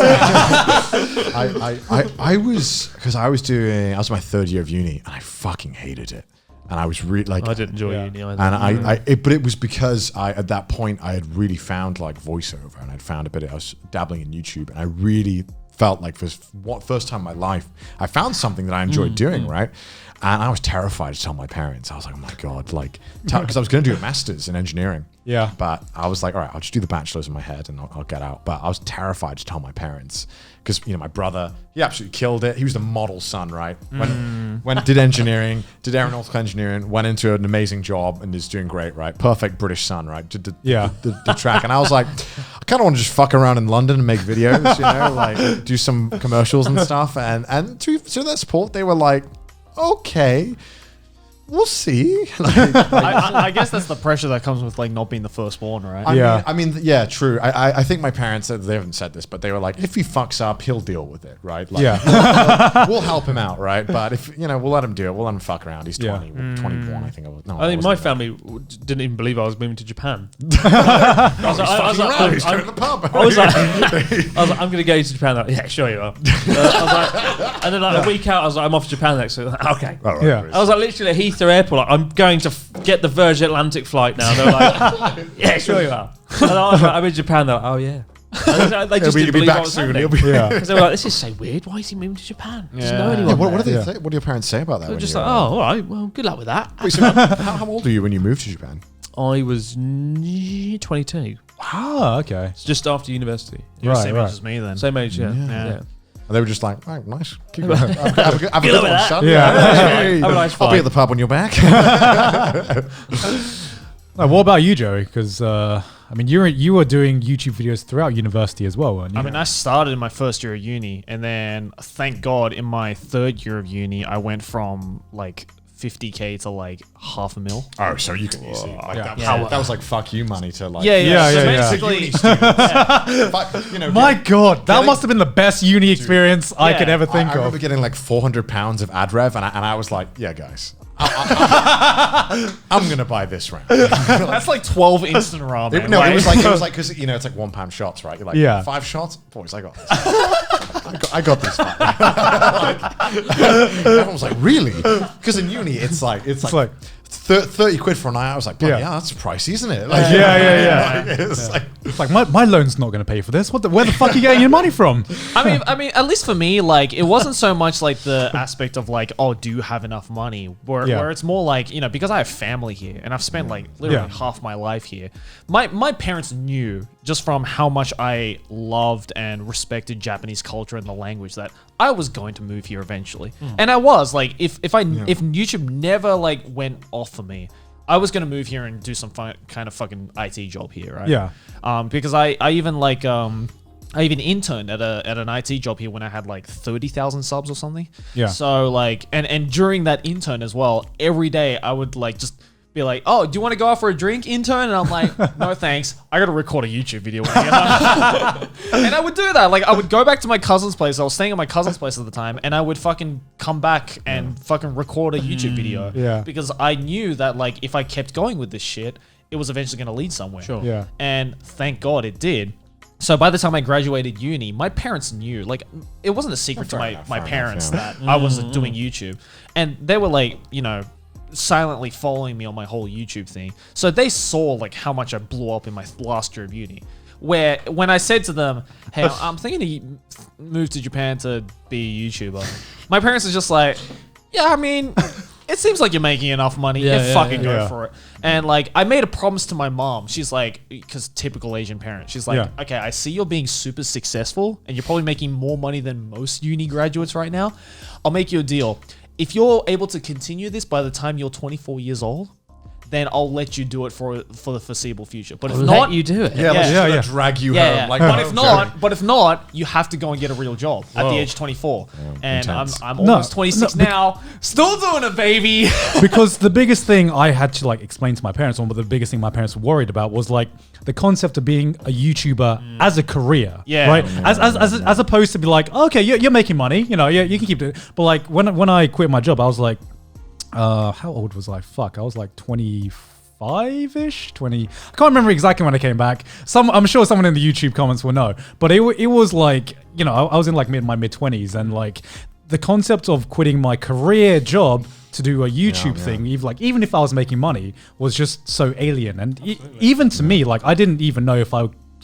I was my third year of uni and I fucking hated it. And I was really like, I didn't enjoy uni either. And but it was because at that point I had really found like voiceover, and I'd found I was dabbling in YouTube, and I really felt like for first time in my life, I found something that I enjoyed doing, right? And I was terrified to tell my parents. I was like, oh my God, like, because I was going to do a master's in engineering. Yeah. But I was like, all right, I'll just do the bachelor's in my head and I'll get out. But I was terrified to tell my parents because, my brother, he absolutely killed it. He was the model son, right? When did engineering, did aeronautical engineering, went into an amazing job and is doing great, right? Perfect British son, right? Did the track. And I was like, I kind of want to just fuck around in London and make videos, like do some commercials and stuff. And to their support, they were like, okay, we'll see. I guess that's the pressure that comes with like not being the firstborn, right? I mean, true. I think my parents, they haven't said this, but they were like, if he fucks up, he'll deal with it, right? Like, we'll help him out, right? But if, we'll let him do it. We'll let him fuck around. He's 21, I think. I think my family didn't even believe I was moving to Japan. I was like, I'm going to go to Japan. Like, yeah, sure you are. And then like a week out, I was like, I'm off to Japan next week. Like, okay. Yeah. I was like literally at Heathrow Airport, like, I'm going to get the Virgin Atlantic flight now. They're like, yeah, sure you are. And I was like, I'm in Japan. They're like, oh yeah. And they just didn't believe I was happening. Because they were like, this is so weird. Why is he moving to Japan? Doesn't know anyone. What do they say? What do your parents say about that? They're just like, oh, all right. Well, good luck with that. Wait, so how old were you when you moved to Japan? I was 22. Ah, okay. It's just after university. You're same age as me then. Same age, yeah. And they were just like, oh, nice. Keep going. Have a good one, son. Have a nice I'll be flight. at the pub when you're back. What about you, Joey? Because you were doing YouTube videos throughout university as well, weren't you? I mean, I started in my first year of uni, and then thank God in my third year of uni, I went from like 50K to like $500,000. Oh, so you can easily like Yeah. that was like fuck you money to like So yeah. basically, My God, that must have been the best uni experience I could ever think I remember of. getting like 400 pounds of ad rev, and I was like, yeah, guys, I'm gonna buy this round. that's like 12 instant ramen. It was like because it's like £1 shots, right? You're like 5 shots, boys. I got this. I got this. Everyone was like, really? Because in uni, it's like 30 quid for a night. I was like, yeah, that's pricey, isn't it? Like, It's like my loan's not going to pay for this. Where the fuck are you getting your money from? I mean, at least for me, like it wasn't so much like the aspect of like, oh, do you have enough money? Where it's more like, because I have family here and I've spent like literally half my life here. My parents knew just from how much I loved and respected Japanese culture and the language that I was going to move here eventually. And I was like, if YouTube never like went off for me, I was gonna move here and do some kind of fucking IT job here, right? Yeah. Because I even like I even interned at an IT job here when I had like 30,000 subs or something. Yeah. So like, and during that intern as well, every day I would like just be like, oh, do you want to go out for a drink, intern? And I'm like, no, thanks. I got to record a YouTube video. And I would do that. Like, I would go back to my cousin's place. I was staying at my cousin's place at the time, and I would fucking come back and fucking record a YouTube video. Yeah. Because I knew that, like, if I kept going with this shit, it was eventually going to lead somewhere. Sure. Yeah. And thank God it did. So by the time I graduated uni, my parents knew. Like, it wasn't a secret to my parents that I was doing YouTube. And they were like, silently following me on my whole YouTube thing. So they saw like how much I blew up in my last year of uni. Where when I said to them, hey, I'm thinking to move to Japan to be a YouTuber, my parents are just like, yeah, I mean, it seems like you're making enough money. Fucking go for it. And like, I made a promise to my mom. She's like, because typical Asian parent, she's like, okay, I see you're being super successful and you're probably making more money than most uni graduates right now. I'll make you a deal. If you're able to continue this by the time you're 24 years old, then I'll let you do it for the foreseeable future. But if not, you do it. Let's drag you home. Like, but if not, you have to go and get a real job at the age of 24. And intense. I'm almost 26 now, still doing it, baby. Because the biggest thing I had to like explain to my parents, or the biggest thing my parents were worried about was like the concept of being a YouTuber as a career, right? As opposed to be like, okay, you're making money, you can keep doing it. But like when I quit my job, I was like, how old was I? Fuck, I was like 25-ish, 20. I can't remember exactly when I came back. I'm sure someone in the YouTube comments will know. But it was like, I was in like my mid-20s, and like the concept of quitting my career job to do a YouTube thing, even if I was making money, was just so alien. And even to me, like I didn't even know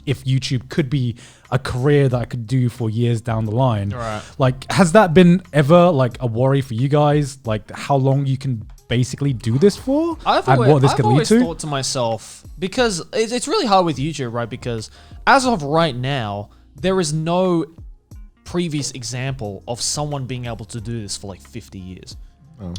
if YouTube could be a career that I could do for years down the line. Right. Like, has that been ever like a worry for you guys? Like how long you can basically do this for? I've always thought to myself, because it's really hard with YouTube, right? Because as of right now, there is no previous example of someone being able to do this for like 50 years.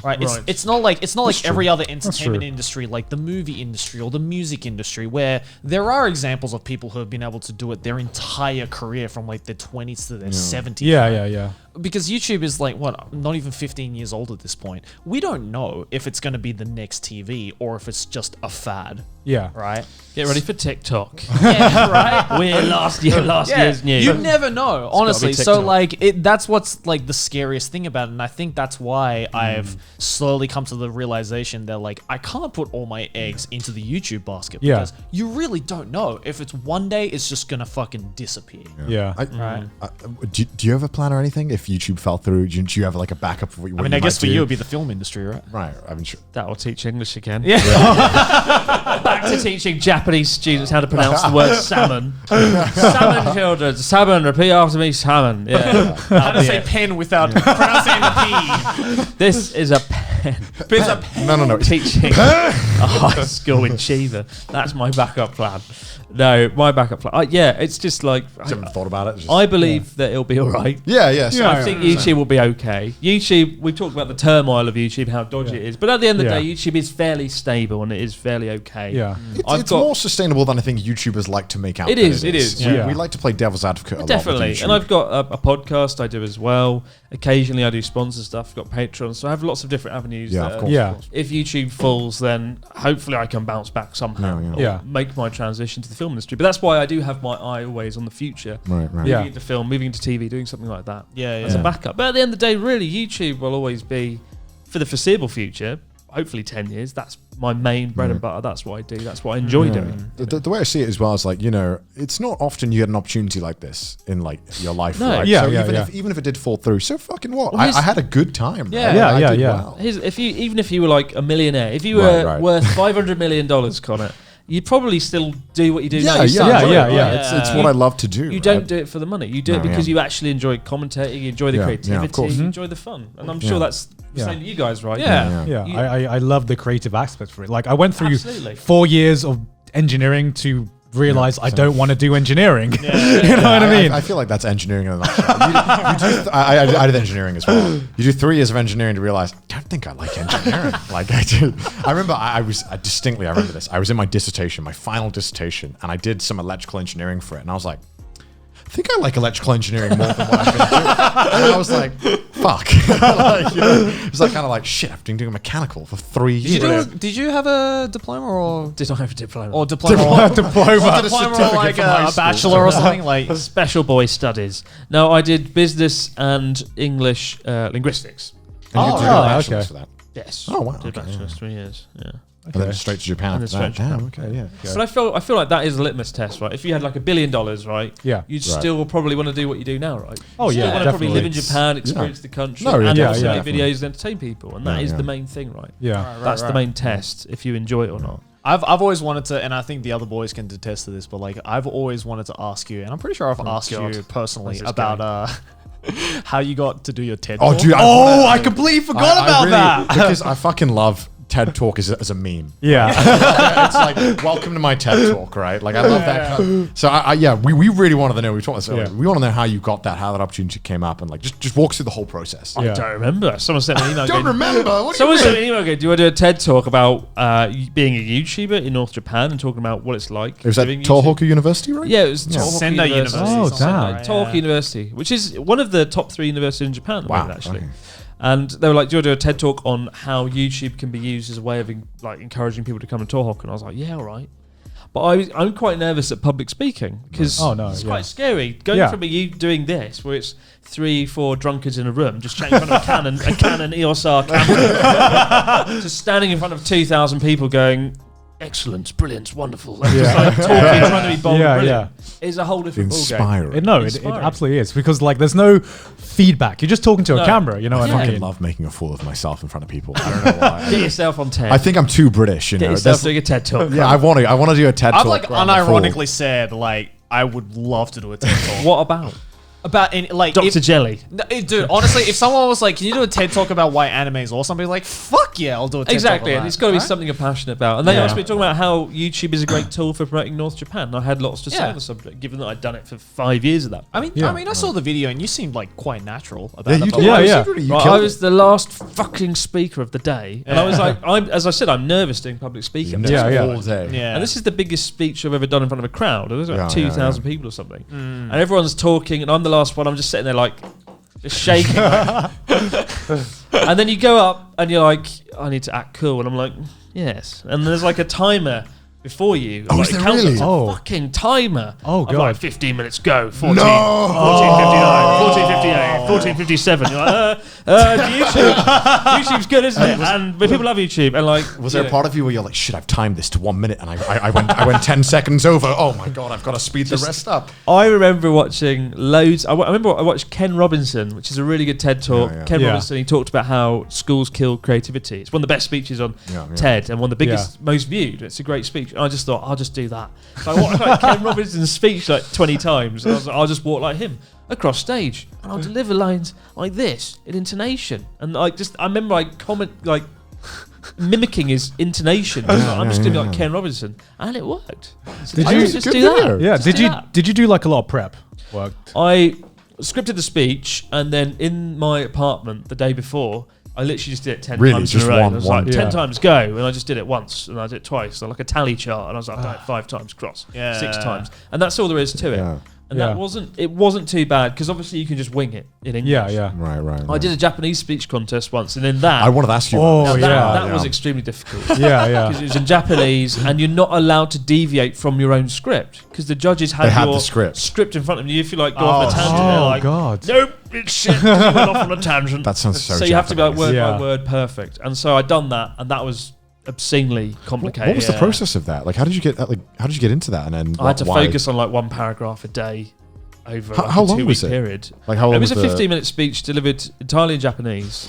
Right. It's not like every other entertainment industry, like the movie industry or the music industry, where there are examples of people who have been able to do it their entire career from like their 20s to their 70s. Yeah. Because YouTube is like, what, not even 15 years old at this point. We don't know if it's going to be the next TV or if it's just a fad. Yeah. Right? Get ready for TikTok. Yeah, right? We're last year's news. You never know, honestly. So like, that's what's like the scariest thing about it. And I think that's why I've slowly come to the realization that like, I can't put all my eggs into the YouTube basket, because you really don't know if it's one day it's just going to fucking disappear. Yeah. Do you have a plan or anything? If YouTube fell through, do you have like a backup of what you I mean, I guess for you it'd be the film industry, right? Right. I mean, sure. That'll teach English again. Yeah. Back to teaching Japanese students how to pronounce the word salmon. Salmon, children. Salmon. Repeat after me. Salmon. Yeah. How to say pen without pronouncing the P. This is a pen. It's a pen. No. Teaching a high school achiever. That's my backup plan. No, my backup plan. It's just like I haven't thought about it. I believe that it'll be all right. Yeah. I think YouTube will be okay. YouTube, we've talked about the turmoil of YouTube, how dodgy it is, but at the end of the day, YouTube is fairly stable and it is fairly okay. Yeah. It's more sustainable than I think YouTubers like to make out. It is. We like to play devil's advocate a lot. Definitely. And I've got a podcast I do as well. Occasionally I do sponsor stuff. I've got Patreon. So I have lots of different avenues avenues. Yeah, that of are- course. Yeah. If YouTube falls, then hopefully I can bounce back somehow. Yeah, Or yeah. make my transition to the film industry. But that's why I do have my eye always on the future. Right. Moving Yeah. into film, moving into TV, doing something like that. As a Yeah. backup. But at the end of the day, really, YouTube will always be, for the foreseeable future, hopefully 10 years, that's my main bread and butter. That's what I do. That's what I enjoy doing. The way I see it as well is like, it's not often you get an opportunity like this in like your life. No. Right? Yeah, so yeah, even if it did fall through, so fucking what? Well, I had a good time. Yeah. right? Yeah, I yeah, did yeah. well. Even if you were like a millionaire, if you were Right. worth $500 million, Connor, you'd probably still do what you do now. Yeah, You still yeah, enjoy yeah, it, yeah. right? It's what I love to do. You right? don't do it for the money. You do it No, because yeah. you actually enjoy commentating, you enjoy the Yeah, yeah, creativity, of course. you enjoy the fun. And I'm Yeah. sure that's the Yeah. same to you guys, right? Yeah. Yeah, You- I love the creative aspect for it. Like I went through Absolutely. 4 years of engineering to realize I same. don't want to do engineering. You know what I mean? I feel like that's engineering in a nutshell. I did engineering as well. You do 3 years of engineering to realize, I don't think I like engineering. Like I do. I remember I remember this. I was in my dissertation, my final dissertation, and I did some electrical engineering for it. And I was like, I think I like electrical engineering more than what I've been doing. And I was like, fuck. It was like kind of like, shit, I've been doing mechanical for 3 years. Did you have a diploma or Did I have a diploma? or diploma or Diploma. diploma or like a bachelor or something like? Special boy studies. No, I did business and English linguistics. And you Oh, did a right, bachelor's okay. for that. Yes. Oh, wow, Did okay, bachelor's 3 years. Yeah. And then straight to Japan And after then that. straight to Damn, Japan. okay, yeah. But I feel like that is a litmus test, right? If you had like $1 billion, right? Yeah. You'd Right. still probably want to do what you do now, right? Oh, You yeah, still want to probably live in definitely. Japan, experience the country, No, yeah, and yeah, also yeah. make videos and entertain people, and that Yeah, is yeah. the main thing, right? Yeah. That's the main test. If you enjoy it or not. I've always wanted to, and I think the other boys can attest to this, but like I've always wanted to ask you, and I'm pretty sure I've asked God. you personally Where's this about how you got to do your TED Oh, talk. dude. I completely forgot about that. Because I fucking love TED Talk as a meme. Yeah. It's like, welcome to my TED Talk, right? Like, I love that. So, we really wanted to know. We talked about this earlier. Yeah. We want to know how you got that, how that opportunity came up, and like just walk through the whole process. Yeah. I don't remember. Someone sent me an email. Don't going, remember. What do you Someone mean? sent me an email going, do you want to do a TED talk about being a YouTuber in North Japan and talking about what it's like? It was at doing Tohoku University, right? Yeah, it was Yeah. Tohoku Sendai University. Oh, something, damn. right? Tohoku Yeah. University, which is one of the top 3 universities in Japan at the Wow, moment, actually. okay. And they were like, do you want to do a TED talk on how YouTube can be used as a way of like encouraging people to come to Tohoku? And I was like, yeah, all right. But I'm quite nervous at public speaking because Oh, no, it's yeah. quite scary. Going Yeah. from you doing this, where it's 3-4 drunkards in a room, just chatting in front of a Canon EOS R camera, to standing in front of 2,000 people going, excellent, brilliant, wonderful. And just like talking, trying to be bold Yeah, and brilliant. It's a whole different ballgame. Inspiring. It Inspiring. absolutely is because like there's no feedback. You're just talking to a No. camera, you know what I I fucking mean? love making a fool of myself in front of people. I don't know why. Get yourself on TED. I think I'm too British, you Get know. yourself That's- doing a TED talk. Yeah, I want to do a TED I've Talk. like where I'm a fool. unironically said like I would love to do a TED talk. What about About like Dr. if- Jelly? No, dude, honestly, if someone was like, "Can you do a TED talk about why anime is awesome?" I'd be like, "Fuck yeah, I'll do a TED Exactly, talk." and it's got to be something you're passionate about. And they Yeah. asked me talking about how YouTube is a great tool for promoting North Japan. And I had lots to say Yeah. on the subject, given that I'd done it for 5 years of that. I mean, Yeah. I saw the video and you seemed like quite natural about Yeah, it. you but did. Yeah, like- yeah. You Right, I killed was the last fucking speaker of the day, and I was like, as I said, I'm nervous doing public speaking. it. Yeah, yeah. all day. Yeah. And this is the biggest speech I've ever done in front of a crowd. There was like Yeah, yeah, 2,000 people or something. And everyone's talking, and I'm the last one. I'm just sitting there like, just shaking. And then you go up, and you're like, I need to act cool. And I'm like, yes. And there's like a timer before you. Oh, like, is there it counts really? up to Oh. a fucking timer. Oh, Of God. like 15 minutes go, 14, No. 14:59, 14:58, 14:57. You're like, YouTube. YouTube's good, isn't it? But people love YouTube. And like, Was there a part of you where you're like, shit, I've timed this to 1 minute and I went 10 seconds over. Oh my God, I've got to speed the rest up. I remember watching loads. I remember I watched Ken Robinson, which is a really good TED talk. Yeah, yeah. Ken Yeah. Robinson, he talked about how schools kill creativity. It's one of the best speeches on Yeah, yeah. TED and one of the biggest, most viewed. It's a great speech. And I just thought, I'll just do that. So I watched like Ken Robinson's speech like 20 times. And I was like, I'll just walk like him across stage and I'll deliver lines like this in intonation. And I remember I comment like mimicking his intonation. I'm just doing like Ken Robinson, and it worked. Did I you- just good do video. that? Yeah. Just Did do you that. did you do like a lot of prep work? I scripted the speech, and then in my apartment the day before, I literally just did it 10 Really? times Just in a row. one- I was one- like, 10 Yeah. times go, and I just did it once, and I did it twice, so like a tally chart, and I was like, I've done it 5 times cross, Yeah. 6 times, and that's all there is to it. Yeah. And it wasn't too bad because obviously you can just wing it in English. Yeah. Right. I did a Japanese speech contest once, and in that I wanted to ask you. that was extremely difficult. Yeah. Because it was in Japanese, and you're not allowed to deviate from your own script because the judges had your the script in front of you. If you like go off on a tangent, they're like, God. nope, it's shit. You went off on a tangent. That sounds so. So you have to be like word Yeah. by word perfect. And so I done that, and that was obscenely complicated. What was the process of that? Like, how did you get that? Like, how did you get into that? And then I had to focus on like one paragraph a day over how a long 2 was week it? period. Like, how long it was was a the- 15-minute speech delivered entirely in Japanese.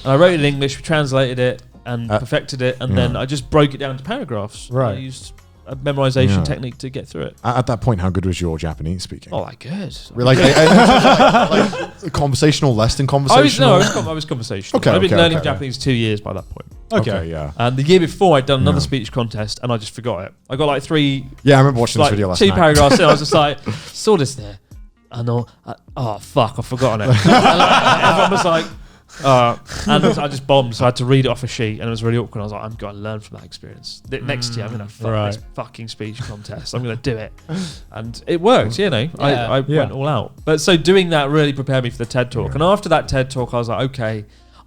And I wrote it in English, we translated it and perfected it, and then I just broke it down to paragraphs. Right. I used a memorization technique to get through it. At that point, how good was your Japanese speaking? Oh, like good. Like, like conversational, less than conversational. I was conversational. Okay, I've been okay, learning okay. Japanese 2 years by that point. Okay. Yeah. And the year before, I'd done another speech contest, and I just forgot it. I got like Yeah, I remember watching this like video last two night. paragraphs in. I was just like, saw this there. I know. Oh fuck, I've forgotten it. And like, everyone was like, and I just bombed, so I had to read it off a sheet, and it was really awkward. I was like, I'm going to learn from that experience. Next year, I'm going to fuck this fucking speech contest. I'm going to do it, and it worked. You know, I went all out. But so doing that really prepared me for the TED Talk, and after that TED Talk, I was like, okay,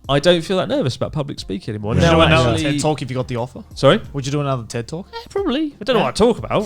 I don't feel that nervous about public speaking anymore. Would you Now do another actually, TED Talk if you got the offer? sorry, Would you do another TED Talk? probably. I don't know what I talk about.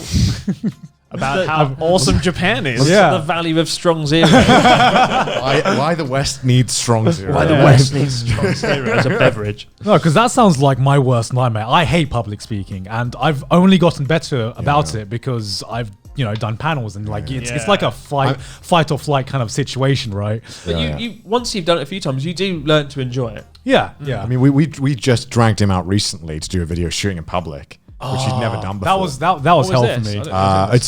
About how awesome Japan is. Yeah. The value of strong zero. Why the West needs strong zero? Why the West needs strong zero as a beverage. No, because that sounds like my worst nightmare. I hate public speaking, and I've only gotten better about it because I've done panels and like it's like a fight or flight kind of situation, right? But you once you've done it a few times, you do learn to enjoy it. Yeah. I mean, we just dragged him out recently to do a video shooting in public, which he'd never done before. That was hell for me.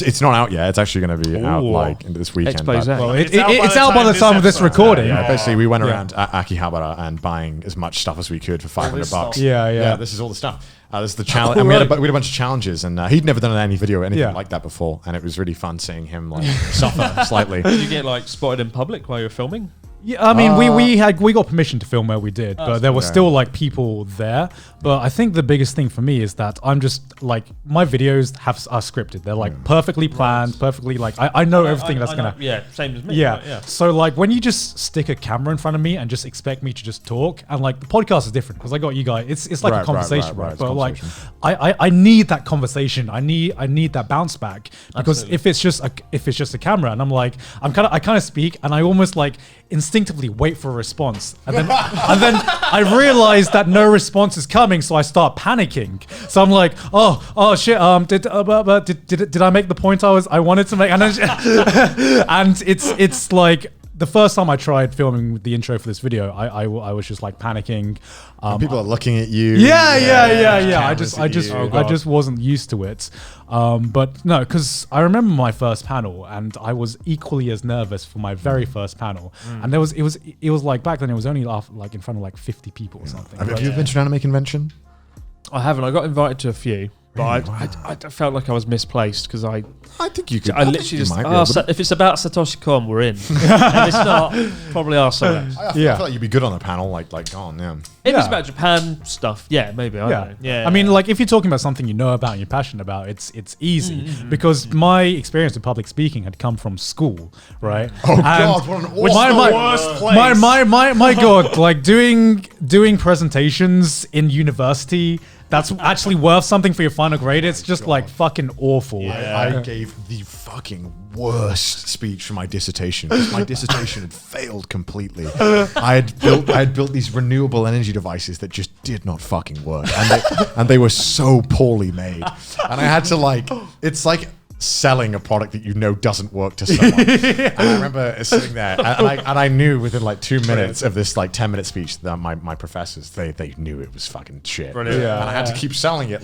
It's not out yet. It's actually going to be out like into this weekend. Expose but- Well, it's out by the time of this recording. Basically, we went around Akihabara and buying as much stuff as we could for $500. Yeah. This is all the stuff. This is the challenge. And we had a bunch of challenges, and he'd never done any video or anything like that before, and it was really fun seeing him like suffer slightly. Did you get like spotted in public while you were filming? Yeah, I mean, we got permission to film where we did, but there were still like people there. But I think the biggest thing for me is that I'm just like my videos are scripted. They're like perfectly planned, perfectly like I know everything that's gonna. Yeah, same as me. Yeah. So like when you just stick a camera in front of me and just expect me to just talk, and like the podcast is different because I got you guys. It's like a conversation, right? It's But like conversation. I need that conversation. I need that bounce back because if it's just a camera and I kind of speak and I almost like instinctively wait for a response, and then I realize that no response is coming, so I start panicking. So I'm like, oh shit, did I make the point I wanted to make? And and it's like the first time I tried filming the intro for this video, I was just like panicking. People are looking at you. Yeah. I cameras just wasn't used to it. But no, because I remember my first panel, and I was equally as nervous for my very first panel. And it was like back then it was only like in front of like 50 people or something. Have you been to an anime convention? I haven't. I got invited to a few, but I felt like I was misplaced because I think you could. I literally just if it's about Satoshi Kon, we're in. And it's not, probably our select. I feel like you'd be good on a panel, like on yeah. If it's about Japan stuff, yeah, maybe. I don't know. Yeah. I mean, like if you're talking about something you know about and you're passionate about, it's easy because my experience with public speaking had come from school, right? Oh God, what an awful my God, like doing presentations in university. That's actually worth something for your final grade. It's just like fucking awful. I gave the fucking worst speech for my dissertation because my dissertation had failed completely. I had built these renewable energy devices that just did not fucking work, and they were so poorly made. And I had to it's like selling a product that you know doesn't work to someone. And I remember sitting there, and I knew within like 2 minutes of this like 10-minute speech that my professors they knew it was fucking shit. Brilliant. Yeah. And I had to keep selling it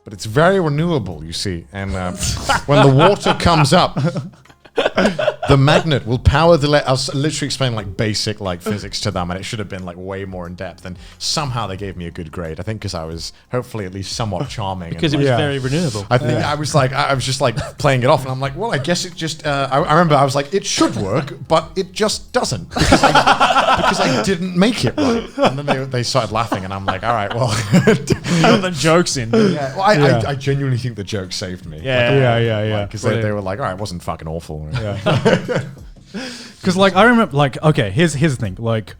but it's very renewable, you see. And when the water comes up, the magnet will power the. I was literally explaining like basic like physics to them, and it should have been like way more in depth. And somehow they gave me a good grade. I think because I was hopefully at least somewhat charming. Because it was very renewable. I think I was just like playing it off, and I'm like, well, I guess it just. I remember I was like, it should work, but it just doesn't because I didn't make it right. And then they started laughing, and I'm like, all right, well, Got the jokes in. yeah. Well, I genuinely think the joke saved me. Yeah. Yeah. Because they were like, all right, it wasn't fucking awful. worry. Because like I remember, like okay, here's the thing. Like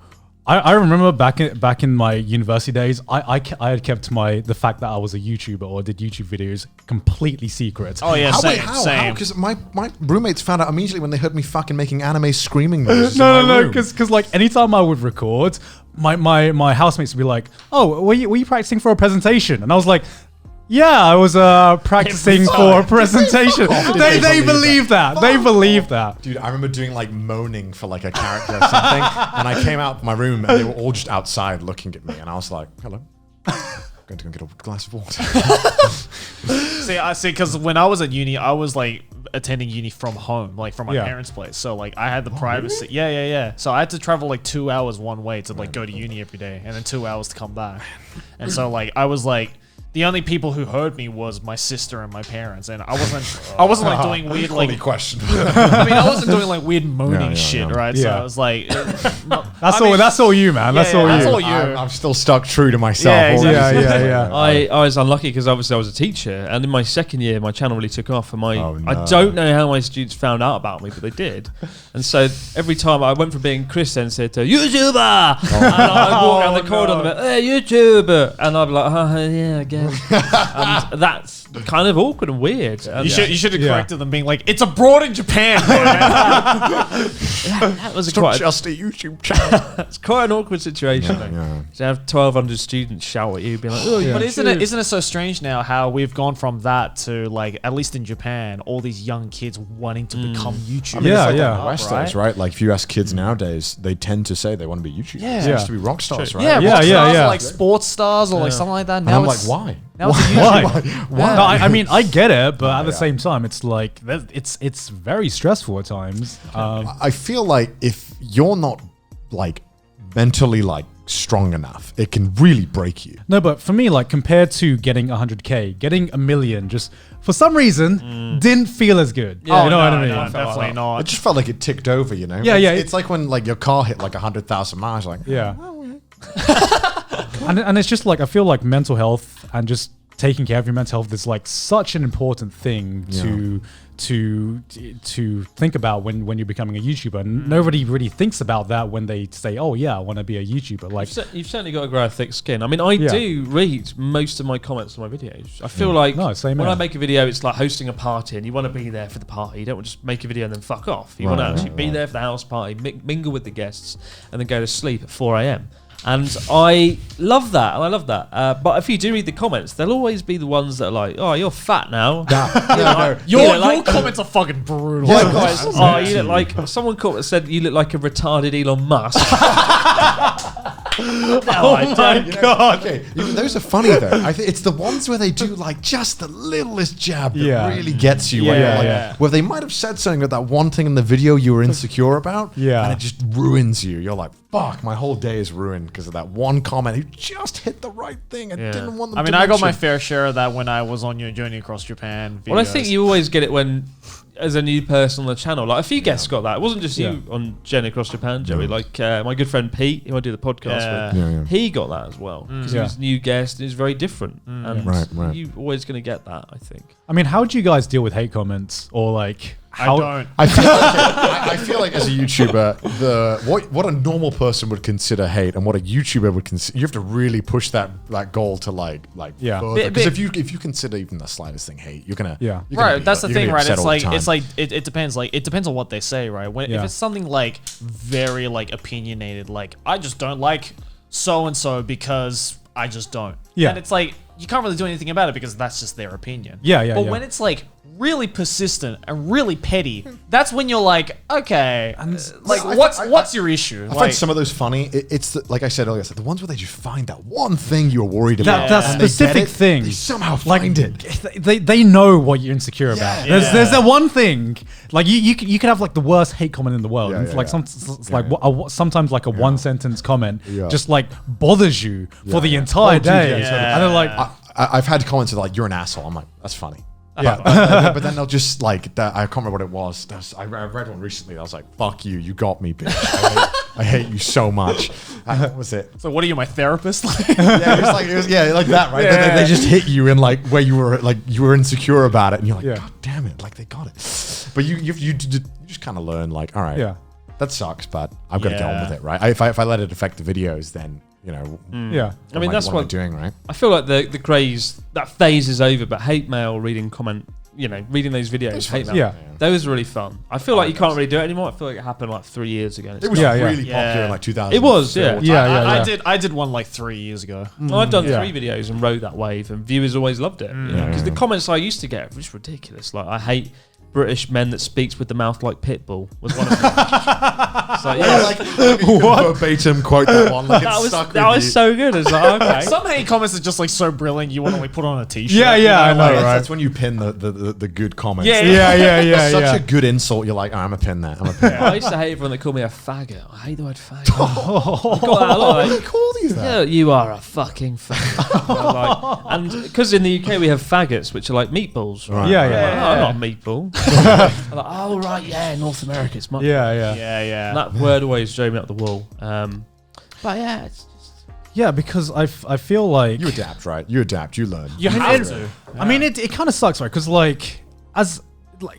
I remember back in my university days, I had kept the fact that I was a YouTuber or did YouTube videos completely secret. Oh yeah, same. Because my roommates found out immediately when they heard me fucking making anime screaming noises. No, because like anytime I would record, my housemates would be like, "Oh, were you practicing for a presentation?" And I was like, "Yeah, I was practicing for a presentation." They believe that. They believe that. Dude, I remember doing like moaning for like a character or something, and I came out of my room and they were all just outside looking at me, and I was like, "Hello." Going to go get a glass of water. See, because when I was at uni, I was like attending uni from home, like from my parents' place. So like I had the privacy. Really? Yeah. So I had to travel like 2 hours one way to like go to uni every day, and then 2 hours to come back. And so like I was like. The only people who heard me was my sister and my parents, and I wasn't like doing weird like question. I mean, I wasn't doing like weird moaning shit, right? So I was like, that's all you, man. That's all you. I'm still stuck true to myself. Yeah, exactly. Yeah. I was unlucky because obviously I was a teacher, and in my second year, my channel really took off, and I don't know how my students found out about me, but they did. And so every time I went from being Chris Sensei to YouTuber, and I'd walk around the corridor and be like, "Hey, YouTuber," and I'd be like, "Oh yeah, again." And that's kind of awkward and weird. And you should have corrected them, being like, "It's abroad in Japan." that was quite just a YouTube channel. It's quite an awkward situation. To have 1,200 students shout at you, being like, "Oh, But isn't it so strange now how we've gone from that to like, at least in Japan, all these young kids wanting to become YouTubers? I mean, it's like the West is, right? Like if you ask kids nowadays, they tend to say they want to be YouTubers. It used to be rock stars, right? Rock stars or like sports stars or like something like that. Now I'm like, why? Now it's a YouTube. Why? No, I mean, I get it, but at the same time, it's like it's very stressful at times. I feel like if you're not like mentally like strong enough, it can really break you. No, but for me, like compared to getting 100K, getting 1 million just for some reason didn't feel as good. Yeah, you know what I mean? No, definitely not. It just felt like it ticked over, you know? Yeah. It's like when like your car hit like 100,000 miles, like and it's just like I feel like mental health and just taking care of your mental health is like such an important thing to think about when you're becoming a YouTuber. And nobody really thinks about that when they say, "Oh yeah, I want to be a YouTuber." Like you've certainly got to grow a thick skin. I mean, I do read most of my comments on my videos. I feel like when I make a video, it's like hosting a party, and you want to be there for the party. You don't want to just make a video and then fuck off. You want to actually be there for the house party, mingle with the guests, and then go to sleep at 4 a.m. And I love that. But if you do read the comments, there'll always be the ones that are like, "Oh, you're fat now." Your comments are fucking brutal. You look like someone said you look like a retarded Elon Musk. God. Okay, those are funny though. I think it's the ones where they do like just the littlest jab that really gets you. Where they might have said something about that one thing in the video you were insecure about, and it just ruins you. You're like, fuck, my whole day is ruined because of that one comment who just hit the right thing and didn't want them to I got my mention. fair share of that when I was on your journey across Japan videos. Well, I think you always get it when, as a new person on the channel, like a few guests got that. It wasn't just you on Journey Across Japan, Joey. Like my good friend Pete, who I do the podcast with, he got that as well because he was a new guest and he was very different. And you're always going to get that, I think. I mean, how do you guys deal with hate comments or like? I don't. I feel like as a YouTuber, what a normal person would consider hate and what a YouTuber would consider, you have to really push that goal to like further. Because if you consider even the slightest thing hate, you're gonna That's the thing, right? It depends. Like it depends on what they say, right? If it's something like very like opinionated, like I just don't like so and so because I just don't. Yeah. And it's like you can't really do anything about it because that's just their opinion. But when it's like really persistent and really petty, that's when you're like, okay, what's your issue? I find some of those funny. It's like I said earlier, the ones where they just find that one thing you're worried about. That specific thing. They somehow find it. They know what you're insecure about. There's that one thing. Like you can have like the worst hate comment in the world. Sometimes like a one sentence comment just like bothers you for the entire day. And they're like, I've had comments that like, "You're an asshole." I'm like, that's funny. Yeah, but then they'll just like I can't remember what it was. I read one recently. I was like, "Fuck you, you got me, bitch. I hate you so much." What was it? So what are you, my therapist? Yeah, it was like that, right? Yeah. They just hit you in like where you were insecure about it, and you're like, God damn it, like they got it. But you just kind of learn like, all right, that sucks, but I've got to get on with it, right? If I let it affect the videos, then you know, I mean, that's what I'm doing, right? I feel like the craze, that phase is over, but hate mail, reading those videos, hate mail, those are really fun. I feel like you can't really do it anymore. I feel like it happened like 3 years ago. It was really popular in like 2000. It was, I did one like 3 years ago. Well, I've done 3 videos and rode that wave, and viewers always loved it. Because the comments I used to get were just ridiculous. Like, I hate British men that speaks with the mouth like Pitbull was one of them. It's like, what? Verbatim quote that one. Like that was so good. It's like, okay. Some hate comments are just like so brilliant. You want to like put on a t-shirt. Yeah, I know, right? That's when you pin the good comments. Yeah. Such a good insult. You're like, I'm gonna pin that. I used to hate everyone that called me a faggot. I hate the word faggot. I got that a lot. Who called you that? Yeah, you are a fucking faggot. And because in the UK we have faggots, which are like meatballs. Right? I'm not a meatball. I'm like, oh right, North America, it's much. Yeah. That word always drove me up the wall. But yeah, it's just because I feel like you adapt, right? You adapt, you learn. You have to. I mean, it kind of sucks, right? Because like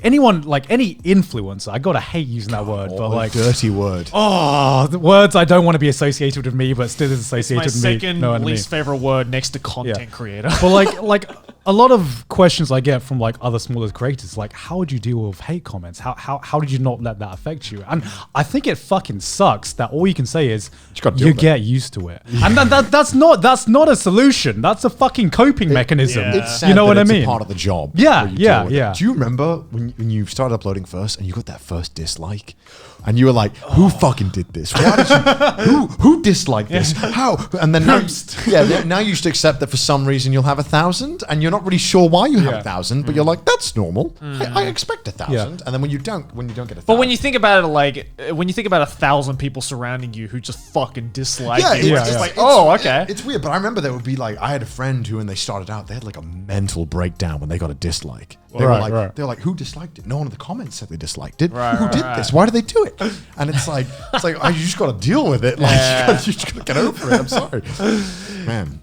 anyone, like any influencer, I gotta hate using that word, but like dirty word. Oh, the words I don't want to be associated with me, but still is associated with me. My second least favorite word next to content creator. But like a lot of questions I get from like other smaller creators, like how would you deal with hate comments? How did you not let that affect you? And I think it fucking sucks that all you can say is you get used to it, and that's not a solution. That's a fucking coping mechanism. It's sad, you know what I it's mean? a part of the job. Yeah. Do you remember when you started uploading first and you got that first dislike? And you were like, who fucking did this? Why did you, who disliked this? How? And then now you just accept that for some reason you'll have 1,000 and you're not really sure why you have 1,000, but you're like, that's normal. I expect 1,000. And then when you don't get 1,000. But when you think about it, like, when you think about 1,000 people surrounding you who just fucking dislike you, it's just like, okay. It's weird, but I remember there would be like, I had a friend who, when they started out, they had like a mental breakdown when they got a dislike. They were like, who disliked it? No one in the comments said they disliked it. Who did this? Why did they do it? And it's like you just got to deal with it. Like you just got to get over it. I'm sorry, man.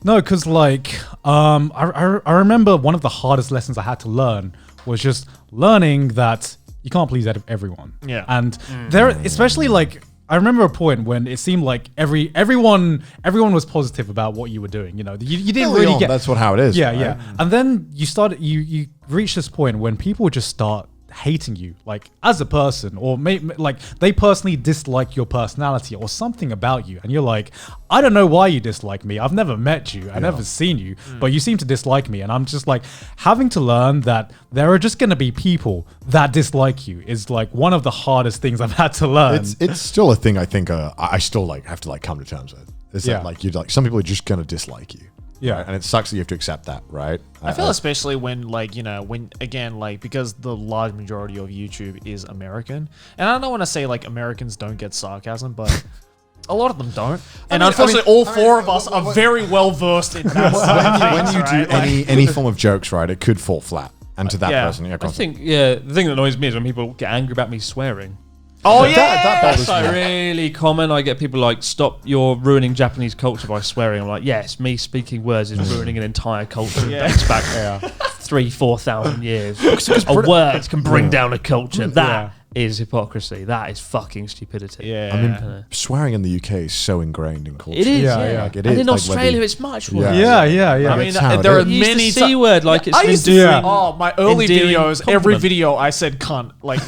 No, because like I remember one of the hardest lessons I had to learn was just learning that you can't please everyone. Yeah, and there, especially like. I remember a point when it seemed like everyone was positive about what you were doing. You know, you didn't really get. That's how it is. Yeah, right? yeah. And then you reach this point when people just start hating you, like as a person, or like they personally dislike your personality or something about you, and you're like, I don't know why you dislike me. I've never met you. I've never seen you, but you seem to dislike me. And I'm just like having to learn that there are just going to be people that dislike you is like one of the hardest things I've had to learn. It's still a thing I think I still like have to like come to terms with. Is that like some people are just going to dislike you. Yeah. Right? And it sucks that you have to accept that, right? I feel especially when because the large majority of YouTube is American. And I don't want to say like Americans don't get sarcasm, but a lot of them don't. And unfortunately, all four of us are very well versed in that. When you do any form of jokes, right, it could fall flat. And to that person, I think, the thing that annoys me is when people get angry about me swearing. Oh yeah, that bothers that's like me. really common. I get people like, "Stop! You're ruining Japanese culture by swearing." I'm like, "Yes, me speaking words is ruining an entire culture that dates back 3,000-4,000 years. A word can bring down a culture. That is hypocrisy. That is fucking stupidity." Yeah, I mean, swearing in the UK is so ingrained in culture. It is. Like, it and is. in Like, Australia, it's much worse. Yeah. I mean, there are many C word like it's I used to endearing. my early endearing videos, every compliment. video I said cunt like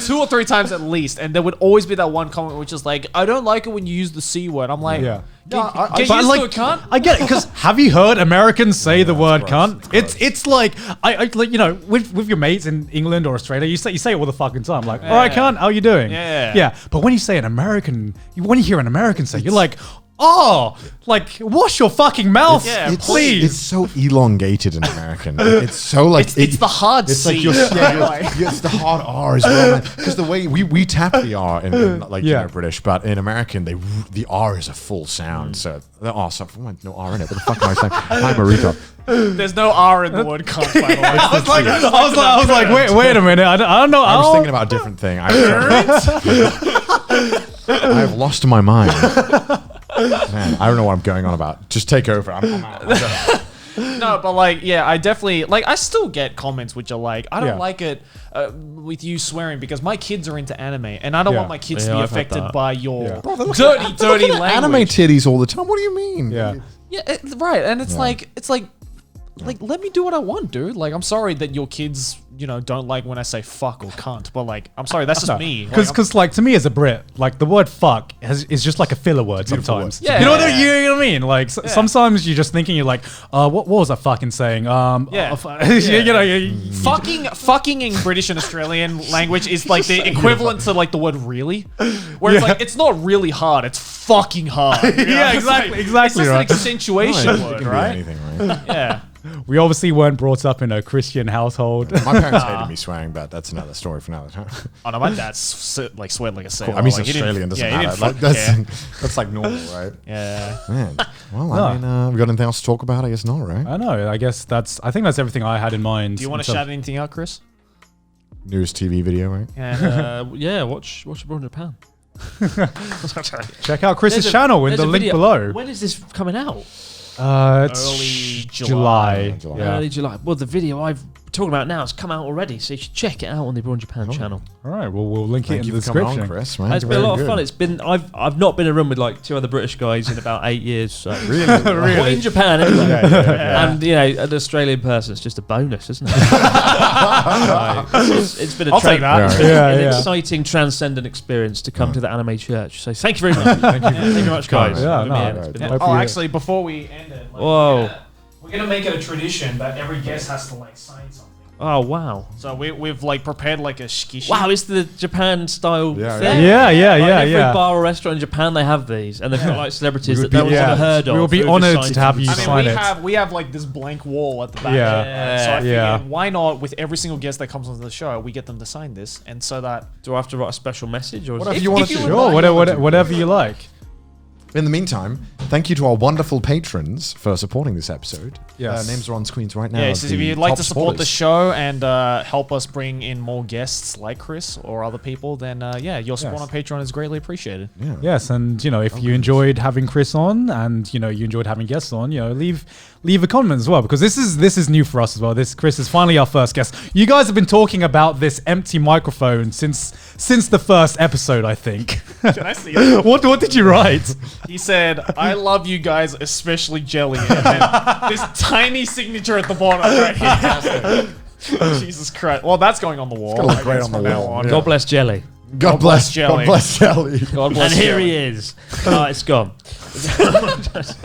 2 or 3 times at least, and there would always be that one comment which is like, I don't like it when you use the C word. I'm like, get But used to like, a cunt. I get it, because have you heard Americans say the word cunt? It's like I like, you know, with your mates in England or Australia, you say it all the fucking time. Like, all right, cunt, how you doing? Yeah. Yeah. But when you say when you hear an American say, you're like, oh, like wash your fucking mouth, please. It's so elongated in American. It's so like it's the hard It's C. like it's the hard R as well, man. Because the way we tap the R in like you know, British, but in American the R is a full sound. So no R in it. What the fuck am I saying? I'm a retard. There's no R in the word cunt, by the way. I was like, wait a minute. I don't know. I was thinking about a different thing. I've lost my mind. Man, I don't know what I'm going on about. Just take over. I'm out. No, but like, yeah, I definitely like. I still get comments which are like, I don't like it with you swearing because my kids are into anime, and I don't want my kids to be affected by your dirty language. Anime titties all the time. What do you mean? Yeah, right. And it's like, let me do what I want, dude. Like, I'm sorry that your kids, you know, don't like when I say fuck or cunt, but like, I'm sorry, that's just me. Because like to me as a Brit, like the word fuck is just like a filler word sometimes. Yeah, you know what I mean? Like sometimes you're just thinking, you're like, what was I fucking saying? Fucking in British and Australian language is like the equivalent to like the word really, where it's like it's not really hard, it's fucking hard. You know? Exactly. It's just right. an accentuation word, It can be right? anything, right? Yeah. We obviously weren't brought up in a Christian household. My parents hated me swearing, but that's another story for another time. Oh no, my dad's like sweared like a sailor. Cool. I mean, like, he's Australian, doesn't he matter. didn't Like, care. that's like normal, right? Yeah. Man. Well, I mean, we got anything else to talk about? I guess not, right? I know. I think that's everything I had in mind. Do you want to shout anything out, Chris? Newest TV video, right? Yeah, watch Abroad in Japan. Check out Chris's channel in the link below. When is this coming out? It's Early July. Yeah. Early July. Well, the video I'm talking about now has come out already, so you should check it out on the Abroad in Japan channel. All right. Well, we'll link it in the for coming description. on, Chris, man. It's been a lot of fun. It's been I've not been in a room with like two other British guys in about 8 years. So. Really? Well, in Japan anyway. Yeah. And you know, an Australian person, it's just a bonus, isn't it? It's been I'll take that. An exciting, transcendent experience to come to the anime church. So thank you very much. Thank you very much, guys. Yeah, Actually, before we end it, Whoa. we're gonna make it a tradition that every guest has to like sign something. Oh wow! So we've like prepared like a shikishi. Wow, it's the Japan style thing. Yeah. Every bar or restaurant in Japan they have these, and they've got like celebrities that no one's ever heard of. We will be honoured to have you sign it. We have like this blank wall at the back. So I figured, why not with every single guest that comes onto the show, we get them to sign this, and so that. Do I have to write a special message or Whatever you want to do? Sure, whatever you like. In the meantime, thank you to our wonderful patrons for supporting this episode. Yes. Names are on screens right now. Yeah, so if you'd like to support the show and help us bring in more guests like Chris or other people, then your support on Patreon is greatly appreciated. Yeah. Yes, and if you enjoyed having Chris on, and you enjoyed having guests on, leave a comment as well, because this is new for us as well. Chris is finally our first guest. You guys have been talking about this empty microphone since the first episode, I think. Can I see it? What did you write? He said, "I love you guys, especially Jelly." And then this tiny signature at the bottom right here. Jesus Christ. Well, that's going on the wall. It's gonna look great on the wall. Yeah. God bless Jelly. God bless Jelly. God bless Jelly. God bless. And here he is. It's gone.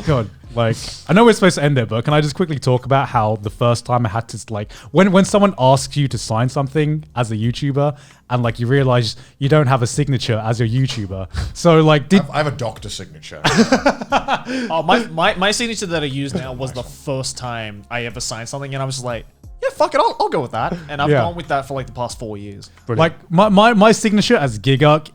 God. Like, I know we're supposed to end it, but can I just quickly talk about how the first time I had to, like, when someone asks you to sign something as a YouTuber, and like you realize you don't have a signature as your YouTuber, so like, I have a doctor signature. Oh, my signature that I use now was the first time I ever signed something, and I was just like, yeah, fuck it, I'll go with that, and I've gone with that for like the past 4 years. Brilliant. Like my signature as Giguk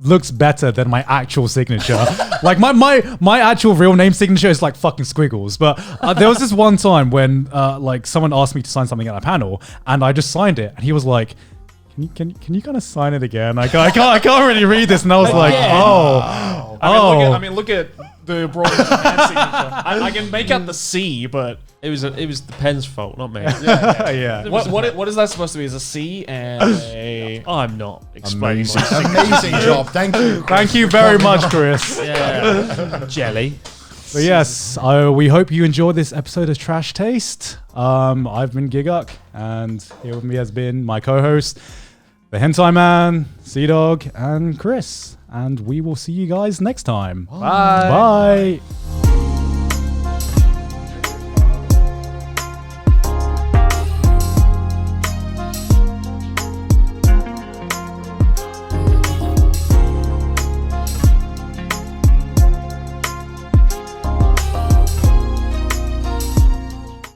looks better than my actual signature. Like my actual real name signature is like fucking squiggles. But there was this one time when like someone asked me to sign something at a panel, and I just signed it, and he was like, "Can you kind of sign it again?" I can't really read this, and I was like, I mean, look at the broad Japan signature. I can make out the C, but it was the pen's fault, not me. Yeah. What is that supposed to be? Is a C and a? I'm not explaining. Amazing job. Thank you. Thank you very much, Chris. Yeah. Jelly. But yes, we hope you enjoyed this episode of Trash Taste. I've been Giguk, and here with me has been my co-host, the Hentai Man, Sea Dog, and Chris. And we will see you guys next time. Bye. Bye.